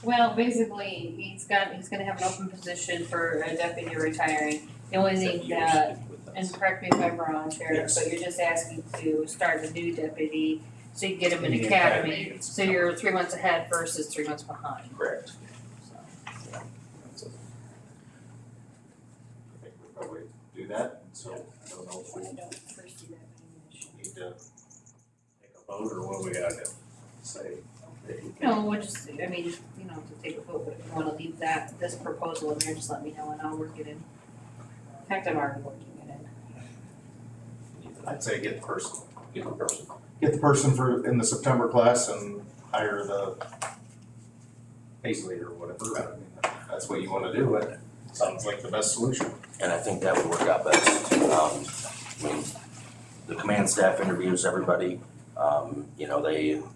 Well, basically, he's gonna have an open position for a deputy retiring. The only thing that, and correct me if I'm wrong, Sheriff, but you're just asking to start a new deputy, so you can get him an In the academy, academy. so you're 3 months ahead versus 3 months behind. Correct. I think we'll probably do that, so I don't know if we need to take a vote or what we gotta do. Say. No, we'll just, to take a vote, but if you wanna leave this proposal in there, just let me know and I'll work it in. In fact, I'm already working it in. I'd say get the person. Get the person for, in the September class and hire the Paisley or whatever. I mean, that's what you wanna do, it sounds like the best solution. And I think that would work out best. The command staff interviews everybody.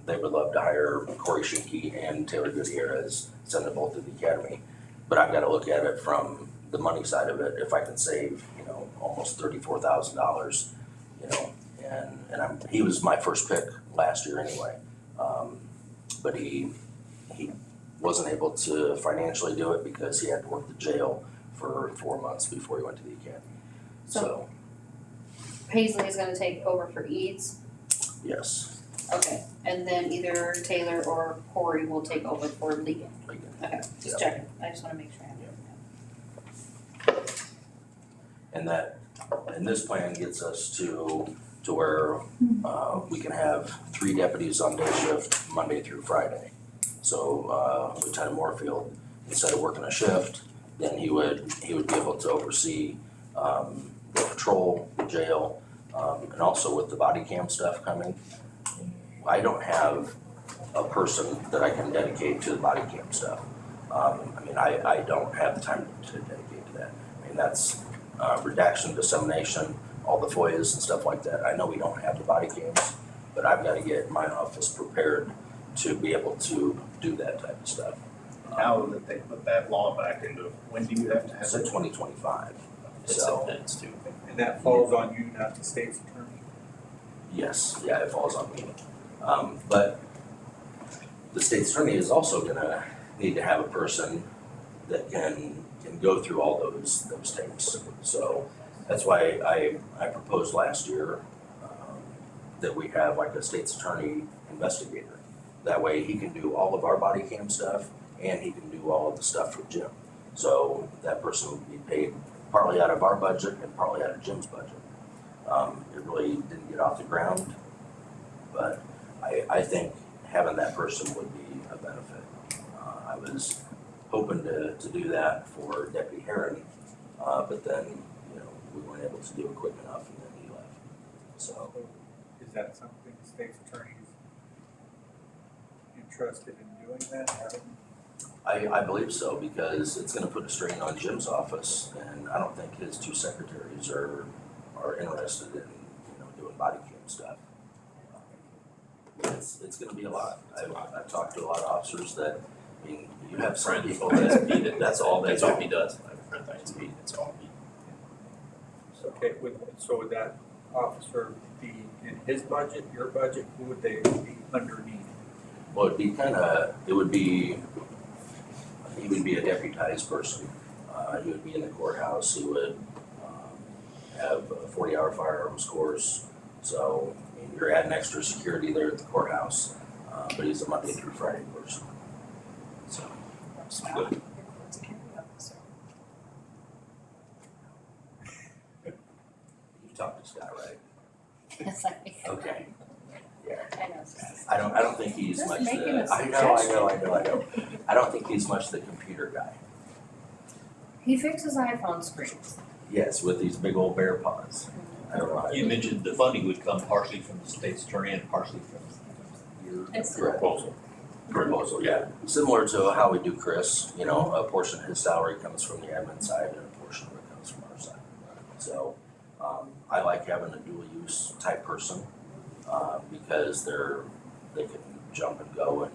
They would love to hire Corey Schinke and Taylor Gutierrez, send them both to the academy. But I've gotta look at it from the money side of it. If I can save, almost $34,000, and he was my first pick last year anyway. But he wasn't able to financially do it because he had to work the jail for 4 months before he went to the academy. So, Paisley is gonna take over for Eads, yes. okay, and then either Taylor or Corey will take over for Ligon. Okay, just checking, I just wanna make sure I have it. And this plan gets us to where, we can have 3 deputies on day shift, Monday through Friday. So, Lieutenant Moorfield, instead of working a shift, then he would be able to oversee, the patrol, the jail, and also with the body cam stuff coming. I don't have a person that I can dedicate to the body cam stuff. I don't have the time to dedicate to that. That's redaction, dissemination, all the FOIAs and stuff like that. I know we don't have the body cams, but I've got to get my office prepared to be able to do that type of stuff. Now that they put that law back into, when do you have to have It's in it? 2025. It's So, intense too. And that falls on you, not the state's attorney? yes, yeah, it falls on me. But the state's attorney is also gonna need to have a person that can go through all those tapes. So that's why I proposed last year that we have like a state's attorney investigator. That way he can do all of our body cam stuff and he can do all of the stuff for Jim. So that person would be paid partly out of our budget and partly out of Jim's budget. It really didn't get off the ground, but I think having that person would be a benefit. I was hoping to do that for Deputy Heron, but then, we weren't able to do it quick enough and then he left. So, Is that something the state's attorney is interested in doing that, having? I believe so, because it's gonna put a strain on Jim's office, and I don't think his 2 secretaries are interested in, doing body cam stuff. it's gonna be a lot. I've talked to a lot of officers that, I mean, you have some people that, that's all he does. It's all he. Okay, would that officer be in his budget, your budget, who would they be underneath? Well, he would be a deputized person. He would be in the courthouse, he would, have a 40-hour firearms course. So, I mean, you're adding extra security there at the courthouse, but he's a Monday through Friday person. So, it's good. You talked to Scott, right? Yes, I Okay. Yeah. I know. I don't think he's Just much making the, a I know. I don't think he's much the computer guy. He fixes iPhone screens. Yes, with these big old bear paws. I don't know. You mentioned the funding would come partially from the state's attorney and partially from your Proposal. Proposal, yeah. Similar to how we do Chris, you know, a portion of his salary comes from the admin side and a portion of it comes from our side. So, I like having a dual use type person, because they can jump and go and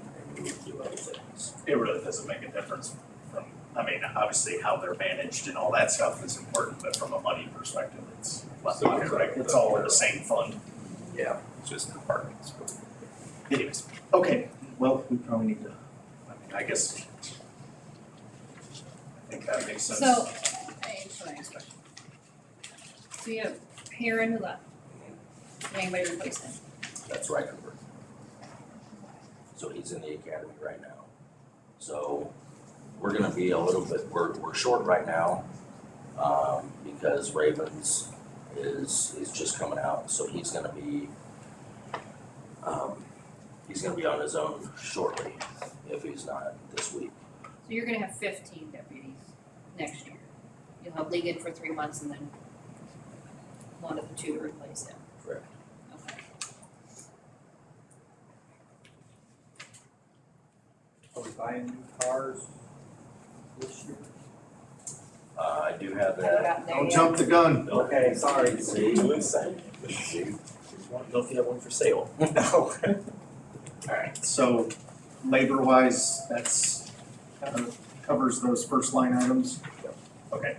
do other things. It really doesn't make a difference from, I mean, obviously how they're managed and all that stuff is important, but from a money perspective, it's all in the same fund. Yeah, it's just departments. Anyways, okay, well, we probably need to, I guess. I think that makes sense. So, next question. So you have Perrin who left. Did anybody replace him? That's Reichenberg. So he's in the academy right now. So we're gonna be a little bit, we're short right now, because Ravens is just coming out, so he's gonna be on his own shortly, if he's not this week. So you're gonna have 15 deputies next year. You'll have Ligon for 3 months and then one of the two to replace him. Correct. Okay. Are we buying new cars this year? I do have Haven't that. gotten there Don't yet. jump the gun. Okay, sorry. Too excited. Want to know if you have one for sale? No. Alright, so labor wise, that's kind of covers those first line items? Okay.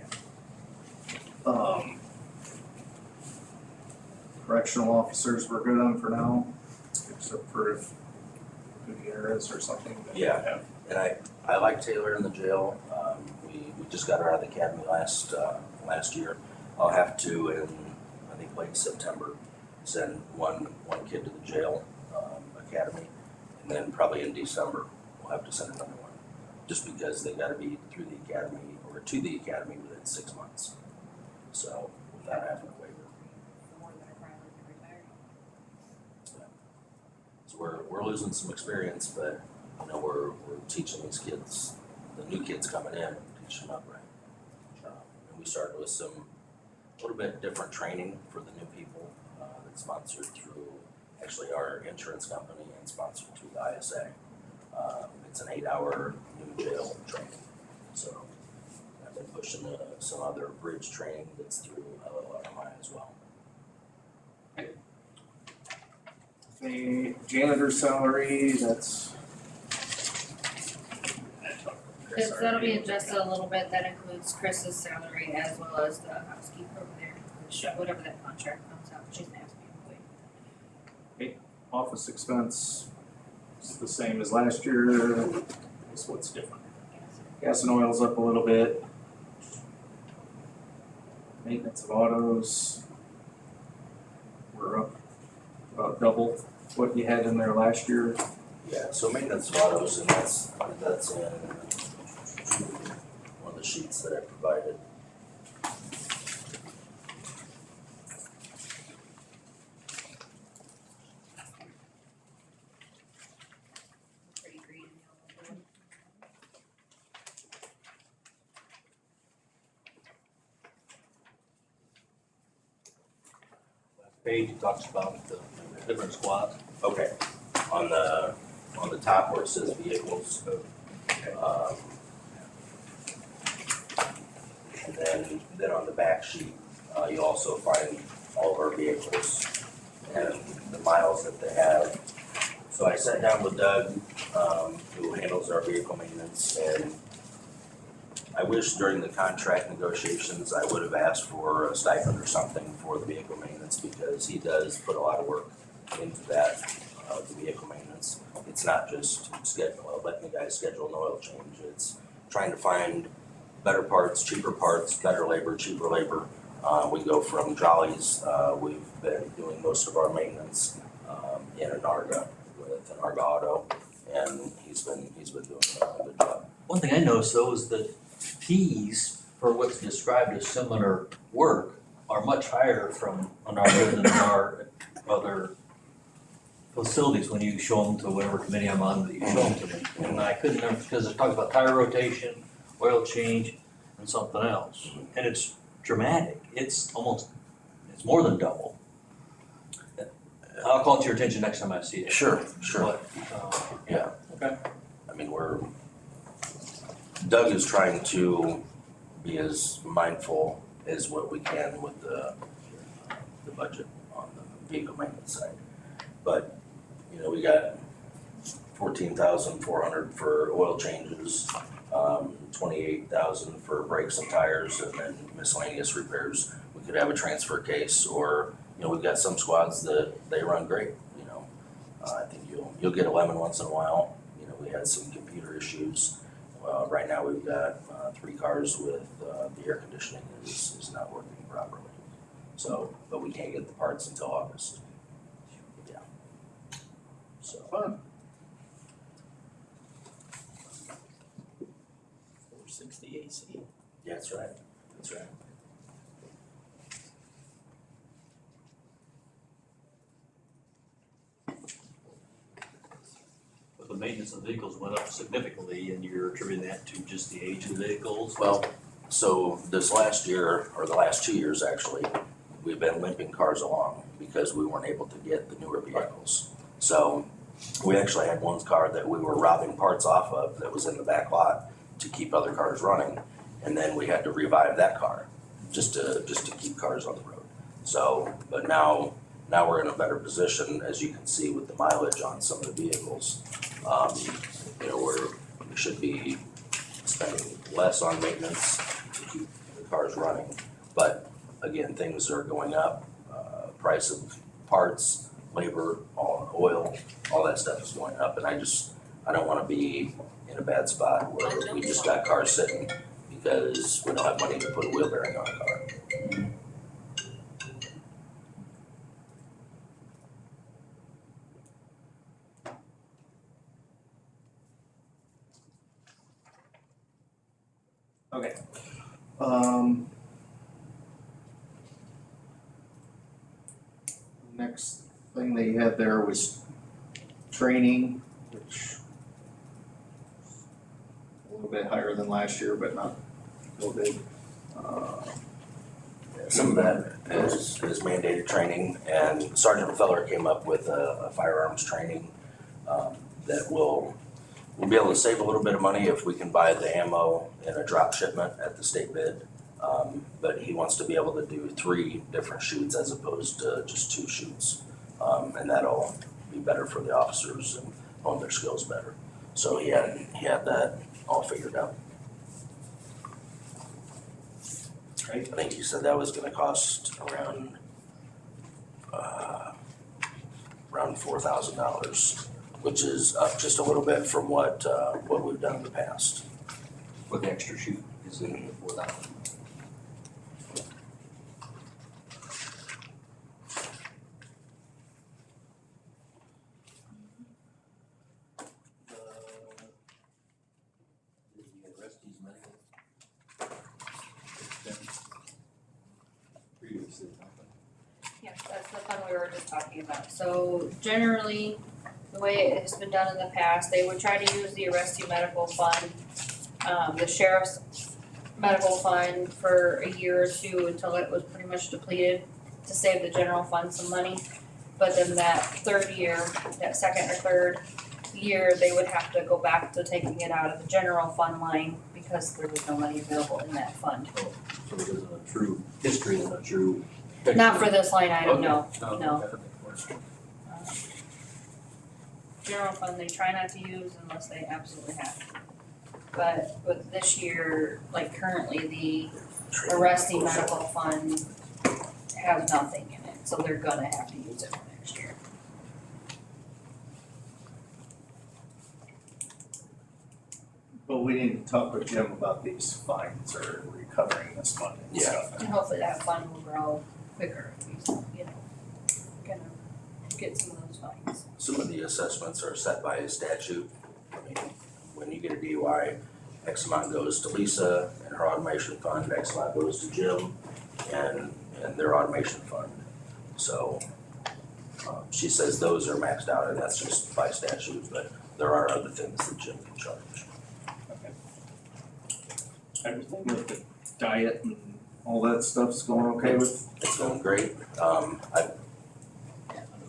Correctional officers we're good on for now, except for if Gutierrez or something. that we Yeah. have. And I like Taylor in the jail. We just got her out of the academy last year. I'll have to, in, I think, late September, send one kid to the jail, academy. And then probably in December, we'll have to send another one. Just because they gotta be through the academy or to the academy within 6 months. So, without having a waiver. More than are probably retired. So we're losing some experience, but, you know, we're teaching these kids, the new kids coming in, teaching them up right. And we started with a little bit different training for the new people, that's sponsored through actually our insurance company and sponsored through the ISA. It's an 8-hour new jail training. So I've been pushing some other bridge training that's through LLRMI as well. The janitor salary, that's. That'll be adjusted a little bit. That includes Chris's salary as well as the housekeeper over there, which whatever that contract comes out, she's an ASPE employee. Office expense is the same as last year. I guess what's different? Gas and oil's up a little bit. Maintenance of autos. We're up about double what you had in there last year. Yeah, so maintenance of autos, and that's in one of the sheets that I provided. Pretty green and yellow. page, it talks about the different squads. Okay, on the top where it says vehicles. And then on the back sheet, you also find all of our vehicles and the miles that they have So I sat down with Doug, who handles our vehicle maintenance, and I wish during the contract negotiations, I would have asked for a stipend or something for the vehicle maintenance, because he does put a lot of work into that, the vehicle maintenance. It's not just letting the guys schedule an oil change, it's trying to find better parts, better labor, cheaper labor. We go from Jolly's, we've been doing most of our maintenance, in an Arga, with an Arga Auto, and he's been doing a good job. One thing I noticed though is that fees for what's described as similar work are much higher from an Arga than our other facilities when you show them to whatever committee I'm on, that you show them to me. And I couldn't remember, because it talks about tire rotation, oil change, and something else. And it's dramatic. It's more than double. I'll call it to your attention next time I see it. Sure. But, Yeah. Okay. I mean, Doug is trying to be as mindful as what we can with the budget on the vehicle maintenance side. But, you know, we got 14,400 for oil changes, 28,000 for brakes and tires, and then miscellaneous repairs. We could have a transfer case, or, you know, we've got some squads that they run great, you know. I think you'll get a lemon once in a while. You know, we had some computer issues. Right now we've got 3 cars with the air conditioning is not working properly. So, but we can't get the parts until August. Yeah. So. Fun. 460 AC. Yeah, that's right. That's right. But the maintenance of vehicles went up significantly, and you're attributing that to just the age of the vehicles? Well, so this last year, or the last 2 years actually, we've been limping cars along because we weren't able to get the newer vehicles. So we actually had one car that we were robbing parts off of that was in the back lot to keep other cars running. And then we had to revive that car just to keep cars on the road. So, but now we're in a better position, as you can see with the mileage on some of the vehicles. You know, we should be spending less on maintenance to keep the cars running. But again, things are going up, price of parts, labor, oil, all that stuff is going up. And I don't wanna be in a bad spot where we just got cars sitting because we don't have money to put a wheel bearing on a car. Okay. Next thing they had there was training, which a little bit higher than last year, but not real big. Some of that is mandated training, and Sergeant Feller came up with a firearms training that will we'll be able to save a little bit of money if we can buy the ammo in a drop shipment at the state bid. But he wants to be able to do 3 different shoots as opposed to just 2 shoots. And that'll be better for the officers and hone their skills better. So he had that all figured out. I think he said that was gonna cost around $4,000, which is up just a little bit from what we've done in the past. With the extra shoot, is it for that? Yes, that's the fund we were just talking about. So generally, the way it has been done in the past, they would try to use the Arrest Medical Fund, the sheriff's medical fund for a year or 2 until it was pretty much depleted to save the general fund some money. But then that 3rd year, that 2nd or 3rd year, they would have to go back to taking it out of the general fund line because there was no money available in that fund. So there isn't a true history and a true. Not for this line item, no, no. general fund, they try not to use unless they absolutely have to. But with this year, like currently, the arresting medical fund has nothing in it, so they're gonna have to use it for next year. But we need to talk with Jim about these fines or recovering this money and Yeah. stuff. And hopefully that fund will grow quicker, if we, gonna get some of those fines. Some of the assessments are set by statute. I mean, when you get a DUI, X amount goes to Lisa and her automation fund, X amount goes to Jim and their automation fund. So, she says those are maxed out and that's just by statute, but there are other things that Jim can charge. Everything with the diet and all that stuff's going okay with? It's going great.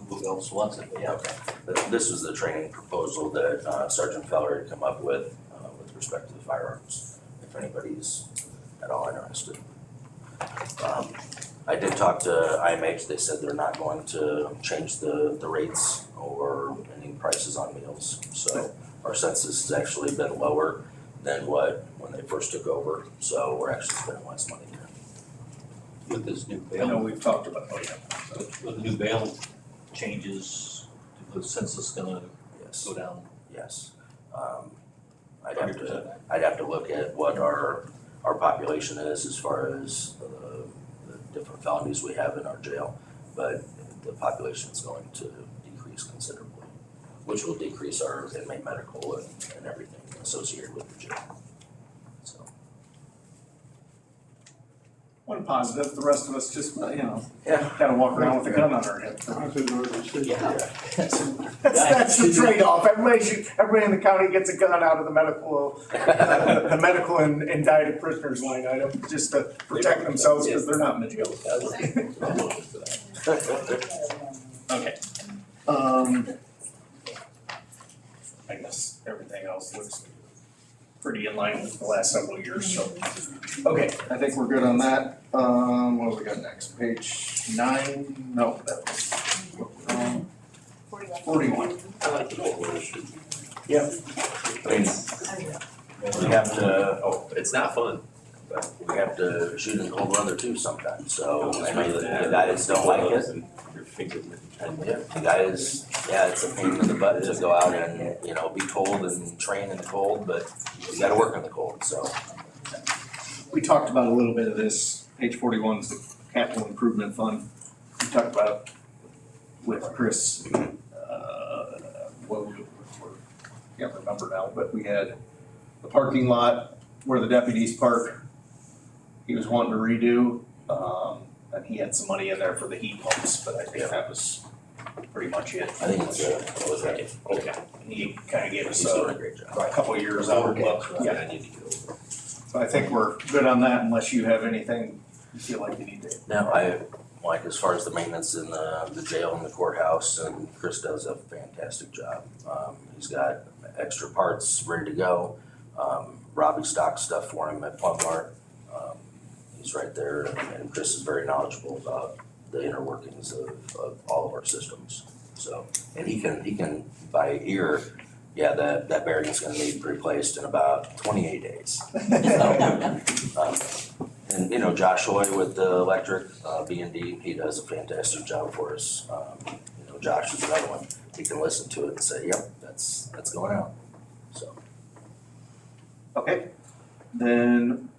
Who else wants it? Yeah, okay. This was the training proposal that Sergeant Feller had come up with respect to the firearms, if anybody's at all interested. I did talk to IMH, they said they're not going to change the rates or any prices on meals. So our census has actually been lower than when they first took over, so we're actually spending less money there. With this new I know bail, we've talked about, with the new bail changes, the census gonna Yes, go down yes. I'd 100%. have to look at what our population is as far as the different felonies we have in our jail. But the population is going to decrease considerably, which will decrease our inmate medical and everything associated with the jail. So, one positive, the rest of us just, yeah. kind of walk around with a gun on our hip. Yeah. That's the trade-off. Everybody in the county gets a gun out of the medical, the medical and indicted prisoners line item, just to protect themselves because they're not in the jail. Okay. I guess everything else looks pretty in line with the last several years, so. Okay, I think we're good on that. What do we got next? Page 9? No, that was, 41. I like the old version. Yep. I mean, we have to, It's not fun, but. we have to shoot in cold weather too sometimes, so I know that the guys don't like it. Your fingers. Yeah, the guys, yeah, it's a pain in the butt to go out and, be cold and train in the cold, but you gotta work in the cold, so. We talked about a little bit of this. Page 41 is the capital improvement fund. We talked about with Chris, can't remember now, but we had the parking lot where the deputies park. He was wanting to redo, and he had some money in there for the heat pumps, but I think that was pretty much it. I think it's, was that, Okay, he kind of gave us he's doing a great job. a couple of years out, but Yeah, yeah. I need to get over. So I think we're good on that unless you have anything you feel like you need to. Now, like as far as the maintenance in the jail and the courthouse, and Chris does a fantastic job. He's got extra parts ready to go. Robbie stocks stuff for him at Plum Mart. He's right there, and Chris is very knowledgeable about the inner workings of all of our systems. So, and he can by ear, yeah, that bearing's gonna need replaced in about 28 days. And Josh Hoy with the electric, B&D, he does a fantastic job for us. Josh is another one, he can listen to it and say, yep, that's going out, so. Okay, then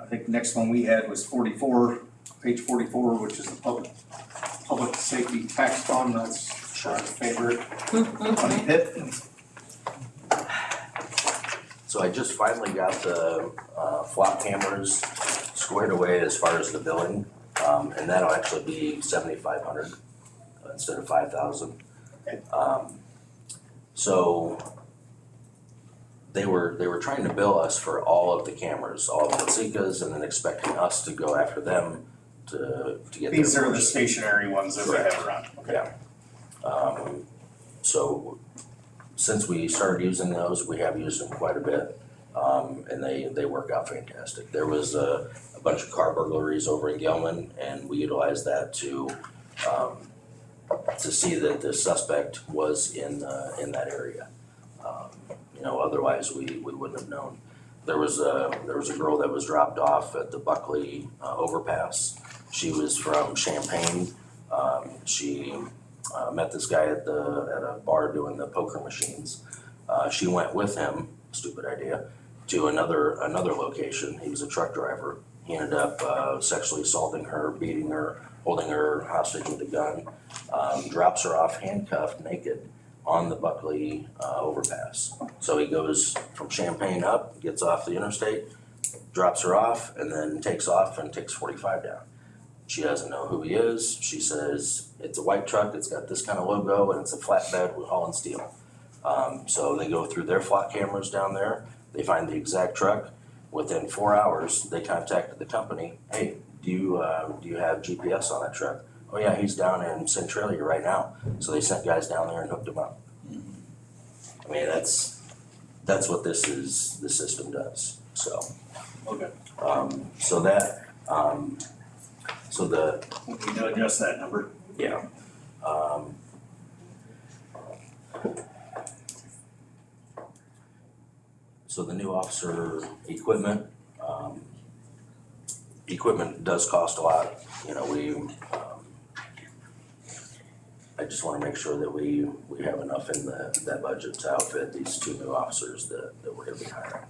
I think the next one we had was 44, page 44, which is the public safety tax fund. That's Sean's favorite money pit. So I just finally got the flop cameras squared away as far as the billing, and that'll actually be 7,500 instead of 5,000. So they were trying to bill us for all of the cameras, all of the Seekas, and then expecting us to go after them to get their These are the portion. stationary ones that they have around. Okay. So since we started using those, we have used them quite a bit, and they work out fantastic. There was a bunch of car burglaries over in Gilman, and we utilized that to to see that the suspect was in that area. You know, otherwise we wouldn't have known. There was a girl that was dropped off at the Buckley overpass. She was from Champaign. She met this guy at a bar doing the poker machines. She went with him, stupid idea, to another location. He was a truck driver. He ended up sexually assaulting her, beating her, holding her hostage with a gun, drops her off handcuffed, naked, on the Buckley overpass. So he goes from Champaign up, gets off the interstate, drops her off, and then takes off and takes 45 down. She doesn't know who he is. She says, it's a white truck, it's got this kind of logo, and it's a flatbed with Holland steel. So they go through their flock cameras down there, they find the exact truck. Within 4 hours, they contacted the company, hey, do you have GPS on that truck? Oh yeah, he's down in Centralia right now. So they sent guys down there and hooked him up. I mean, that's what this system does, so. Okay. So that, so the, We need to adjust that number. yeah. So the new officer equipment, equipment does cost a lot, you know, I just wanna make sure that we have enough in that budget to outfit these 2 new officers that we're gonna be hiring.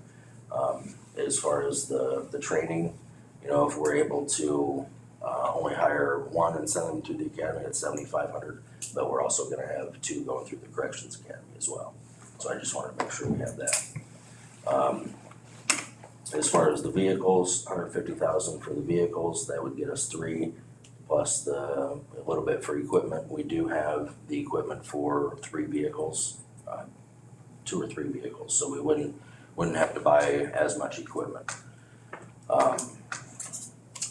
As far as the training, you know, if we're able to only hire 1 and send them to the academy at $7,500, but we're also gonna have 2 going through the corrections academy as well. So I just wanted to make sure we have that. As far as the vehicles, $150,000 for the vehicles, that would get us 3, plus a little bit for equipment. We do have the equipment for 3 vehicles, 2 or 3 vehicles, so we wouldn't have to buy as much equipment.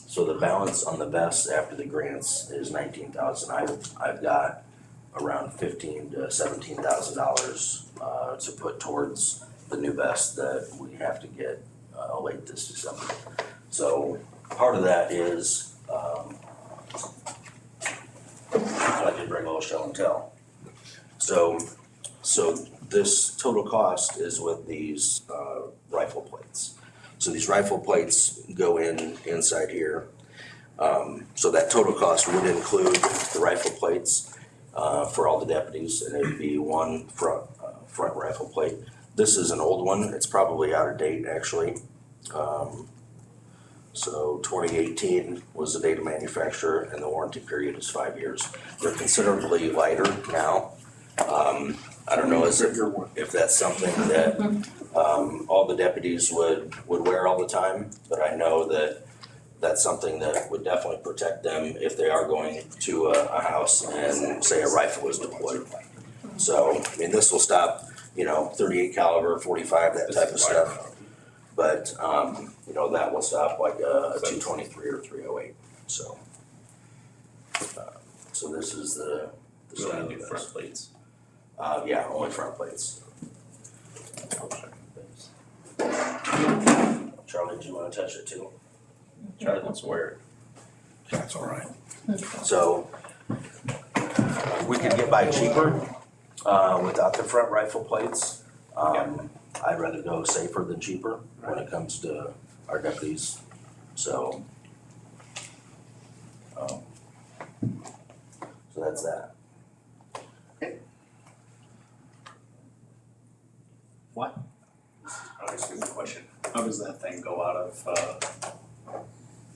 So the balance on the vests after the grants is $19,000. I've got around $15,000 to $17,000 to put towards the new vest that we have to get late this December. So part of that is, I did bring a little show and tell. So this total cost is with these rifle plates. So these rifle plates go inside here. So that total cost would include the rifle plates for all the deputies, and it'd be 1 front rifle plate. This is an old one, it's probably out of date actually. So 2018 was the date of manufacture, and the warranty period is 5 years. They're considerably lighter now. I don't know if that's something that all the deputies would wear all the time, but I know that that's something that would definitely protect them if they are going to a house and say a rifle is deployed. So, I mean, this will stop, you know, 38 caliber, 45, that type of stuff. But, you know, that will stop like a 223 or 308, so. So this is the We only do front plates. Yeah, only front plates. Charlie, do you wanna touch it too? Charlie wants to wear it. That's all right. So, we could get by cheaper, without the front rifle plates. I'd rather go safer than cheaper when it comes to our deputies, so. So that's that. What? I'll ask you a question. How does that thing go out of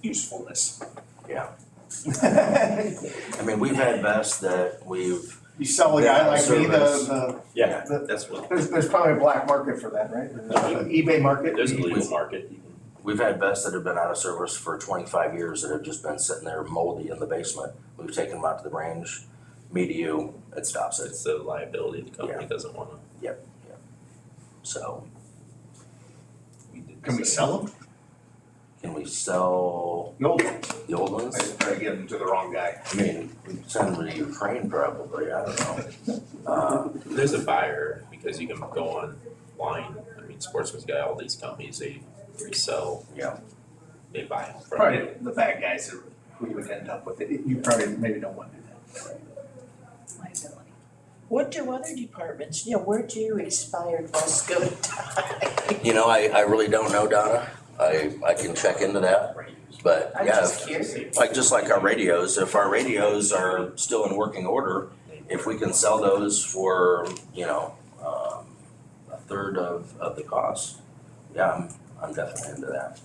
usefulness? Yeah. I mean, we've had vests that we've. You sell a guy like me, Yeah, the, that's what, there's probably a black market for that, right? eBay market? there's a legal market. We've had vests that have been out of service for 25 years that have just been sitting there moldy in the basement. We've taken them out to the range, me to you, it stops it. It's the liability the company doesn't wanna. Yep. So, Can we sell them? can we sell The old ones. the old ones? I just try to give them to the wrong guy. I mean, we can send them to Ukraine probably, I don't know. There's a buyer, because you can go online, I mean, Sportsman's Guy, all these companies, they resell, Yeah. they buy them from. Probably the bad guys who you would end up with. You probably maybe don't want to do that. liability. What do other departments, where do expired vests go to die? You know, I really don't know, Donna. I can check into that, but I'm yeah, just curious. like just like our radios, if our radios are still in working order, if we can sell those for, a third of the cost, yeah, I'm definitely into that.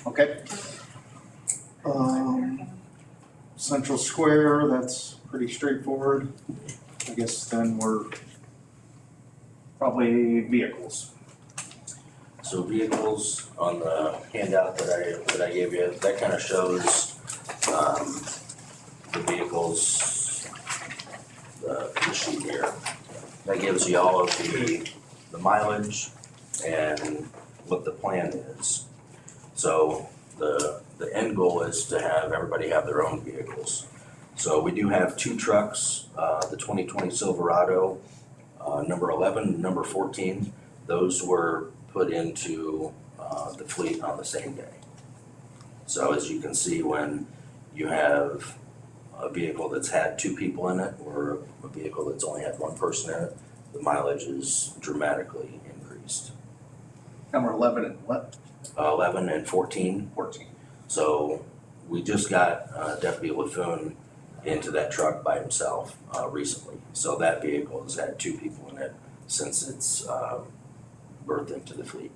Okay. Central Square, that's pretty straightforward. I guess then we're probably vehicles. So vehicles on the handout that I gave you, that kind of shows, the vehicles, the sheet here. That gives you all of the mileage and what the plan is. So the end goal is to have everybody have their own vehicles. So we do have 2 trucks, the 2020 Silverado, number 11, number 14. Those were put into the fleet on the same day. So as you can see, when you have a vehicle that's had 2 people in it or a vehicle that's only had 1 person in it, the mileage is dramatically increased. Number 11 and what? 11 and 14. 14. So we just got Deputy LaFoon into that truck by himself recently. So that vehicle has had 2 people in it since its birth into the fleet.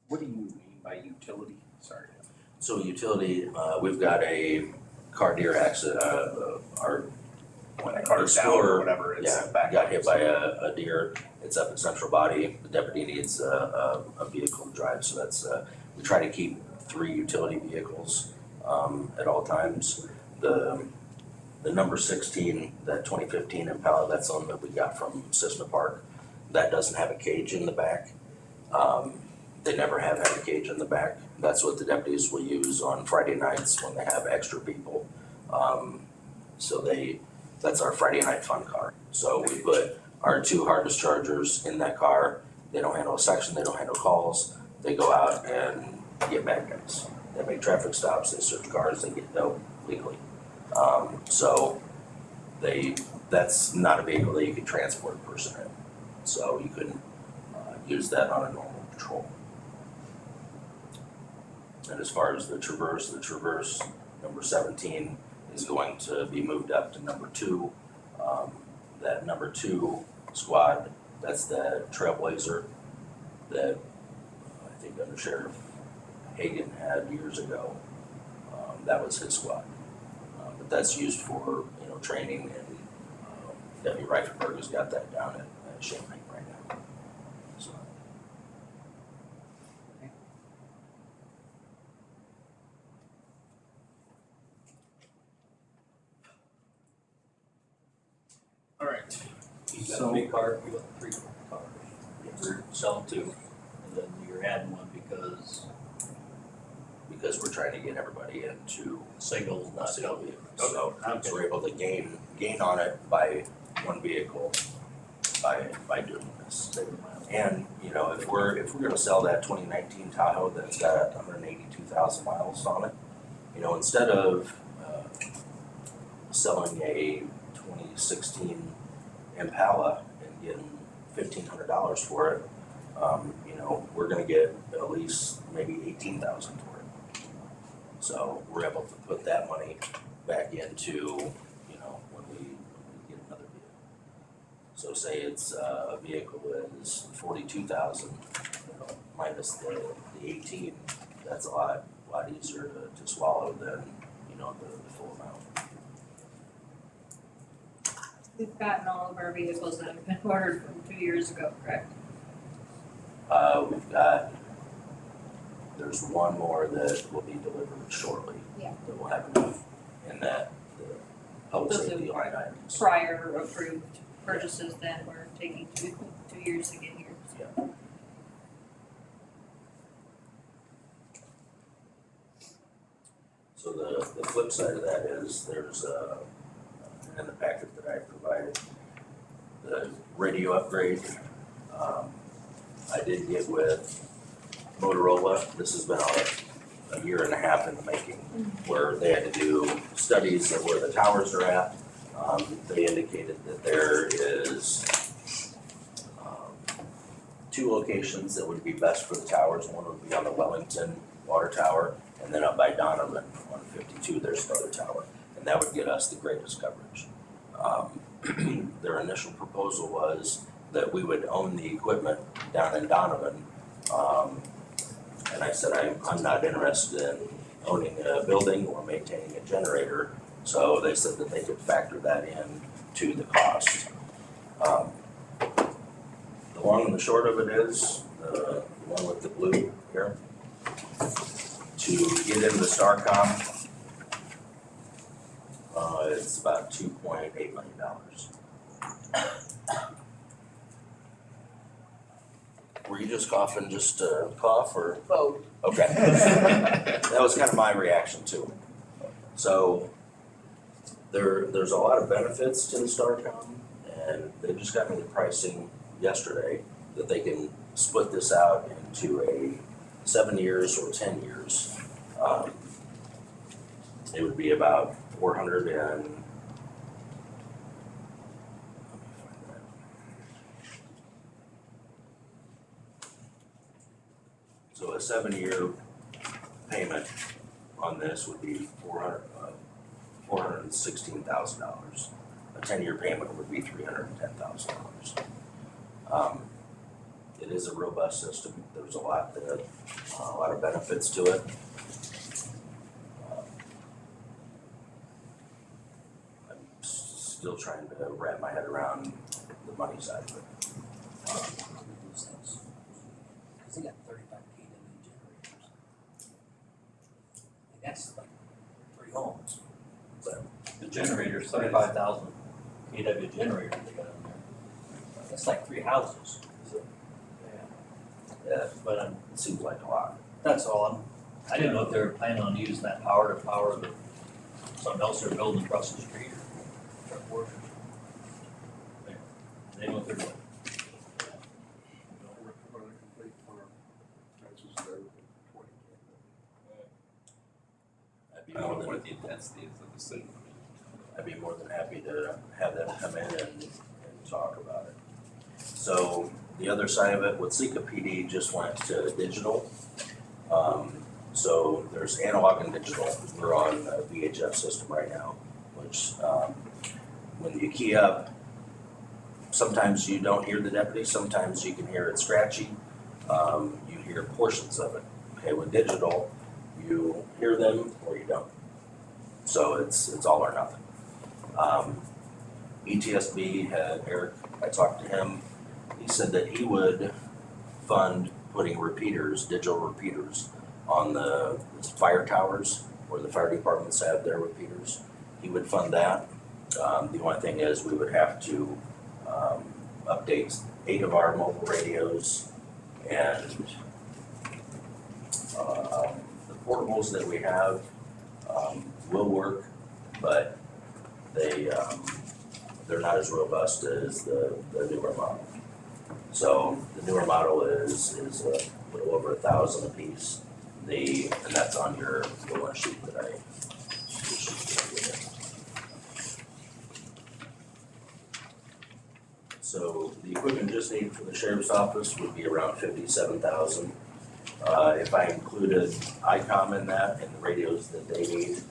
What do you mean by utility? Sorry. So utility, we've got a car deer accident, our When the car's down or Explorer, whatever, it's yeah, back. got hit by a deer. It's up at Central Body. The deputy needs a vehicle to drive, so that's, we try to keep 3 utility vehicles at all times. The number 16, that 2015 Impala, that's the one that we got from Cessna Park. That doesn't have a cage in the back. They never have had a cage in the back. That's what the deputies will use on Friday nights when they have extra people. That's our Friday night fun car. So we put our 2 hard dischargers in that car. They don't handle a section, they don't handle calls. They go out and get bad guys. They make traffic stops, they search cars, they get dope legally. That's not a vehicle that you can transport a person in. So you couldn't use that on a normal patrol. And as far as the Traverse number 17 is going to be moved up to number 2. That number 2 squad, that's the Trailblazer that I think Under Sheriff Hagan had years ago. That was his squad. But that's used for, training, and Deputy Reifenberg has got that down at Champaign right now. So. All right. You got So- a big car, we got 3 cars. You're selling 2, and then you're adding 1 because we're trying to get everybody into single, not single double. vehicles. So we're able to gain on it by 1 vehicle by doing this. And, if we're gonna sell that 2019 Tahoe that's got 182,000 miles on it, instead of selling a 2016 Impala and getting $1,500 for it, we're gonna get at least maybe 18,000 for it. So we're able to put that money back into, when we get another vehicle. So say it's a vehicle is 42,000, minus the 18, that's a lot easier to swallow than, the full amount. We've gotten all of our vehicles that have been ordered from 2 years ago, correct? There's 1 more that will be delivered shortly. Yeah. That will have enough in that, the public Those safety are line items. Prior approved purchases that were taking 2 years to get here. Yeah. So the flip side of that is there's in the packet that I provided, the radio upgrade. I did get with Motorola. This has been a year and a half in the making, where they had to do studies of where the towers are at. They indicated that there is 2 locations that would be best for the towers. One would be on the Wellington Water Tower, and then up by Donovan on 52, there's another tower, and that would get us the greatest coverage. Their initial proposal was that we would own the equipment down in Donovan, and I said I'm not interested in owning a building or maintaining a generator, so they said that they could factor that in to the cost. The long and the short of it is, the one with the blue here, to get into Starcom, it's about $2.8 million. Were you just coughing just to cough, or? Both. Okay. That was kind of my reaction too. So there's a lot of benefits to the Starcom, and they just got me the pricing yesterday that they can split this out into a 7 years or 10 years. It would be about 400 and so a 7-year payment on this would be $416,000. A 10-year payment would be $310,000. It is a robust system. There's a lot of benefits to it. I'm still trying to wrap my head around the money side of it. They got 35 kW generators. That's like 3 homes. So The generator size. 35,000 kW generator they got in there. That's like 3 houses. Yeah, but it seems like a lot. That's all. I didn't know if they were planning on using that power to power something else they're building across the street or. They know what they're doing. I'd be I don't more know than, what the intensity is of the city. I'd be more than happy to have them come in and talk about it. So the other side of it, Watseka PD just went to digital. So there's analog and digital. We're on a VHF system right now, which when you key up, sometimes you don't hear the deputy, sometimes you can hear it scratchy. You hear portions of it. Okay, with digital, you hear them or you don't. So it's all or nothing. ETSB had Eric, I talked to him, he said that he would fund putting repeaters, digital repeaters, on the fire towers where the fire departments have their repeaters. He would fund that. The only thing is we would have to update 8 of our mobile radios, and the portables that we have will work, but they're not as robust as the newer model. So the newer model is a little over 1,000 a piece. And that's on your one sheet that I issued you. So the equipment just needed for the sheriff's office would be around $57,000. If I included ICOM in that and the radios that they need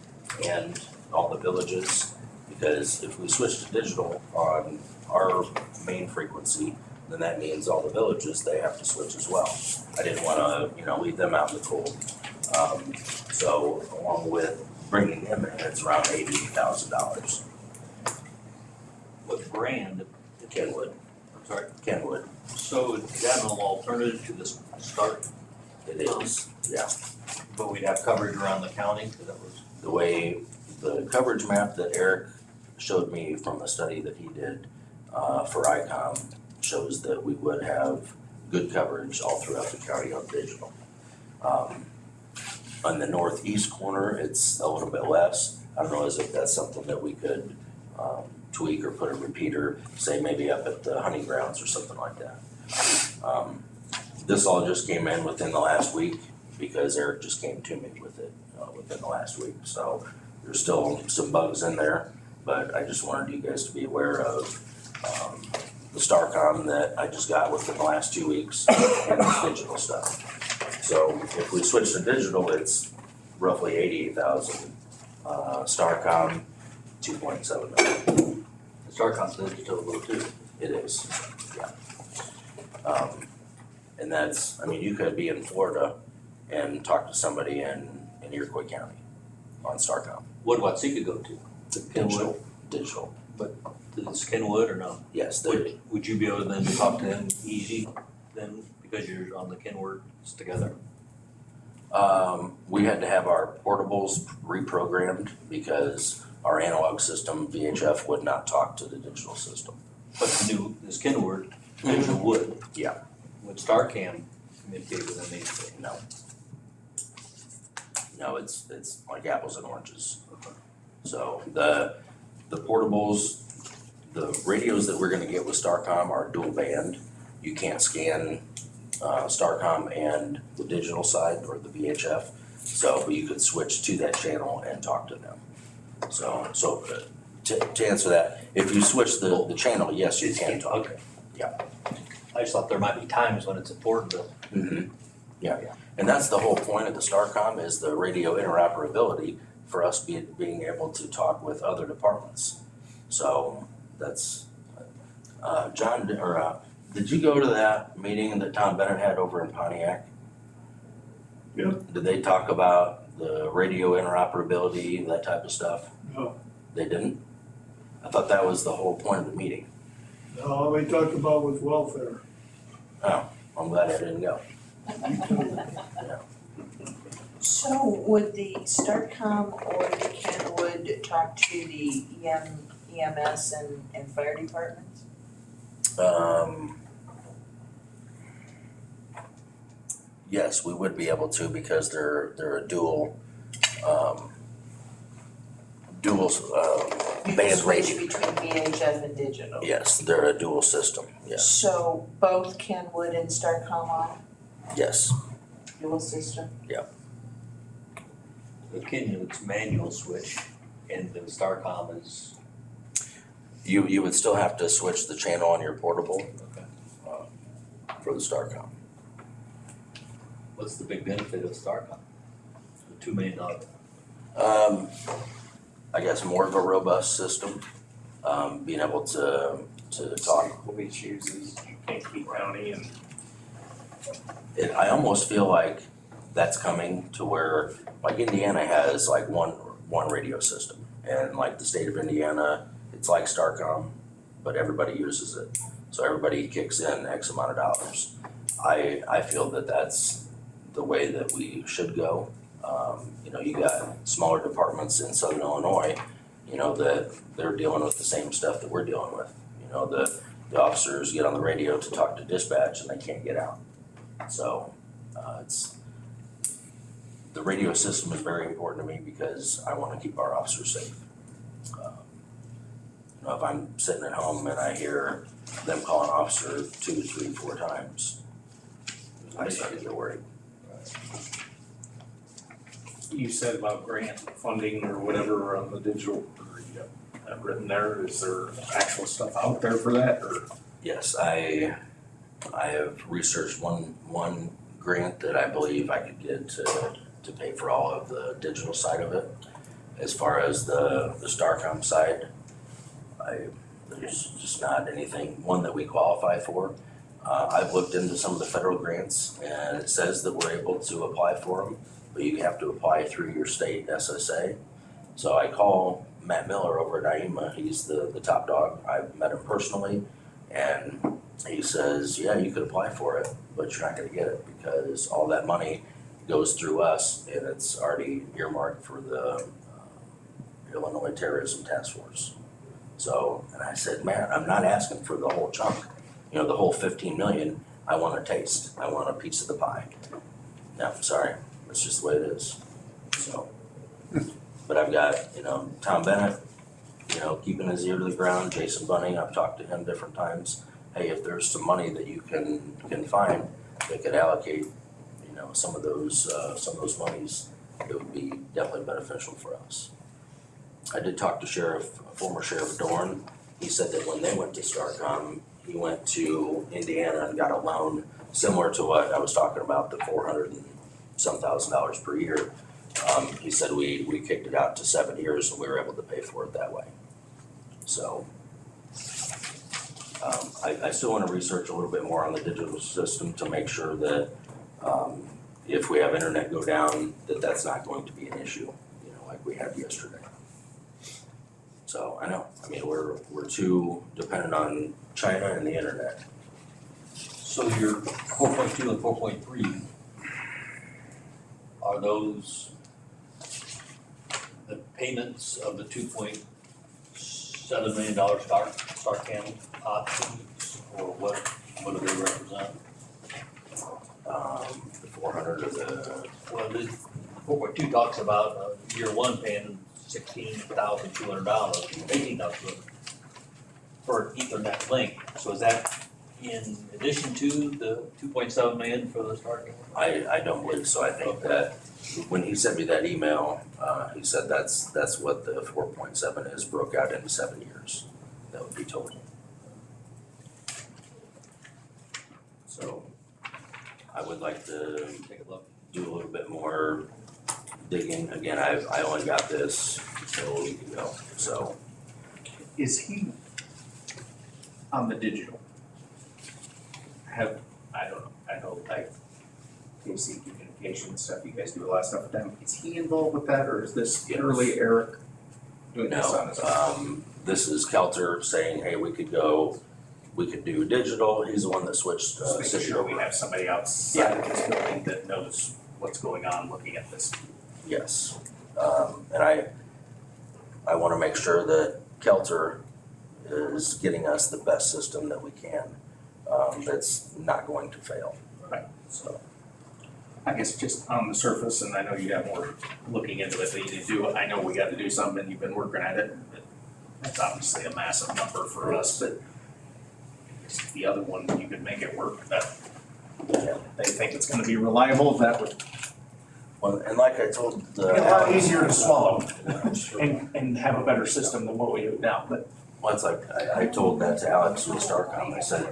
and all the villages, because if we switch to digital on our main frequency, then that means all the villages, they have to switch as well. I didn't wanna, leave them out in the cold. So along with bringing them in, it's around $80,000. What brand? Kenwood. I'm sorry. Kenwood. So is that an alternative to this start? It is, yeah. But we'd have coverage around the county, because that was. The way, the coverage map that Eric showed me from a study that he did for ICOM shows that we would have good coverage all throughout the county on digital. On the northeast corner, it's a little bit less. I don't know if that's something that we could tweak or put a repeater, say maybe up at the hunting grounds or something like that. This all just came in within the last week because Eric just came to me with it within the last week. So there's still some bugs in there, but I just wanted you guys to be aware of the Starcom that I just got within the last 2 weeks and this digital stuff. So if we switch to digital, it's roughly 88,000. Starcom, 2.7 million. The Starcom's digital though too. It is, yeah. And that's, I mean, you could be in Florida and talk to somebody in Iroquois County on Starcom. What Watsika go to? The Kenwood? Digital. To this Kenwood or no? Yes, Would you be able to then talk to them easy then, because you're on the Kenwords together? we had to have our portables reprogrammed because our analog system, VHF, would not talk to the digital system. But the new, this Kenwood, digital would. Yeah. Would Starcam communicate with them easily? No. No, it's like apples and oranges. So the portables, the radios that we're gonna get with Starcom are dual band. You can't scan Starcom and the digital side or the VHF. So you could switch to that channel and talk to them. So to answer that, if you switch the channel, yes, you can talk. Okay. Yeah. I just thought there might be times when it's important to. Mm-hmm. Yeah, and that's the whole point of the Starcom is the radio interoperability for us being able to talk with other departments. So that's, John, did you go to that meeting that Tom Bennett had over in Pontiac? Yep. Did they talk about the radio interoperability, that type of stuff? No. They didn't? I thought that was the whole point of the meeting. All we talked about was welfare. Oh, I'm glad I didn't go. So would the Starcom or the Kenwood talk to the EMS and fire departments? Yes, we would be able to because they're a dual band Switch radio. between VHF and digital? Yes, they're a dual system, yes, So both Kenwood and Starcom are yes. dual system? The Kenwood's manual switch and the Starcom is. You would still have to switch the channel on your portable Okay. for the Starcom. What's the big benefit of Starcom? The $2 million. I guess more of a robust system, being able to talk. Police uses Kankakee County and. I almost feel like that's coming to where, like Indiana has like one radio system. And like the state of Indiana, it's like Starcom, but everybody uses it. So everybody kicks in X amount of dollars. I feel that that's the way that we should go. You got smaller departments in Southern Illinois, that they're dealing with the same stuff that we're dealing with. The officers get on the radio to talk to dispatch and they can't get out. So, the radio system is very important to me because I wanna keep our officers safe. If I'm sitting at home and I hear them call an officer 2, 3, 4 times, I start to get worried. You said about grant funding or whatever on the digital, I've written there, is there actual stuff out there for that or? Yes, I have researched one grant that I believe I could get to pay for all of the digital side of it. As far as the Starcom side, there's just not one that we qualify for. I've looked into some of the federal grants and it says that we're able to apply for them, but you have to apply through your state SSA. So I call Matt Miller over at IEMA, he's the top dog, I've met him personally, and he says, yeah, you could apply for it, but you're not gonna get it because all that money goes through us and it's already earmarked for the Illinois Terrorism Task Force. So, and I said, man, I'm not asking for the whole chunk, the whole 15 million, I want a taste, I want a piece of the pie. No, I'm sorry, that's just the way it is, so. But I've got, Tom Bennett, keeping his ear to the ground. Jason Bunning, I've talked to him different times. Hey, if there's some money that you can find that could allocate, some of those monies, it would be definitely beneficial for us. I did talk to former Sheriff Dorn. He said that when they went to Starcom, he went to Indiana and got a loan similar to what I was talking about, the $400 and some $1,000 per year. He said we kicked it out to 7 years and we were able to pay for it that way. So I still want to research a little bit more on the digital system to make sure that if we have internet go down, that's not going to be an issue, like we had yesterday. So we're too dependent on China and the internet. So your 4.2 and 4.3, are those the payments of the $2.7 million Starcom options, or what do they represent? The 400 or the, Well, the 4.2 talks about year one paying $16,200, $18,200 for Ethernet link. So is that in addition to the 2.7 million for the Starcom? I don't believe so. I think that when he sent me that email, he said that's what the 4.7 is, broke out into 7 years. That would be total. So I would like to take a look, do a little bit more digging. Again, I only got this a week ago, so. Is he on the digital? I know like KC Communication stuff, you guys do a lot of stuff with them. Is he involved with that, or is this purely Eric doing this on his own? This is Kelter saying, hey, we could do digital. He's the one that switched Just making city sure over. we have somebody outside of this building that knows what's going on looking at this. Yes, and I wanna make sure that Kelter is getting us the best system that we can, that's not going to fail. Right. So, I guess just on the surface, and I know you have more looking into it than you do, I know we gotta do something, you've been working at it, but that's obviously a massive number for us, but the other one, you could make it work, that they think it's gonna be reliable, that would well, and like I told be a lot easier to swallow and have a better system than what we do now, but well, it's like, I told that to Alex with Starcom. I said,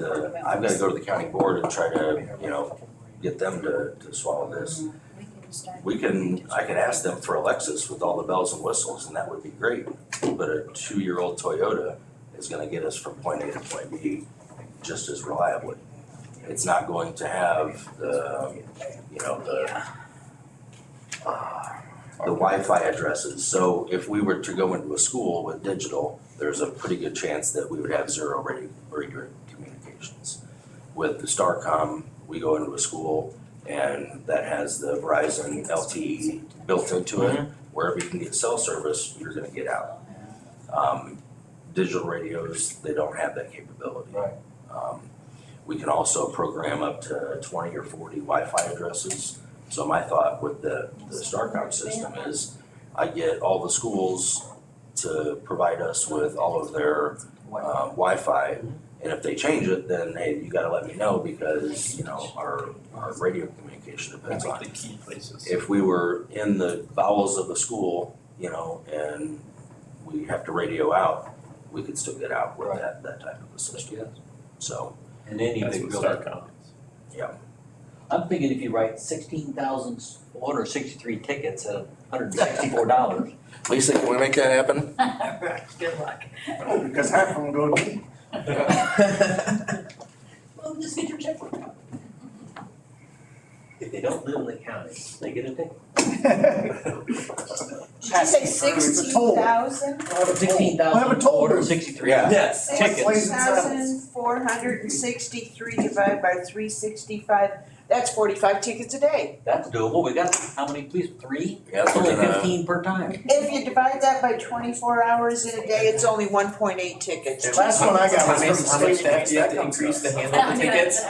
I've gotta go to the county board and try to, get them to swallow this. I can ask them for Alexis with all the bells and whistles, and that would be great. But a 2-year-old Toyota is gonna get us from point A to point B just as reliably. It's not going to have the Wi-Fi addresses. So if we were to go into a school with digital, there's a pretty good chance that we would have zero radio communications. With the Starcom, we go into a school and that has the Verizon LTE built into it. Wherever you can get cell service, you're gonna get out. Digital radios, they don't have that capability. Right. We can also program up to 20 or 40 Wi-Fi addresses. So my thought with the Starcom system is I get all the schools to provide us with all of their Wi-Fi. And if they change it, then hey, you gotta let me know because, our radio communication depends on the key places. If we were in the bowels of the school, and we have to radio out, we could still get out with that type of a system. So. And any That's big what building. Starcom is. Yeah. I'm thinking if you write 16,463 tickets at $164. Lisa, can we make that happen? Good luck. oh, because half of them go to me. Well, just get your checkbook out. If they don't live in the county, they get a ticket. Did you say It's a toll. 60,000? We'll have a toll booth. 16,463. Yeah. Yes, tickets. 6,463 divided by 365, that's 45 tickets a day. That's doable. We got, how many, please? 3? Yeah, That's only we're gonna- 15 per time. If you divide that by 24 hours in a day, it's only 1.8 tickets. The last one I got was from the How much state. staff do you have to increase to handle the tickets?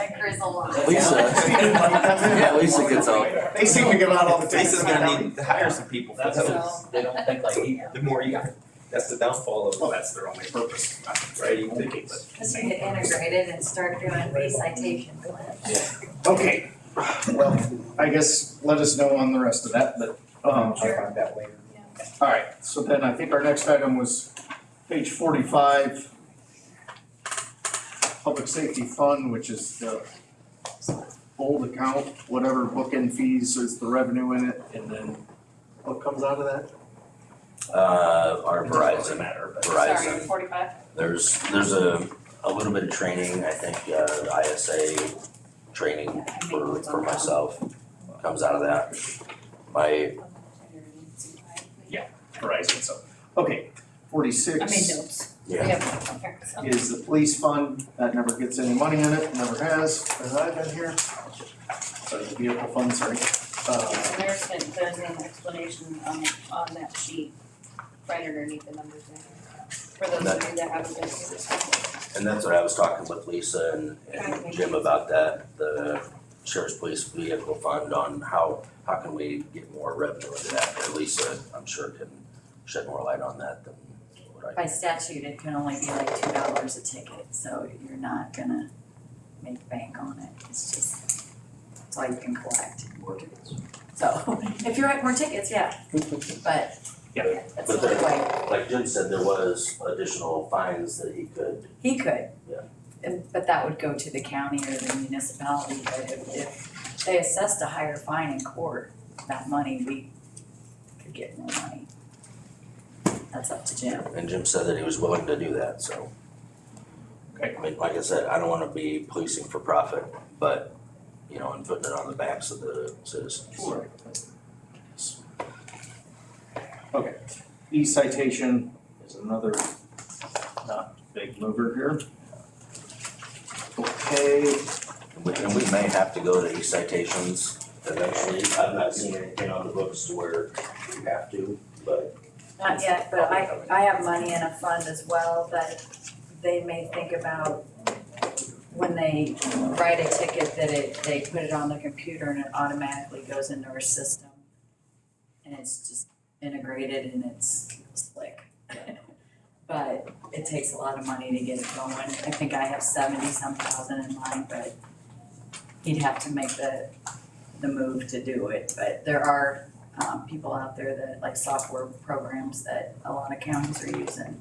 Lisa, yeah, Lisa gets out. They seem to give out all the tickets. Lisa's gonna need to hire some people for That's those. what they don't think like he. The more you got. That's the downfall of. Well, that's their only purpose, not Right. thinking, but. Let's get integrated and start doing re-citation plans. Okay, well, I guess let us know on the rest of that, but, I'll find that later. all right, so then I think our next item was page 45. Public Safety Fund, which is the old account, whatever book-in fees is the revenue in it, and then what comes out of that? Our It doesn't really Verizon, matter, but. Sorry, Verizon, 45. there's a little bit of training, I think, ISA training for myself comes out of that. My, Verizon, so, okay, 46. I made notes. We yeah, have notes on here, so. Is the police fund, that never gets any money in it, never has, as I've been here. Sorry, the vehicle fund, sorry. There's an explanation on that sheet, right underneath the numbers there. For those of you that haven't been through this one. and that's what I was talking with Lisa and Jim about that, the Sheriff's Police Vehicle Fund on how can we get more revenue into that, and Lisa, I'm sure can shed more light on that than what I. By statute, it can only be like $2 a ticket, so you're not gonna make bank on it. It's just, it's all you can collect. So, if you write more tickets, yeah, but, yeah, that's the But only there, way. like Jim said, there was additional fines that he could. He could. Yeah. But that would go to the county or the municipality, but if they assessed a higher fine in court, that money, we could get more money. That's up to Jim. And Jim said that he was willing to do that, so. Okay. I mean, like I said, I don't wanna be policing for profit, but, you know, and putting it on the backs of the citizens. Sure. Okay, e-citation is another not big mover here. Okay, And we may have to go to e-citations eventually. I've not seen anything on the books to where we have to, but. Not yet, but I have money in a fund as well that they may think about when they write a ticket that they put it on the computer and it automatically goes into our system. And it's just integrated and it's slick. But it takes a lot of money to get it going. I think I have 70-some thousand in mine, but he'd have to make the move to do it. But there are people out there that like software programs that a lot of counties are using.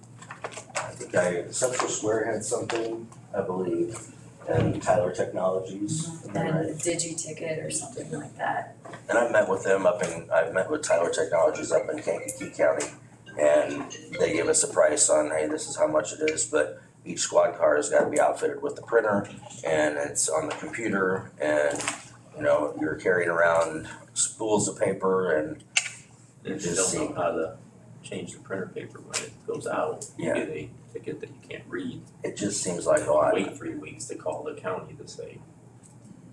I think Central Square had something, I believe, and Tyler Technologies, am I right? And DigiTicket or something like that. And I've met with them I've met with Tyler Technologies up in Kankakee County, and they gave us a price on, hey, this is how much it is, but each squad car has gotta be outfitted with the printer, and it's on the computer, and, you know, you're carrying around spools of paper, and They just don't know how to change the printer paper when it goes out. You get a ticket that you can't read. it just seems like a lot. Wait 3 weeks to call the county to say,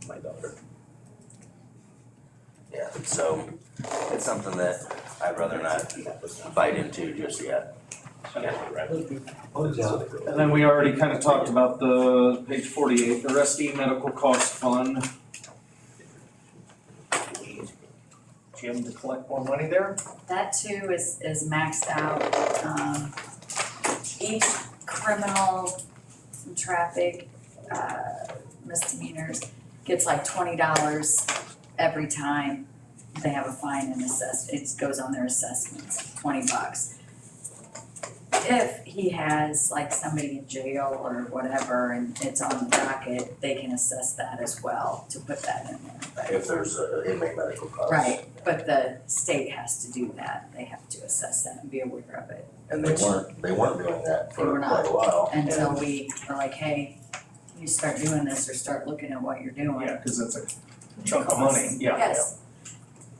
my daughter. Yeah, so it's something that I'd rather not bite into just yet. and then we already kind of talked about the page 48, the Rusty Medical Cost Fund. Jim, to collect more money there? That too is maxed out. Each criminal, some traffic, misdemeanors gets like $20 every time they have a fine and it goes on their assessments, $20. If he has like somebody in jail or whatever and it's on the docket, they can assess that as well to put that in there. But- If there's an inmate medical cost. Right, but the state has to do that, they have to assess that and be aware of it. And they weren't doing that They were for not. quite a while. Until we are like, hey, you start doing this or start looking at what you're doing. Yeah, because it's a chunk of money, yeah. Yes,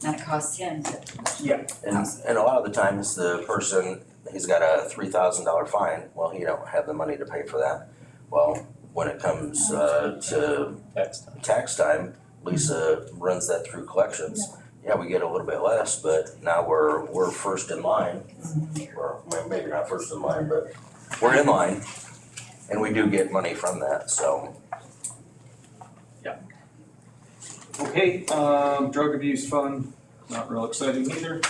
that costs him to. Yeah. And a lot of the times the person, he's got a $3,000 fine, well, he don't have the money to pay for that. Well, when it comes to tax time, Lisa runs that through collections. Yeah, we get a little bit less, but now we're first in line. Or maybe not first in line, but we're in line. And we do get money from that, so. Okay, drug abuse fund, not real exciting either.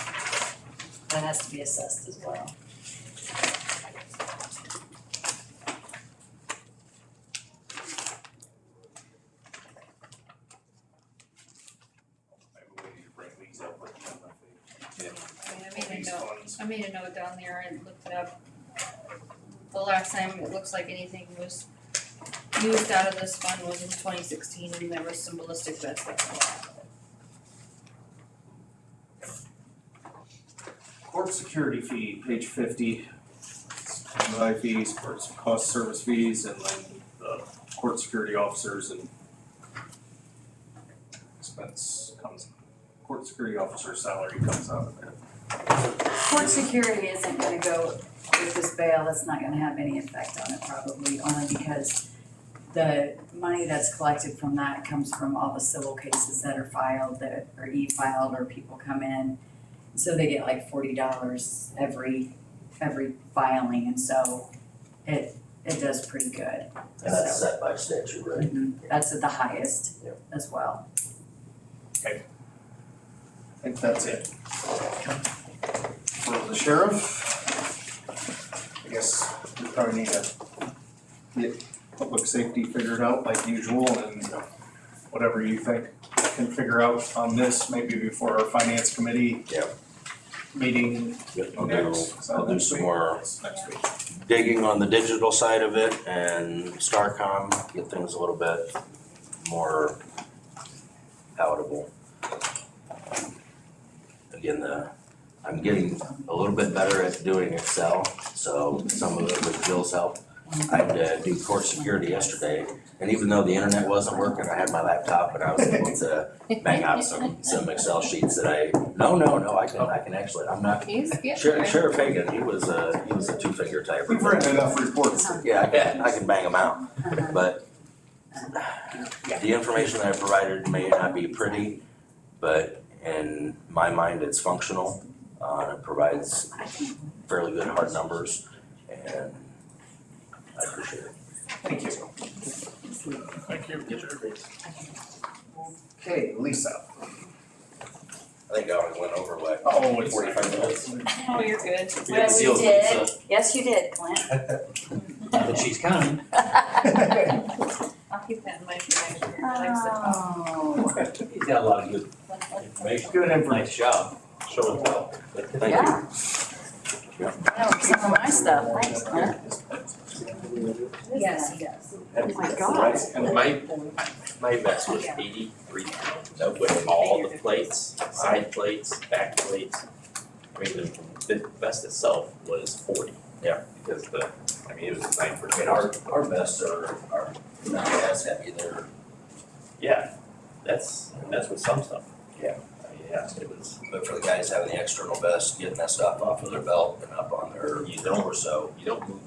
That has to be assessed as well. these note. funds. I made a note down there and looked it up. The last time it looks like anything was used out of this fund was in 2016, and there was some ballistic vests that came out. Court security fee, page 50. MI fees, cost service fees, and then the court security officers and expense comes, court security officer salary comes out of that. Court security isn't gonna go with this bail, that's not gonna have any effect on it probably, only because the money that's collected from that comes from all the civil cases that are filed, that are e-filed, or people come in. So they get like $40 every filing, and so it does pretty good. And that's set by statute, right? That's at the highest Yep. as well. I think that's it. For the sheriff, I guess we probably need to get public safety figured out like usual, and whatever you think can figure out on this, maybe before our finance committee meeting I'll do some more next week. digging on the digital side of it and Starcom, get things a little bit more palatable. Again, I'm getting a little bit better at doing Excel, so some of it with Jill's help. I had to do court security yesterday, and even though the internet wasn't working, I had my laptop and I was able to bang out some Excel sheets that I can actually, I'm not. Sheriff Hagan, he was a two-finger typer. We've written enough reports. Yeah, I can bang them out, but the information that I provided may not be pretty, but in my mind, it's functional. It provides fairly good hard numbers, and I appreciate it. Thank you. Thank you. Okay, Lisa. I think I only went over like Oh, it's 45 minutes. Oh, you're good. Yes, you did. Yes, you did, Clint. Now that she's coming. I'll keep that in mind for next year. Oh. He's got a lot of good information. Good information. Nice job. Show and tell. Thank Yeah. That was some of my stuff, thanks, Clint. Yes, he does. Oh my God. And my vest was 83, with all the plates, side plates, back plates. I mean, the vest itself was 40. Yeah. Because it was designed for. And our vests are not as heavy, they're. Yeah, that's with some stuff. Yeah. Yeah, it was. But for the guys having the external vest, getting that stuff off of their belt and up on their torso, You don't move.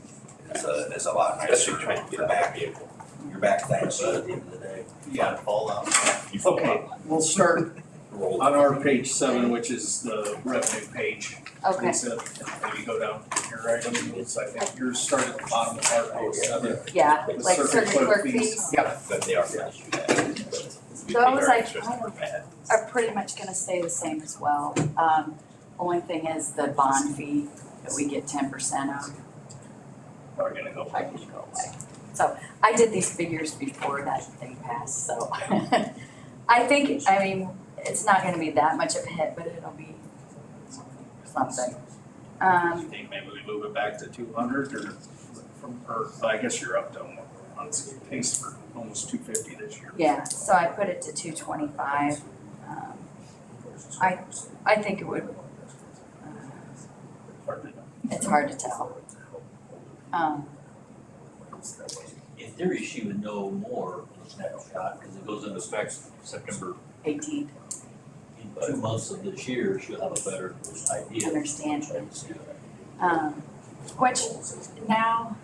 is a lot nicer. Especially trying to get out of the vehicle. Your back thanks you at the end of the day. Yeah. Fall out. You fall Okay, out. we'll start Roll. on our page 7, which is the revenue page. Okay. Lisa, maybe go down your items, I think yours start at the bottom of our page 7. Yeah, The like circuit clerk fees. Yeah, But they are nice. Those I are pretty much gonna stay the same as well. Only thing is the bond fee that we get 10% of. are gonna go. I can go away. So I did these figures before that thing passed, so I think, it's not gonna be that much of a hit, but it'll be something. Think maybe we move it back to 200 or I guess you're up to on pace for almost 250 this year. Yeah, so I put it to 225. I think it would, it's hard to tell. In theory, she would know more in the snapshot, because it goes into effect September 18th, in 2 months of this year, she'll have a better idea. understand. Which now,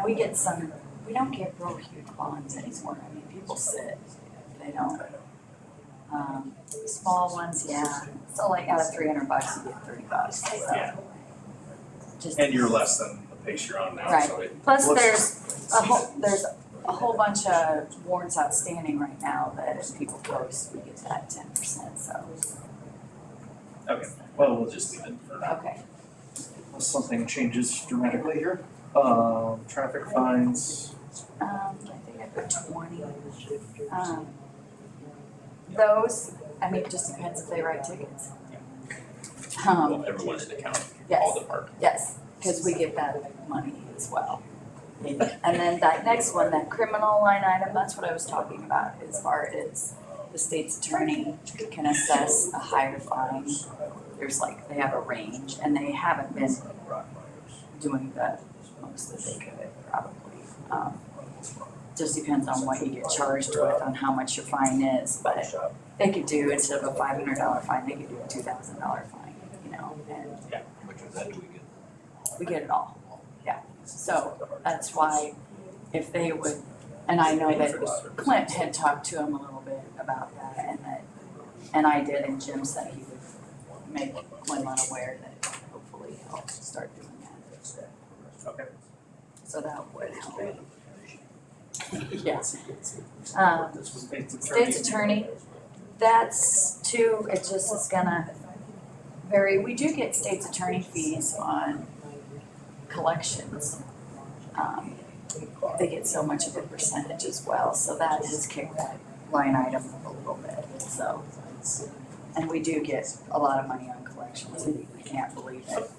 we get some, we don't get real huge bonds anymore. People sit, they don't. Small ones, yeah. So like out of $300, you get $30, so. Yeah. Just. And you're less than the pace you're on now, Right. so it Plus, looks- there's a whole bunch of warrants outstanding right now that if people post, we get that 10%, so. Okay, well, we'll just leave it for now. Okay. Unless something changes dramatically here. Traffic fines, I think I put 20. Those, it just depends if they write tickets. Well, everyone in the county, all departments. Yes, because we get that money as well. And then that next one, that criminal line item, that's what I was talking about, as far as the state's attorney can assess a higher fine. There's like, they have a range, and they haven't been doing the most that they could, probably. Just depends on what you get charged with, on how much your fine is, but they could do, instead of a $500 fine, they could do a $2,000 fine, you know, and Which of that do we get? we get it all, yeah. So that's why if they would, and I know that Clint had talked to him a little bit about that, and I did, and Jim said he would make Clint unaware that hopefully he'll start doing that. Okay. So that would help. Yeah. State's attorney, that's too, it just is gonna vary. We do get state's attorney fees on collections. They get so much of a percentage as well, so that has kicked that line item up a little bit, so. And we do get a lot of money on collections, I can't believe it.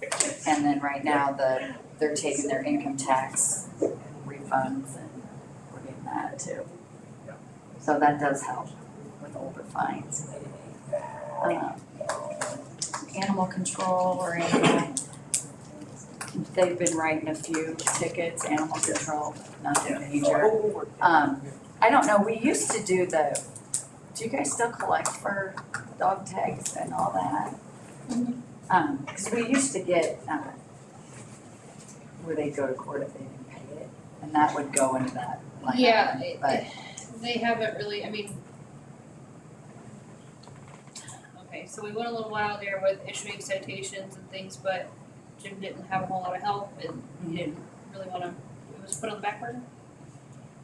And then right now, they're taking their income tax refunds, and we're getting that too. So that does help with older fines. Animal control or animal, they've been writing a few tickets, animal control, nothing major. I don't know, we used to do do you guys still collect for dog tags and all that? Cause we used to get, where they'd go to court if they didn't pay it, and that would go into that line Yeah, item, but. they haven't really, I mean. Okay, so we went a little while there with issuing citations and things, but Jim didn't have a whole lot of help and he didn't really wanna, it was put on the back burner.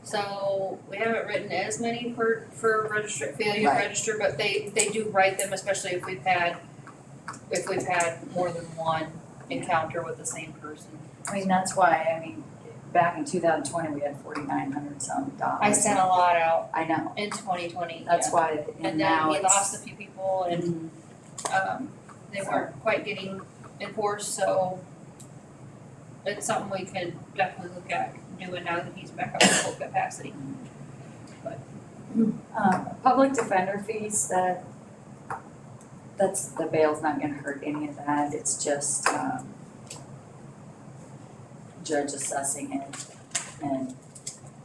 So we haven't written as many for failure to Right. register, but they do write them, especially if we've had more than one encounter with the same person. I mean, that's why, back in 2020, we had 4,900 some dollars. I sent a lot out I know, in 2020, that's yeah. why, And and then now we it's. lost a few people and they weren't quite getting enforced, so it's something we could definitely look at doing now that he's back up to full capacity. Public defender fees, that's, the bail's not gonna hurt any of that, it's just, judge assessing it, and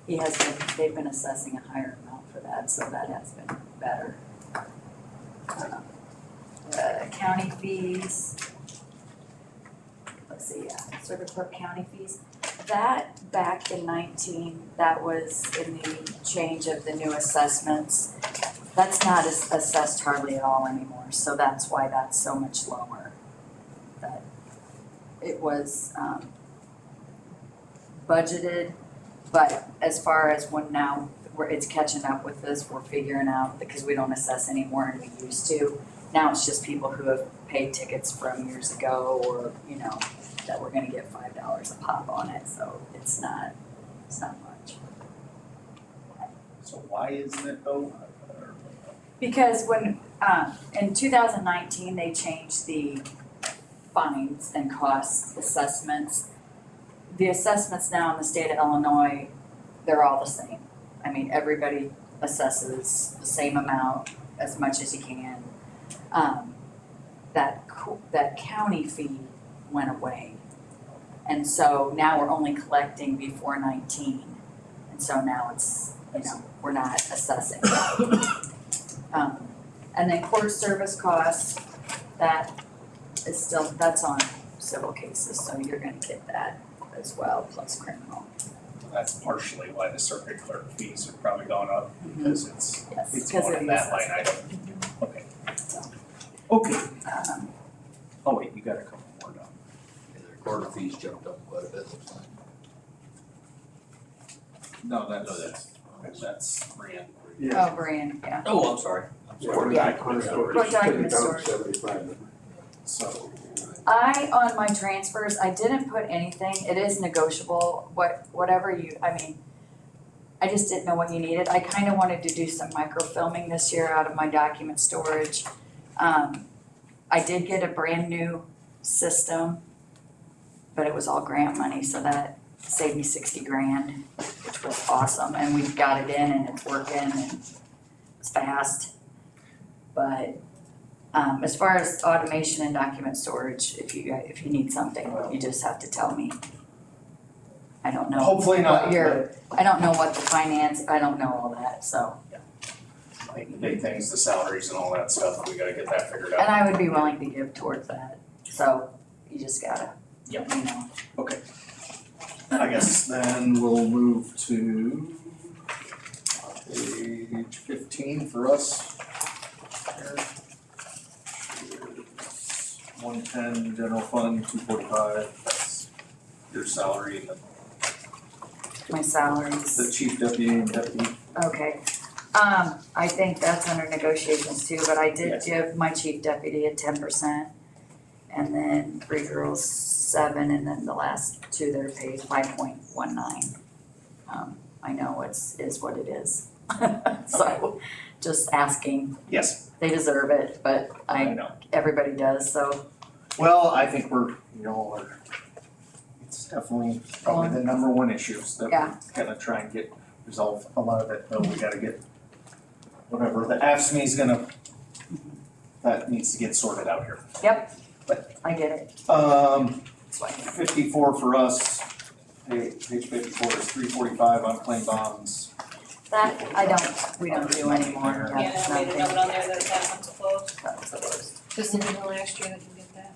they've been assessing a higher amount for that, so that has been better. County fees, let's see, Circuit Court county fees, that back in 19, that was in the change of the new assessments. That's not assessed hardly at all anymore, so that's why that's so much lower. That it was budgeted, but as far as when now it's catching up with this, we're figuring out, because we don't assess any more than we used to. Now it's just people who have paid tickets from years ago, or, that we're gonna get $5 a pop on it, so it's not much. So why isn't it though? Because when, in 2019, they changed the fines and costs assessments. The assessments now in the state of Illinois, they're all the same. Everybody assesses the same amount, as much as you can. That county fee went away. And so now we're only collecting before 19. And so now it's, we're not assessing. And then court service costs, that is still, that's on civil cases, so you're gonna get that as well, plus criminal. That's partially why the circuit clerk fees have probably gone up, because it's Yes, it's because going of in the that line assessment. item. Okay. Okay. Oh wait, you got a couple more down. And their quarter fees jumped up quite a bit, looks like. No, that's Rand. Oh, brand, yeah. Oh, I'm sorry. Court document storage. So. On my transfers, I didn't put anything, it is negotiable, whatever I just didn't know what you needed. I kinda wanted to do some microfilming this year out of my document storage. I did get a brand new system, but it was all grant money, so that saved me 60 grand, which was awesome, and we've got it in and it's working and it's fast. But as far as automation and document storage, if you need something, you just have to tell me. I don't know. Hopefully not, what I don't know what the finance, I don't know all that, so. Like the big things, the salaries and all that stuff, we gotta get that figured out. And I would be willing to give towards that, so you just gotta, Yep. you know. Okay. I guess then we'll move to page 15 for us. 110 general fund, 245, that's your salary and My salaries. the chief deputy and deputy. Okay, I think that's under negotiations too, but I did Yes. give my chief deputy a 10%. And then 3 girls 7, and then the last 2 that are paid 5.19. I know is what it is. So, just asking, Yes, they deserve it, but I know. everybody does, so. Well, I think it's definitely probably the number one issues that Yeah. we're gonna try and get resolved. A lot of it, though, we gotta get whatever the AFSCME is that needs to get sorted out here. Yep, I get it. That's why. 54 for us, page 54 is 345 unclaimed bonds. That, we don't do anymore. Yeah, That's I made a nothing. note on there that that one's closed. That's closed. Just until last year that you get that.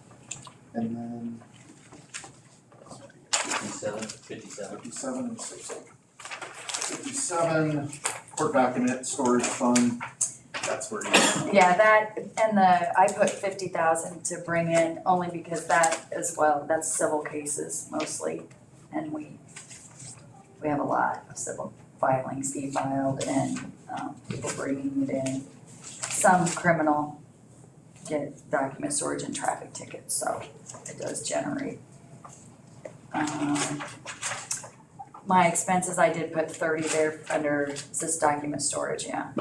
And then 57. 57 and 60. 57, court document storage fund, that's where you. Yeah, that, and I put 50,000 to bring in, only because that as well, that's civil cases mostly. And we have a lot of civil filings e-filed and, people bringing it in. Some criminal get document storage and traffic tickets, so it does generate. My expenses, I did put 30 there under this document storage, yeah.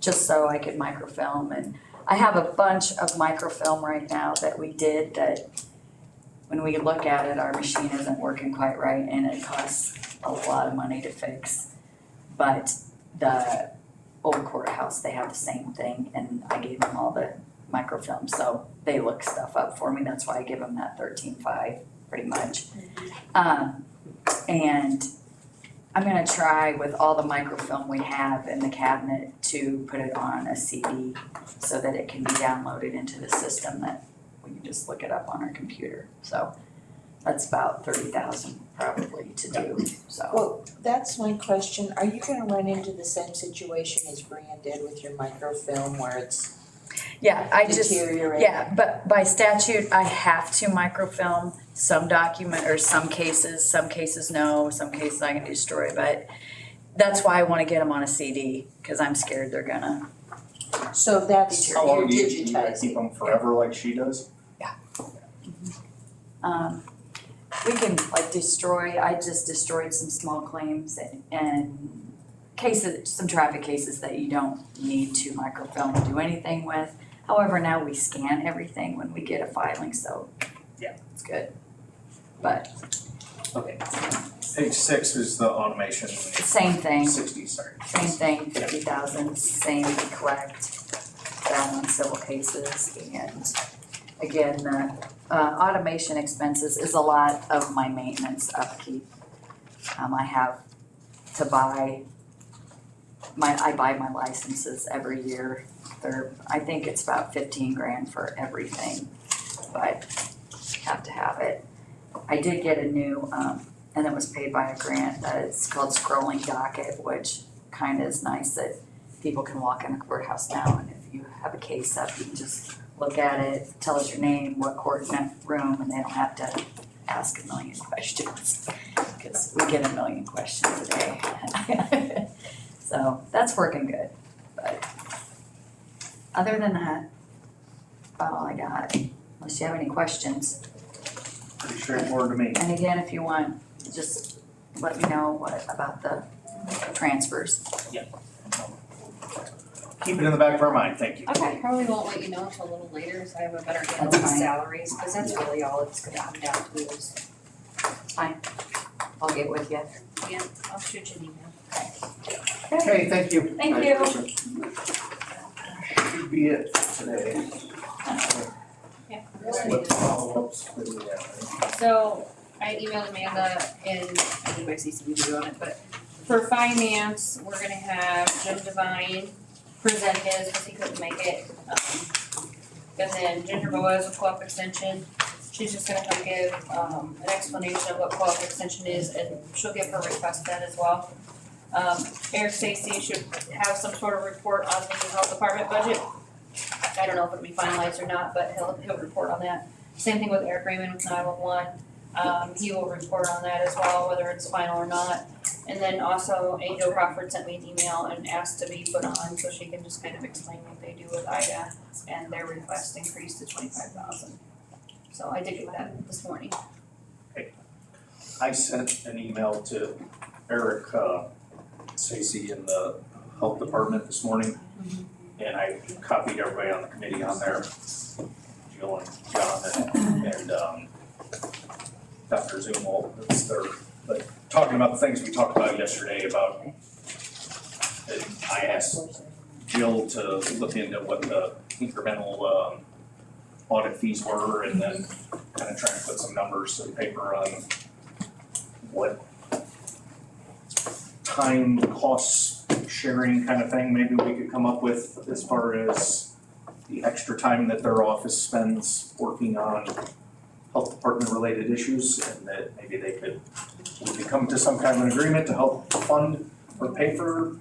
Just so I could microfilm, and I have a bunch of microfilm right now that we did that when we look at it, our machine isn't working quite right and it costs a lot of money to fix. But the old courthouse, they have the same thing, and I gave them all the microfilm, so they look stuff up for me, that's why I give them that 13.5 pretty much. And I'm gonna try with all the microfilm we have in the cabinet to put it on a CD so that it can be downloaded into the system that we can just look it up on our computer. So that's about 30,000 probably to do, so. Well, that's my question. Are you gonna run into the same situation as Brian did with your microfilm where it's Yeah, I just, deteriorating? yeah, but by statute, I have to microfilm some document or some cases no, some cases I can destroy, but that's why I wanna get them on a CD, cause I'm scared they're gonna. So that's, How you're long do you gotta digitizing. keep them forever like she does? We can like destroy, I just destroyed some small claims and cases, some traffic cases that you don't need to microfilm or do anything with. However, now we scan everything when we get a filing, so Yeah. it's good. But Okay. Page 6 is the automation. same thing, 60, sorry. same thing, 50,000, same correct, that on civil cases. And again, the automation expenses is a lot of my maintenance upkeep. I have to buy I buy my licenses every year. I think it's about 15 grand for everything, but have to have it. I did get a new, and it was paid by a grant, it's called Scrolling Docket, which kind of is nice that people can walk in the courthouse now, and if you have a case up, you can just look at it, tell us your name, what court room, and they don't have to ask a million questions, because we get a million questions a day. So that's working good, but other than that, about all I got, unless you have any questions. Pretty straightforward to me. And again, if you want, just let me know about the transfers. Yeah. If keep it in the back of our mind, thank you. I probably won't let you know until a little later, so I have a better handle on That's fine. salaries, cause that's really all it's gonna come down to is, I'll get with you. yeah, I'll shoot you an email. Okay, thank you. Thank you. Should be it for today. Yeah. What follow-ups do we have? So I emailed Amanda and I think I CC'd you on it, but for finance, we're gonna have Jim Devine present his, because he couldn't make it. And then Ginger Boaz with Co-op Extension, she's just gonna come give an explanation of what Co-op Extension is, and she'll give her request that as well. Eric Stacy should have some sort of report on the health department budget. I don't know if it'll be finalized or not, but he'll report on that. Same thing with Eric Raymond with 911. He will report on that as well, whether it's final or not. And then also Angel Crawford sent me an email and asked to be put on so she can just kind of explain what they do with IDA and their request increased to 25,000. So I did get that this morning. I sent an email to Eric Stacy in the health department this morning. And I copied everybody on the committee on there, Jill and John and Dr. Zumwalt, that's their, but talking about the things we talked about yesterday about, I asked Jill to look into what the incremental audit fees were and then kind of try and put some numbers in paper on what time costs sharing kind of thing maybe we could come up with as far as the extra time that their office spends working on health department related issues, and that maybe we could come to some kind of an agreement to help fund or pay for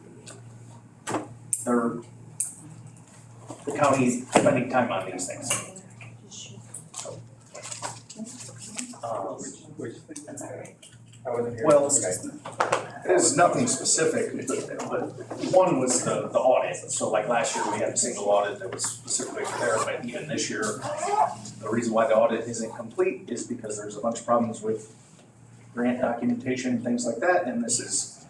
the county spending time on these things. So, well, there's nothing specific, but one was the audit. So like last year, we had a single audit that was specifically there, but even this year, the reason why the audit isn't complete is because there's a bunch of problems with grant documentation, things like that, and this is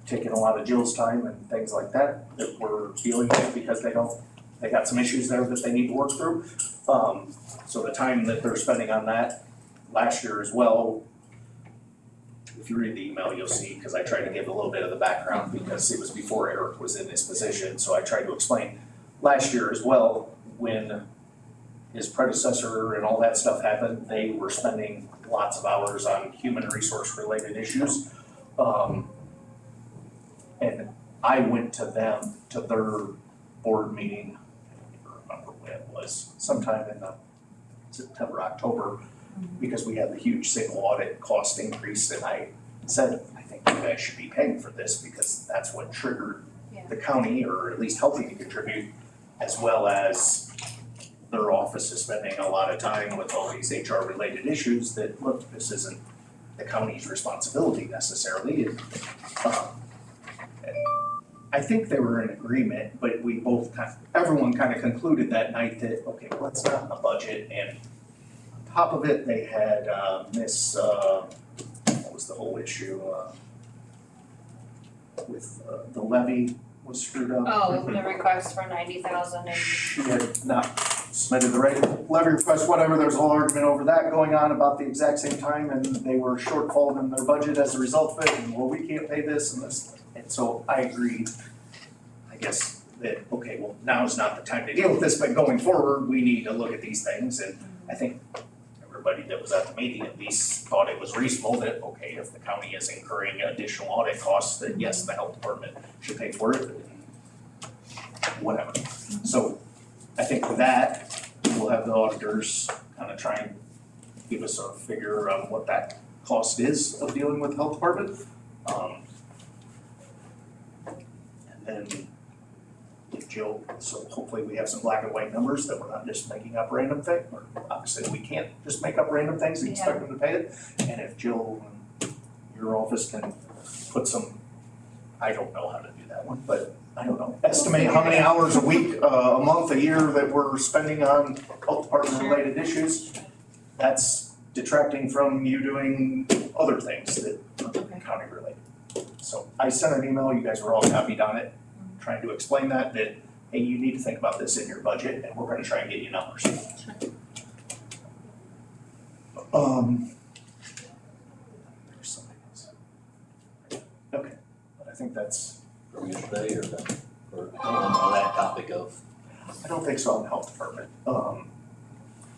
taking a lot of Jill's time and things like that we're dealing with because they got some issues there that they need to work through. So the time that they're spending on that last year as well, if you read the email, you'll see, because I tried to give a little bit of the background because it was before Eric was in his position. So I tried to explain last year as well, when his predecessor and all that stuff happened, they were spending lots of hours on human resource related issues. And I went to them, to their board meeting, I don't even remember when it was, sometime in September, October, because we had the huge single audit cost increase, and I said, I think you guys should be paying for this because that's what triggered the county, or at least helping to contribute, as well as their office is spending a lot of time with all these HR related issues that, look, this isn't the county's responsibility necessarily. I think they were in agreement, but we both everyone kind of concluded that night that, okay, well, it's not in the budget, and on top of it, they had what was the whole issue with the levy was screwed up. Oh, the request for 90,000 and. She had not submitted the right levy request, whatever, there's a whole argument over that going on about the exact same time, and they were shortfalled in their budget as a result of it, and well, we can't pay this and this. And so I agreed, I guess, that, okay, well, now is not the time to deal with this, but going forward, we need to look at these things, and I think everybody that was at the meeting at least thought it was reasonable that, okay, if the county is incurring additional audit costs, that yes, the health department should pay for it, and whatever. So I think with that, we'll have the auditors kind of try and give us a figure on what that cost is of dealing with the health department. And then if Jill, so hopefully we have some black and white numbers that we're not just making up random things, or obviously we can't just make up random things and expect them to pay it. And if Jill, your office can put some, I don't know how to do that one, but I don't know, estimate how many hours a week, a month, a year that we're spending on health department related issues. That's detracting from you doing other things that are county related. So I sent an email, you guys were all copied on it, trying to explain that hey, you need to think about this in your budget, and we're gonna try and get you numbers. There's something else. Okay, but I think that's, From yesterday or that, or on that topic of, I don't think so on the health department.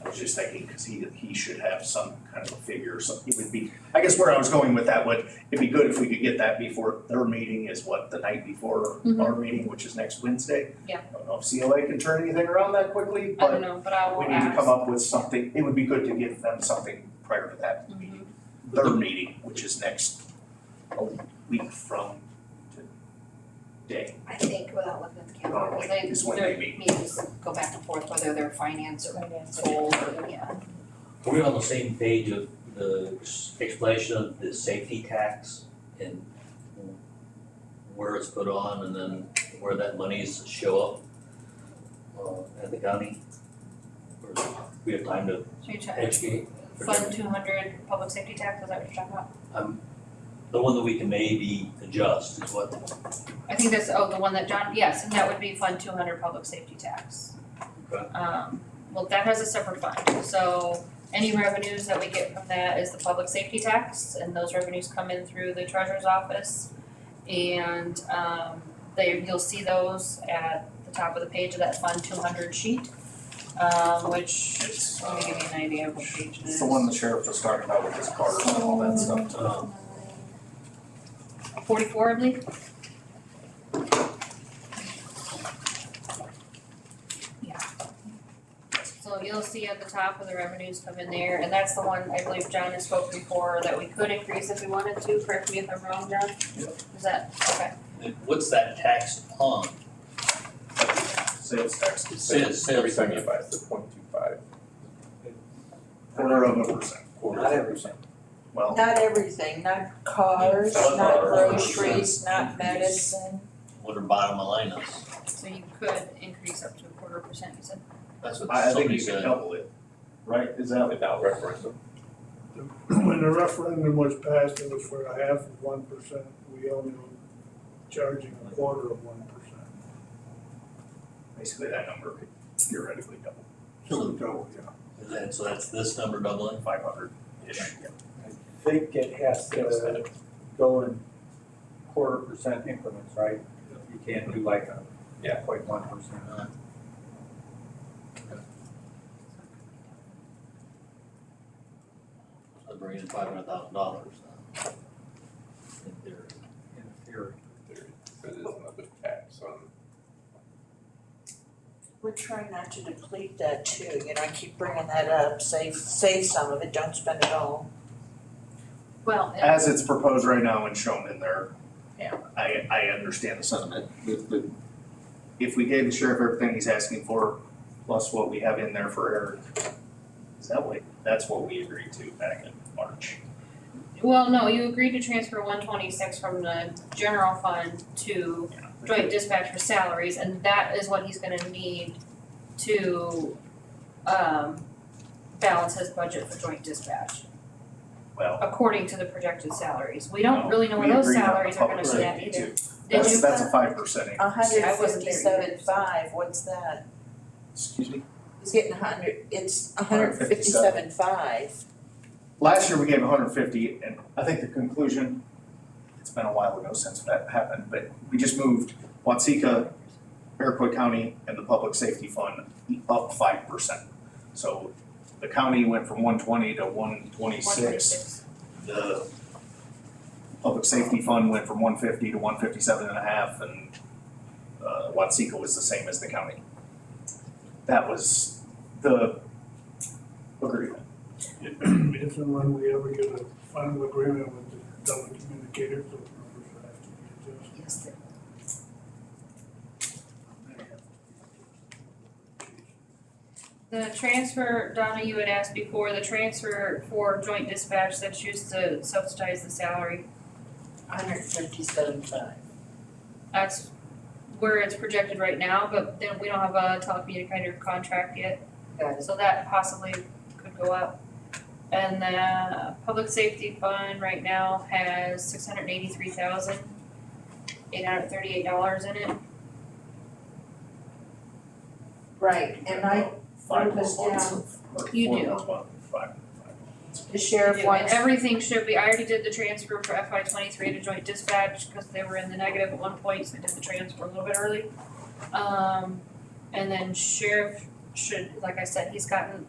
I was just thinking, cause he should have some kind of a figure or something, it would be, I guess where I was going with that would, it'd be good if we could get that before their meeting is what, the night before our meeting, which is next Wednesday? Yeah. I don't know if CLA can turn anything around that quickly, I don't but know, but I will we need ask. to come up with something, it would be good to give them something prior to that meeting. Their meeting, which is next a week from today. I think without looking at the calendar, because Is when their they meet. meetings go back and forth, whether they're finance or goals or, yeah. are we on the same page of the explanation of the safety tax and where it's put on and then where that money's show up at the county? Or do we have time to Should you check? educate? Fund 200 public safety tax, is that what you're talking about? The one that we can maybe adjust is what, I think that's, the one that John, yes, and that would be Fund 200 public safety tax. Okay. Well, that has a separate fund, so any revenues that we get from that is the public safety tax, and those revenues come in through the treasurer's office. And, you'll see those at the top of the page of that Fund 200 sheet, which, It's, let me give you an idea of what page it is. It's the one the sheriff was talking about with his cars and all that stuff too. 44, I believe. Yeah. So you'll see at the top where the revenues come in there, and that's the one I believe John has spoken before that we could increase if we wanted to. Correct me if I'm wrong, John? Yep. Is that, okay. and what's that tax on? Sales tax. It says Every sales time you buy, it's the 0.25. 0.25%. Not everything. Well, Not everything, not cars, What not about groceries, not increase? medicine. What our bottom line is? So you could increase up to 0.25%, you said? That's what I think somebody you can said. double it, right? Is that? Without referendum. When the referendum was passed, it was for a half of 1%, we only were charging a quarter of 1%. Basically that number could theoretically double, So, Double, yeah. and so that's this number doubling? 500-ish. I think it has to go in 0.25% increments, right? You can't do like a 0.1%. So bringing in $500,000 in theory. In theory. But there's another tax on. We're trying not to deplete that too, I keep bringing that up, save some of it, don't spend it all. Well, and As it's proposed right now and shown in there. Yeah. I understand the sentiment. If we gave the sheriff everything he's asking for, plus what we have in there for Eric, that's what we agreed to back in March. well, no, you agreed to transfer 126 from the general fund to joint dispatch for salaries, and that is what he's gonna need to, balance his budget for joint dispatch, Well, according to the projected salaries. We don't no, really know where we those agreed on the salaries are gonna public stand safety either. too. Did you? That's a 5% increase. I wasn't there either. $157.5, what's that? Excuse me? He's getting it's $157.5. Last year we gave 150, and I think the conclusion, it's been a while ago since that happened, but we just moved Watsika, Iroquois County, and the Public Safety Fund up 5%. So the county went from 120 to 126. The Public Safety Fund went from 150 to 157.5, and Watsika was the same as the county. That was the agreement. If and when we ever get a final agreement with the telecommunicators, those numbers will have to be adjusted. Yes, sir. The transfer, Donna, you had asked before, the transfer for joint dispatch that's used to subsidize the salary, $157.5. that's where it's projected right now, but then we don't have a telecommunicator contract yet. Got it. So that possibly could go up. And the public safety fund right now has $683,838 in it. Right, and I wrote this down, You 4 do. more months, 5. the sheriff And wants, everything should be, I already did the transfer for FY twenty-three to joint dispatch, because they were in the negative at one point, so I did the transfer a little bit early. And then sheriff should, like I said, he's gotten,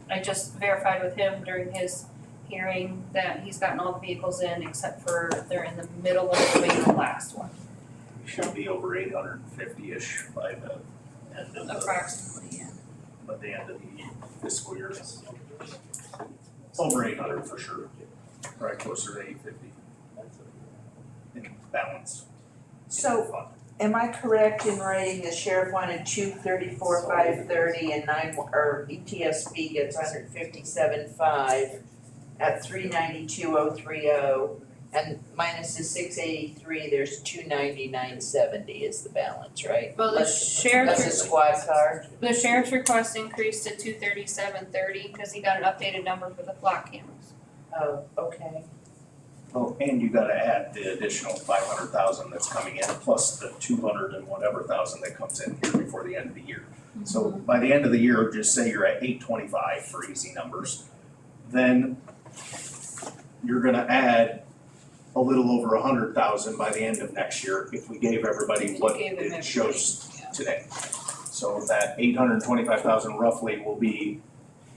I just verified with him during his hearing that he's gotten all the vehicles in, except for they're in the middle of doing the last one, Should be over 850-ish by the end of approximately, yeah. by the end of the fiscal year. It's over 800 for sure, right closer to 850. In balance. so am I correct in writing the sheriff wanted 234,530 and ETSB gets 157,500 at 392,030 and minus the 683, there's 299,770 is the balance, right? Well, the Plus sheriff's. the squad car. The sheriff's request increased to 237.30 because he got an updated number for the flock cameras. Oh, okay. Oh, and you gotta add the additional 500,000 that's coming in, plus the 200 and whatever thousand that comes in here before the end of the year. So by the end of the year, just say you're at 825 for easy numbers, then you're gonna add a little over 100,000 by the end of next year if we gave everybody what Gave them it shows today. So that 825,000 roughly will be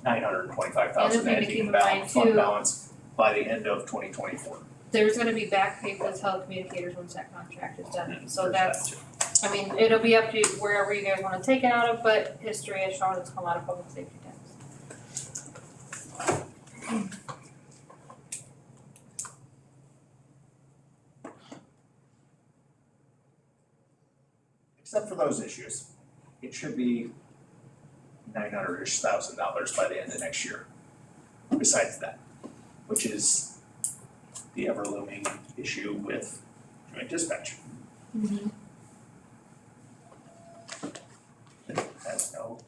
925,000 The other thing to keep ending in mind, fund too- balance by the end of 2024. There's gonna be back pay for the telecommunicators once that contract is done, so There's that that's, too. I mean, it'll be up to you wherever you guys wanna take it out of, but history has shown it's come out of public safety tax. Except for those issues, it should be $900-ish thousand by the end of next year. Besides that, which is the ever looming issue with joint dispatch. It has no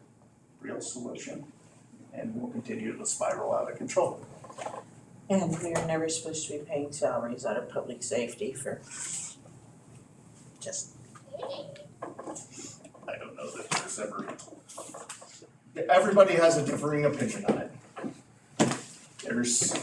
real solution and will continue to spiral out of control. And we're never supposed to be paying salaries out of public safety for just, I don't know that there's ever, everybody has a differing opinion on it. There's,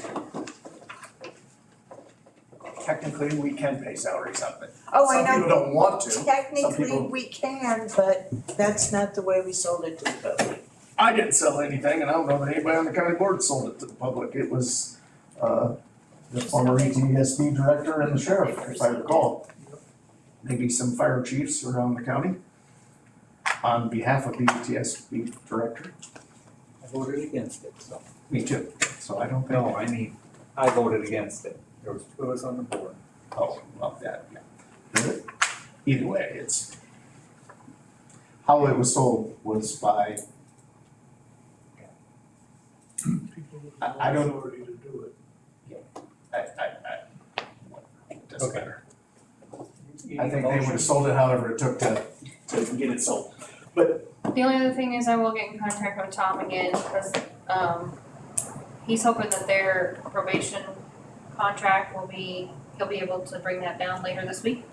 technically, we can pay salaries out of it. oh, I Some people know, don't want to. Some technically people- we can, but that's not the way we sold it to the public. I didn't sell anything, and I don't know that anybody on the county board sold it to the public. It was, the former ETSB director and the sheriff, if I recall. Maybe some fire chiefs around the county on behalf of the ETSB director. I voted against it, so. Me too. So I don't think. No, I voted against it. There was 2 of us on the board. Oh, love that, yeah. Either way, it's, how it was sold was by, People with I don't- no authority to do it. it doesn't Okay. matter. I think they would have sold it however it took to get it sold. The only other thing is I will get in contact with Tom again, because, he's hoping that their probation contract will be, he'll be able to bring that down later this week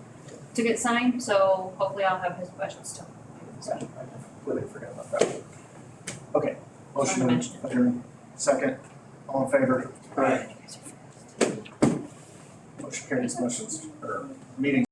to get signed, so hopefully I'll have his questions too. I completely forgot about that. Okay, motion Wanted to mention to adjourn, second, all in favor? Aye. Motion carries, motions, or meeting